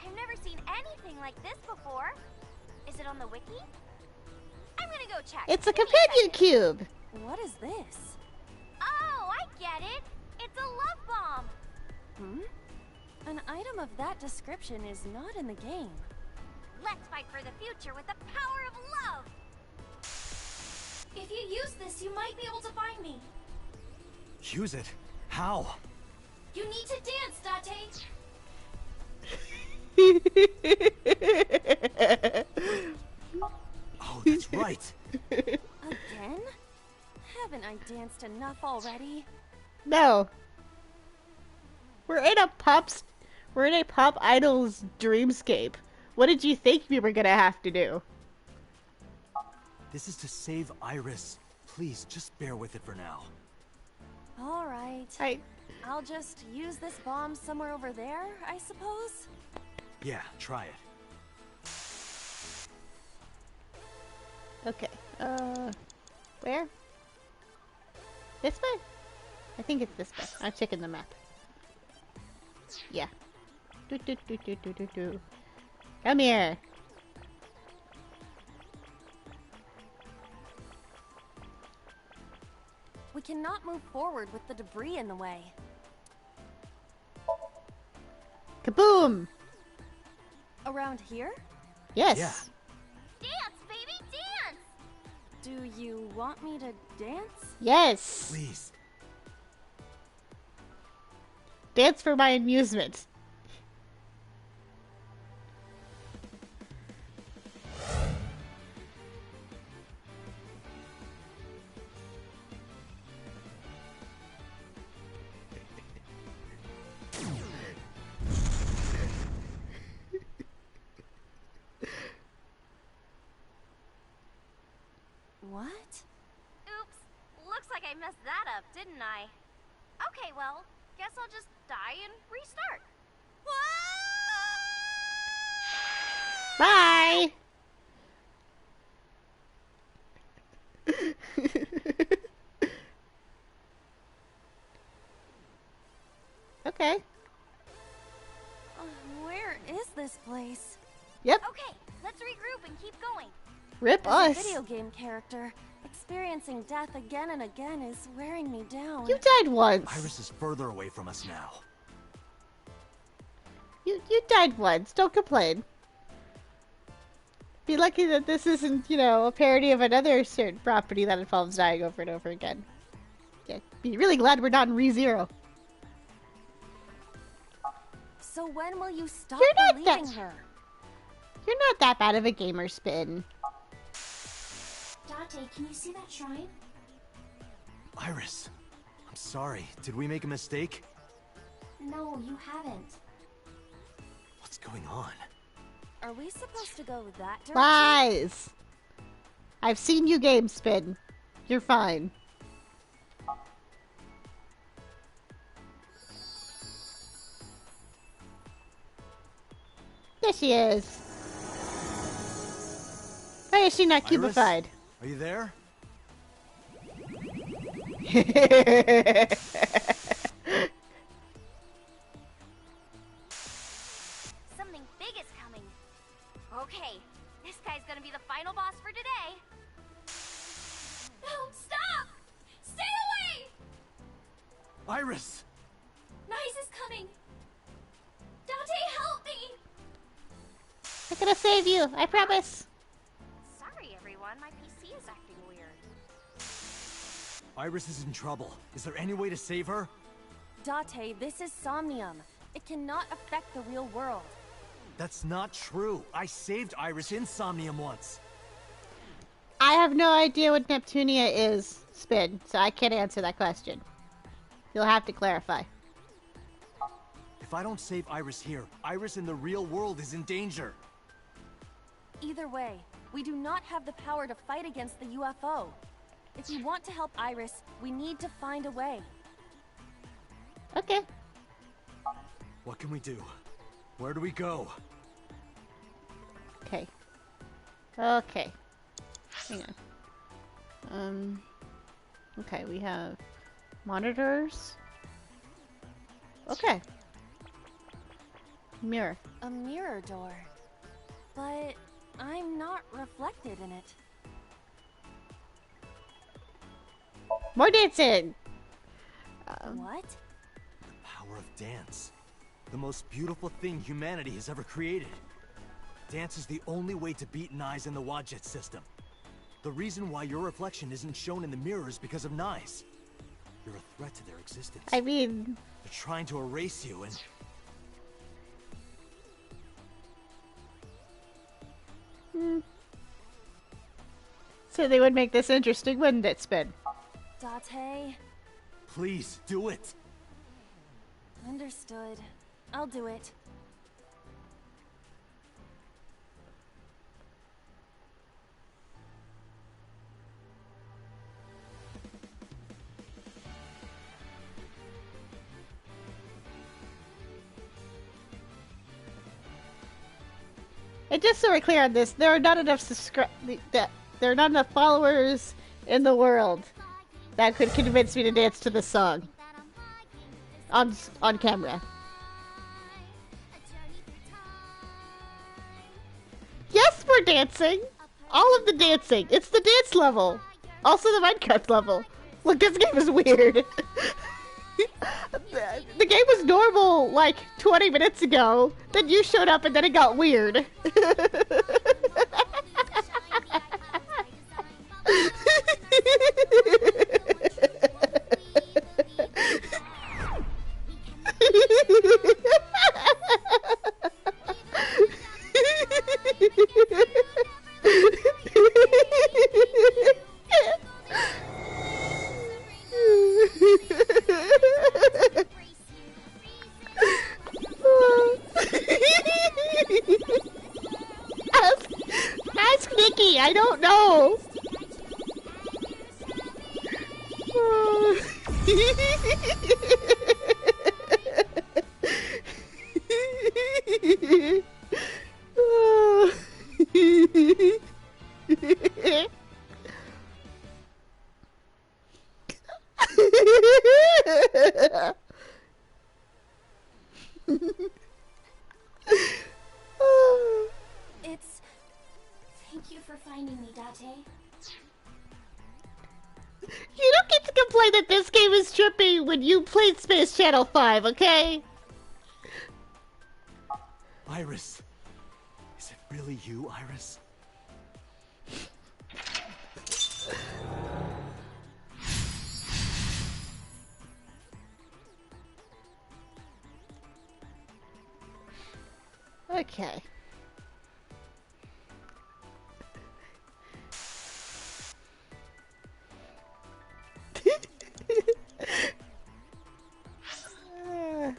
I've never seen anything like this before. Is it on the wiki? I'm gonna go check. It's a Give me companion second. cube. What is this? Oh, I get it. It's a love bomb. Hmm? An item of that description is not in the game. Let's fight for the future with the power of love. If you use this, you might be able to find me. Use it? How? You need to dance, Date. Oh, that's right. Again? Haven't I danced enough already? No. We're in a pop idol's dreamscape. What did you think we were gonna have to do? This is to save Iris. Please, just bear with it for now. All right. I'll just use this bomb somewhere over there, I suppose? Yeah, try it. Okay. Where? This way? I think it's this way. I'm checking the map. Yeah. Do. Come here. We cannot move forward with the debris in the way. Kaboom! Around here? Yes. Yeah. Dance, baby, dance! Do you want me to dance? Yes. Please. Dance for my amusement. What? Oops. Looks like I messed that up, didn't I? Okay, well, guess I'll just die and restart. Bye! Okay. Where is this place? Yep. Okay, let's regroup and keep going. Rip As us. a video game character, experiencing death again and again is wearing me down. You died once. Iris is further away from us now. You died once. Don't complain. Be lucky that this isn't, you know, a parody of another certain property that involves dying over and over again. Yeah, be really glad we're not in ReZero. So when will you stop believing her? You're not that bad of a gamer, Spin. Date, can you see that shrine? Iris, I'm sorry. Did we make a mistake? No, you haven't. What's going on? Are we supposed to go that direction? Lies! I've seen you game, Spin. You're fine. There she is. Why is she not Iris? cubified? Are you there? Something big is coming. Okay, this guy's gonna be the final boss for today. No, stop! Stay away! Iris! Nice is coming. Dante, help me! I'm gonna save you, I promise. Sorry, everyone. My PC is acting weird. Iris is in trouble. Is there any way to save her? Date, this is Somnium. It cannot affect the real world. That's not true. I saved Iris in Somnium once. I have no idea what Neptunia is, Spin, so I can't answer that question. You'll have to clarify. If I don't save Iris here, Iris in the real world is in danger. Either way, we do not have the power to fight against the UFO. If we want to help Iris, we need to find a way. Okay. What can we do? Where do we go? Okay. Okay. Hang on. Okay, we have monitors. Okay. Mirror. A mirror door. But I'm not reflected in it. More dancing! What? The power of dance. The most beautiful thing humanity has ever created. Dance is the only way to beat Nyes in the Wadjet system. The reason why your reflection isn't shown in the mirror is because of Nyes. You're a threat to their existence. I mean... They're trying to erase you and... So they would make this interesting, wouldn't it, Spin? Date. Please, do it! Understood. I'll do it. And just so we're clear on this, there are not enough there are not enough followers in the world that could convince me to dance to this song on camera. Yes, we're dancing. All of the dancing. It's the dance level. Also the Minecraft level. Look, this game is weird. The game was normal like 20 minutes ago. Then you showed up and then it got weird. Ask Nikki, I don't know. It's... Thank you for finding me, Date. You don't get to complain that this game is trippy when you played Space Channel 5, okay? Iris. Is it really you, Iris? Okay.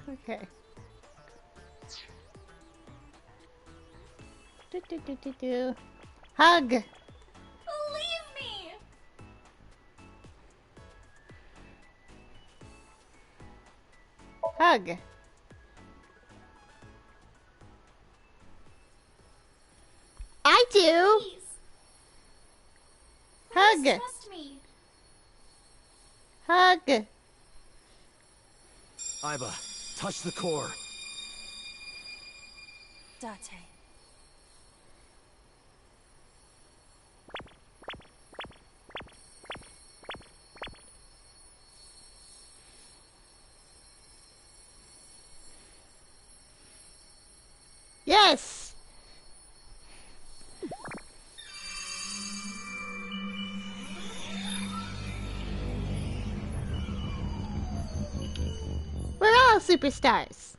Okay. Do. Hug! Leave me! Hug! I do! Please. Hug! Please trust me. Hug! Iva, touch the core. Date. Yes! We're all superstars.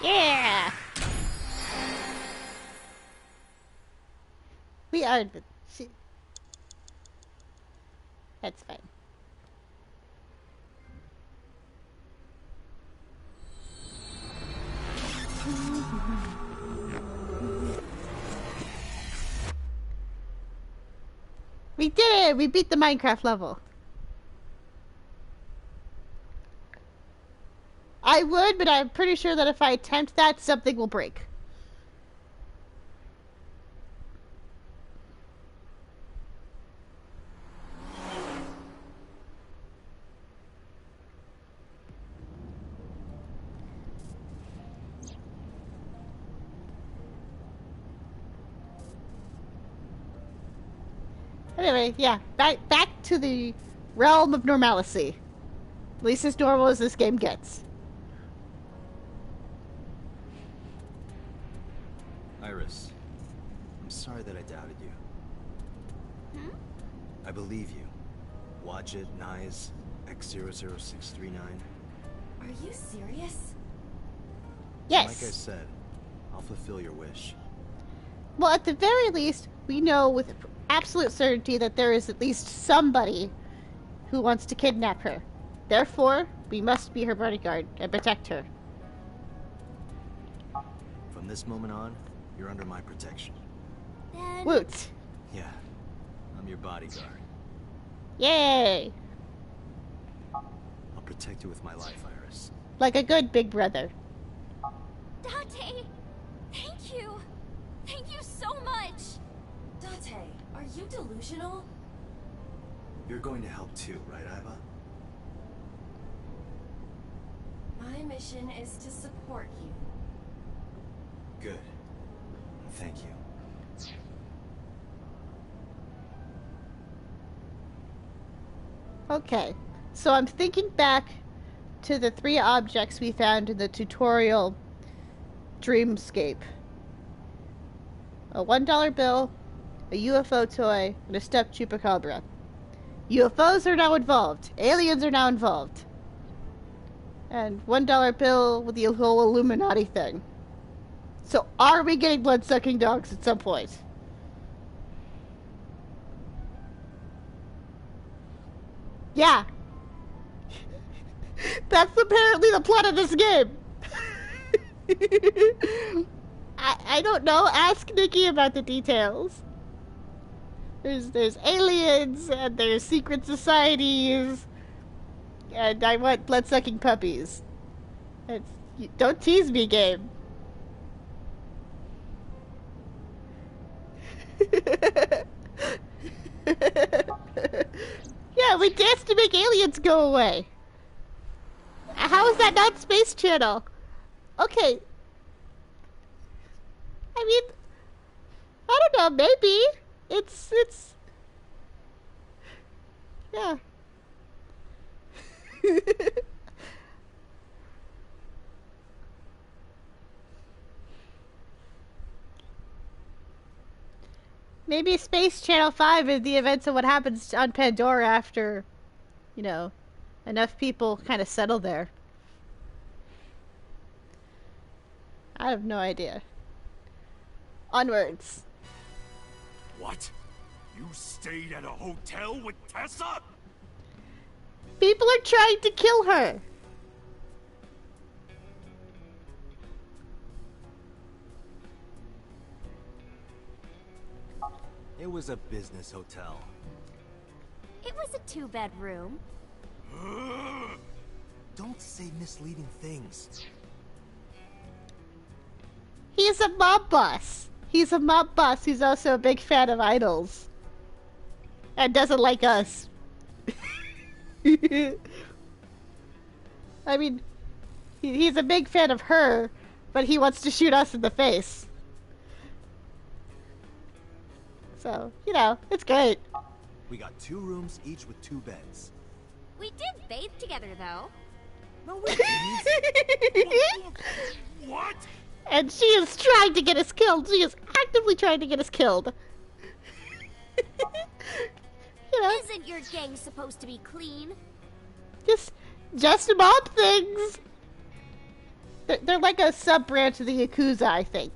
Yeah! We are the... That's fine. We did it! We beat the Minecraft level. I would, but I'm pretty sure that if I attempt that, something will break. Anyway, yeah, back to the realm of normalcy. At least as normal as this game gets. Iris, I'm sorry that I doubted you. Hmm? I believe you. Wadjet, Nyes, X00639. Are you serious? Yes. Like I said, I'll fulfill your wish. Well, at the very least, we know with absolute certainty that there is at least somebody who wants to kidnap her. Therefore, we must be her bodyguard and protect her. From this moment on, you're under my protection. Then... Woot! Yeah, I'm your bodyguard. Yay! I'll protect you with my life, Iris. Like a good big brother. Date! Thank you! Thank you so much! Date, are you delusional? You're going to help too, right, Iva? My mission is to support you. Good. Thank you. Okay, so I'm thinking back to the 3 objects we found in the tutorial dreamscape. A $1 bill, a UFO toy, and a stuffed chupacabra. UFOs are now involved. Aliens are now involved. And $1 bill with the whole Illuminati thing. So are we getting blood-sucking dogs at some point? Yeah. That's apparently the plot of this game. I don't know. Ask Nikki about the details. There's aliens and there's secret societies, and I want blood-sucking puppies. Don't tease me, game. Yeah, we danced to make aliens go away. How is that not Space Channel? Okay. I mean, I don't know, maybe. It's... Yeah. Maybe Space Channel 5 is the events of what happens on Pandora after, you know, enough people kind of settle there. I have no idea. Onwards. What? You stayed at a hotel with Tessa? People are trying to kill her. It was a business hotel. It was a 2-bedroom. Don't say misleading things. He's a mob boss. He's a mob boss who's also a big fan of idols. And doesn't like us. I mean, he's a big fan of her, but he wants to shoot us in the face. So, you know, it's great. We got 2 rooms, each with 2 beds. We did bathe together, though. No, we didn't. What? And she is trying to get us killed. She is actively trying to get us killed. You know, Isn't your gang supposed to be clean? just mob things. They're like a sub-branch of the Yakuza, I think.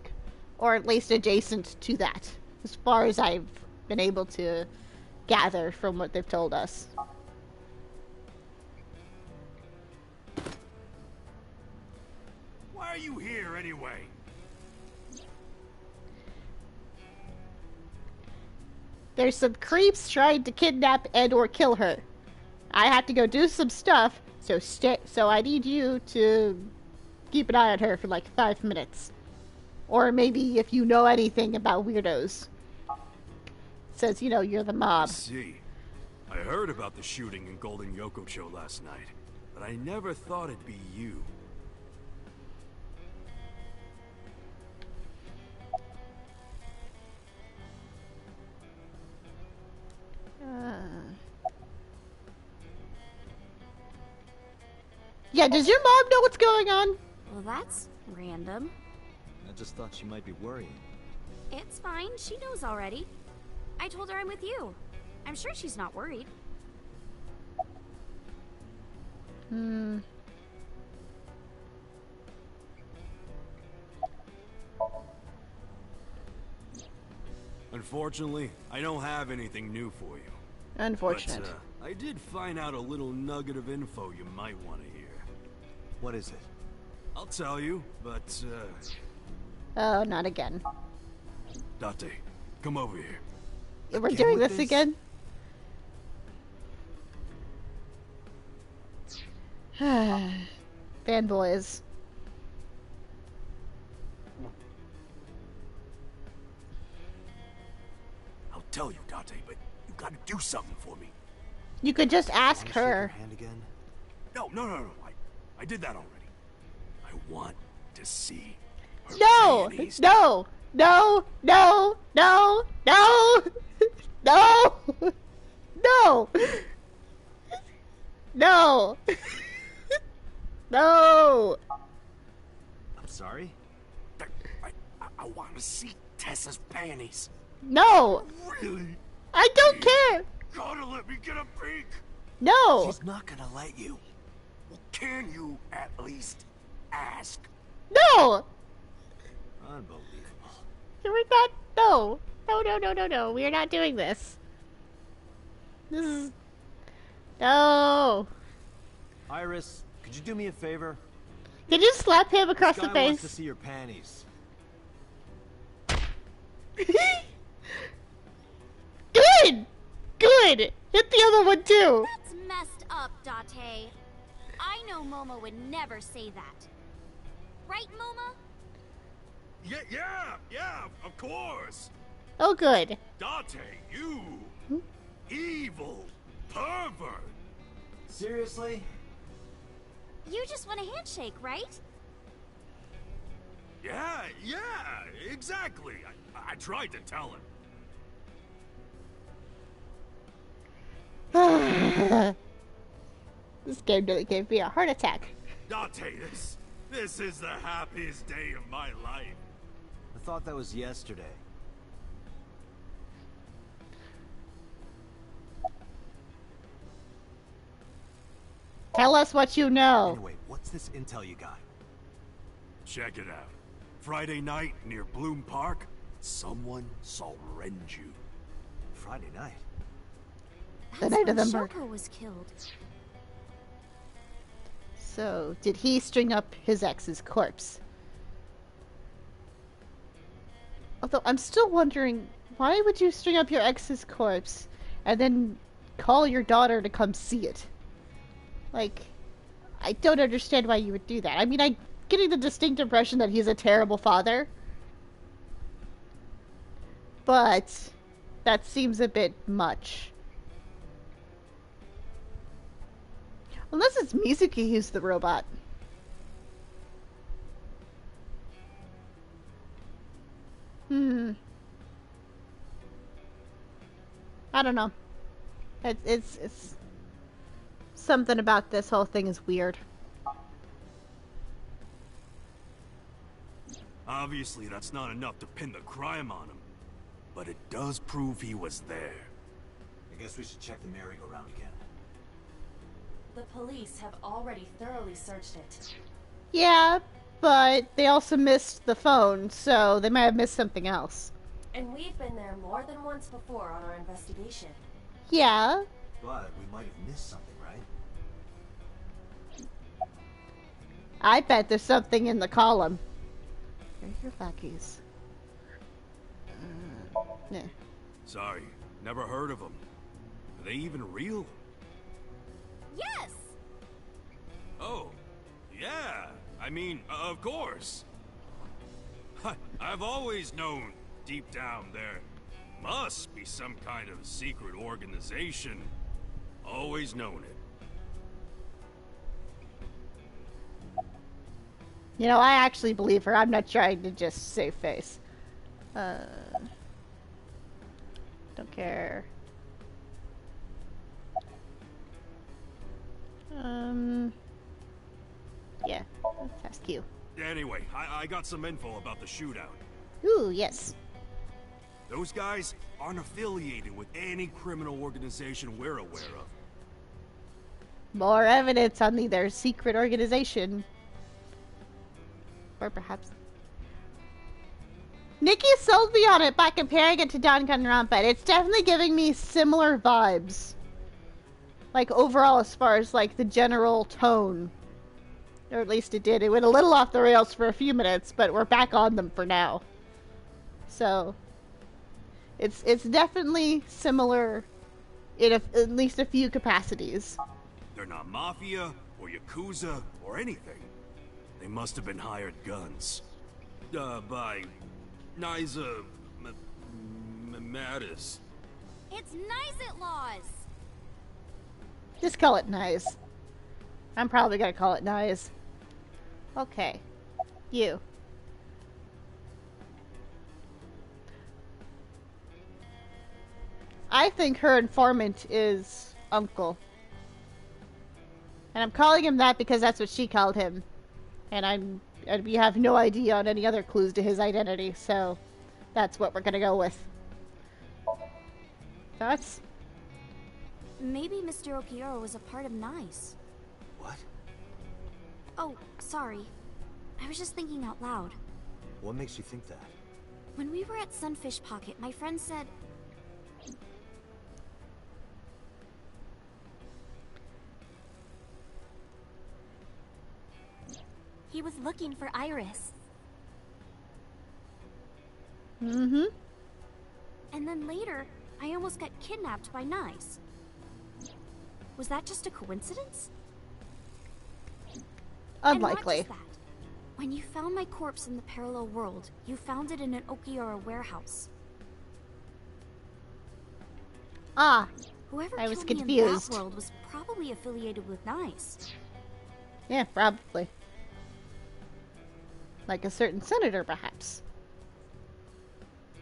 Or at least adjacent to that. As far as I've been able to gather from what they've told us. Why are you here anyway? There's some creeps trying to kidnap and or kill her. I have to go do some stuff, so I need you to keep an eye on her for like 5 minutes. Or maybe if you know anything about weirdos. Says, you know, you're the mob. I see. I heard about the shooting in Golden Yokocho last night, but I never thought it'd be you. Yeah, does your mom know what's going on? Well, that's random. I just thought she might be worrying. It's fine. She knows already. I told her I'm with you. I'm sure she's not worried. Unfortunately, I don't have anything new for you. Unfortunate. But, I did find out a little nugget of info you might want to hear. What is it? I'll tell you, but, Oh, not again. Date, come over here. We're doing this again? Fanboys. I'll tell you, Date, but you gotta do something for me. You could just ask Wanna shake her. her hand again? No. I did that already. I want to see her No! panties. No! No! No! No! No! No! No! No! No! I'm sorry? I want to see Tessa's panties. No! Really? I don't care! Gotta let me get a peek. No! She's not gonna let you. Well, can you at least ask? No! Unbelievable. We're not. No. No. We are not doing this. This is. No. Iris, could you do me a favor? Did you slap him across This the guy wants to face? see your panties. Good! Good! Hit the other one too! That's messed up, Date. I know Momo would never say that. Right, Momo? Yeah, of course. Oh, good. Date, you evil pervert. Seriously? You just want a handshake, right? Yeah, exactly. I tried to tell him. This game really gave me a heart attack. Date, this is the happiest day of my life. I thought that was yesterday. Tell us what you know. Anyway, what's this intel you got? Check it out. Friday night near Bloom Park, someone saw Renju. Friday night? The That's night when of the murder. Shoko was killed. So, did he string up his ex's corpse? Although, I'm still wondering, why would you string up your ex's corpse and then call your daughter to come see it? Like, I don't understand why you would do that. I mean, I'm getting the distinct impression that he's a terrible father. But that seems a bit much. Unless it's Mizuki who's the robot. I don't know. It's something about this whole thing is weird. Obviously, that's not enough to pin the crime on him. But it does prove he was there. I guess we should check the merry-go-round again. The police have already thoroughly searched it. Yeah, but they also missed the phone, so they might have missed something else. And we've been there more than once before on our investigation. Yeah. But we might have missed something, right? I bet there's something in the column. Where are your lackeys? Nah. Sorry, never heard of them. Are they even real? Yes! Oh, yeah. I mean, of course. I've always known, deep down there, must be some kind of secret organization. Always known it. You know, I actually believe her. I'm not trying to just save face. Don't care. Yeah, let's ask you. Anyway, I got some info about the shootout. Ooh, yes. Those guys aren't affiliated with any criminal organization we're aware of. More evidence on their secret organization. Or perhaps... Nikki sold me on it by comparing it to Danganronpa. It's definitely giving me similar vibes. Like, overall, as far as, like, the general tone. Or at least it did. It went a little off the rails for a few minutes, but we're back on them for now. So... It's definitely similar in at least a few capacities. They're not mafia, or yakuza, or anything. They must have been hired guns. By... Niza... Mattis. It's Nizit laws! Just call it Nice. I'm probably gonna call it Nice. Okay. You. I think her informant is Uncle. And I'm calling him that because that's what she called him. And we have no idea on any other clues to his identity, so that's what we're gonna go with. Thoughts? Maybe Mr. Okiura was a part of NICE. What? Oh, sorry. I was just thinking out loud. What makes you think that? When we were at Sunfish Pocket, my friend said... he was looking for Iris. Mm-hmm. And then later, I almost got kidnapped by NICE. Was that just a coincidence? Unlikely. And not just that. When you found my corpse in the parallel world, you found it in an Okiura warehouse. Ah, Whoever I was killed me in confused. that world was probably affiliated with NICE. Yeah, probably. Like a certain senator, perhaps.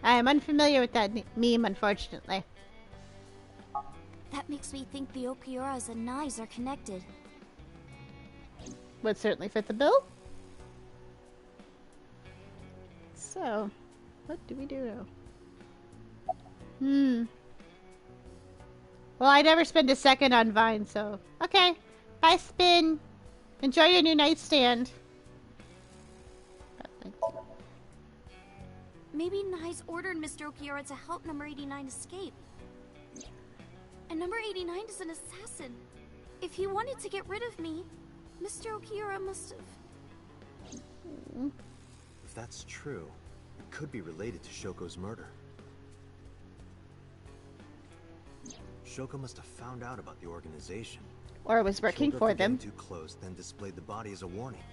I am unfamiliar with that meme, unfortunately. That makes me think the Okiuras and NICE are connected. Would certainly fit the bill. So, what do we do now? Well, I never spend a second on Vine, so... Okay, Bye, Spin. Enjoy your new nightstand. Maybe Nai's ordered Mr. Okiura to help number 89 escape. And number 89 is an assassin. If he wanted to get rid of me, Mr. Okiura must have... If that's true, it could be related to Shoko's murder. Shoko must have found out about the organization. Or was working for them. Too close, then displayed the body as a warning.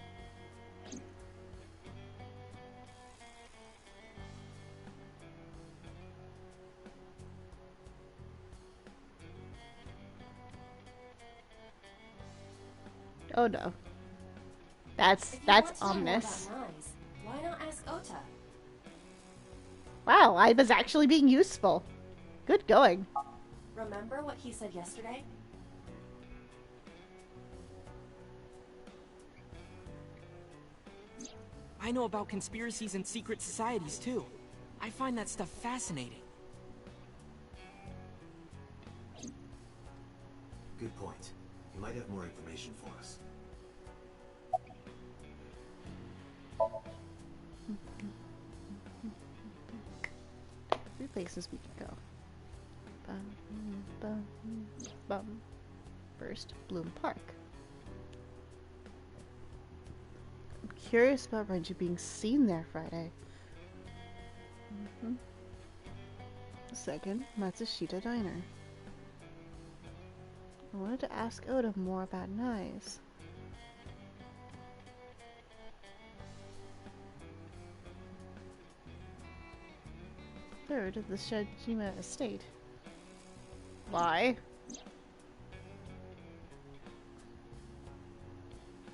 Oh no. That's ominous. Why not ask Ota? Wow, I was actually being useful. Good going. Remember what he said yesterday? I know about conspiracies and secret societies too. I find that stuff fascinating. Good point. You might have more information for us. Three places we can go. First, Bloom Park. I'm curious about Renji being seen there Friday. Second, Matsushita Diner. I wanted to ask Oda more about Nai's. Third, the Shajima estate. Why?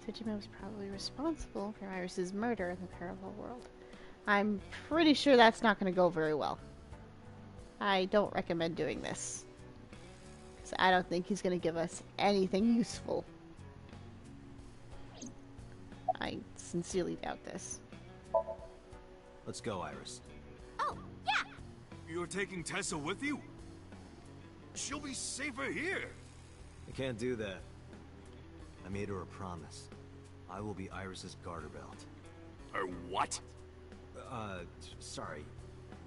Shajima was probably responsible for Iris's murder in the parallel world. I'm pretty sure that's not going to go very well. I don't recommend doing this. Because I don't think he's going to give us anything useful. I sincerely doubt this. Let's go, Iris. Oh, yeah! You're taking Tessa with you? She'll be safer here. I can't do that. I made her a promise. I will be Iris's garter belt. Or what? Sorry.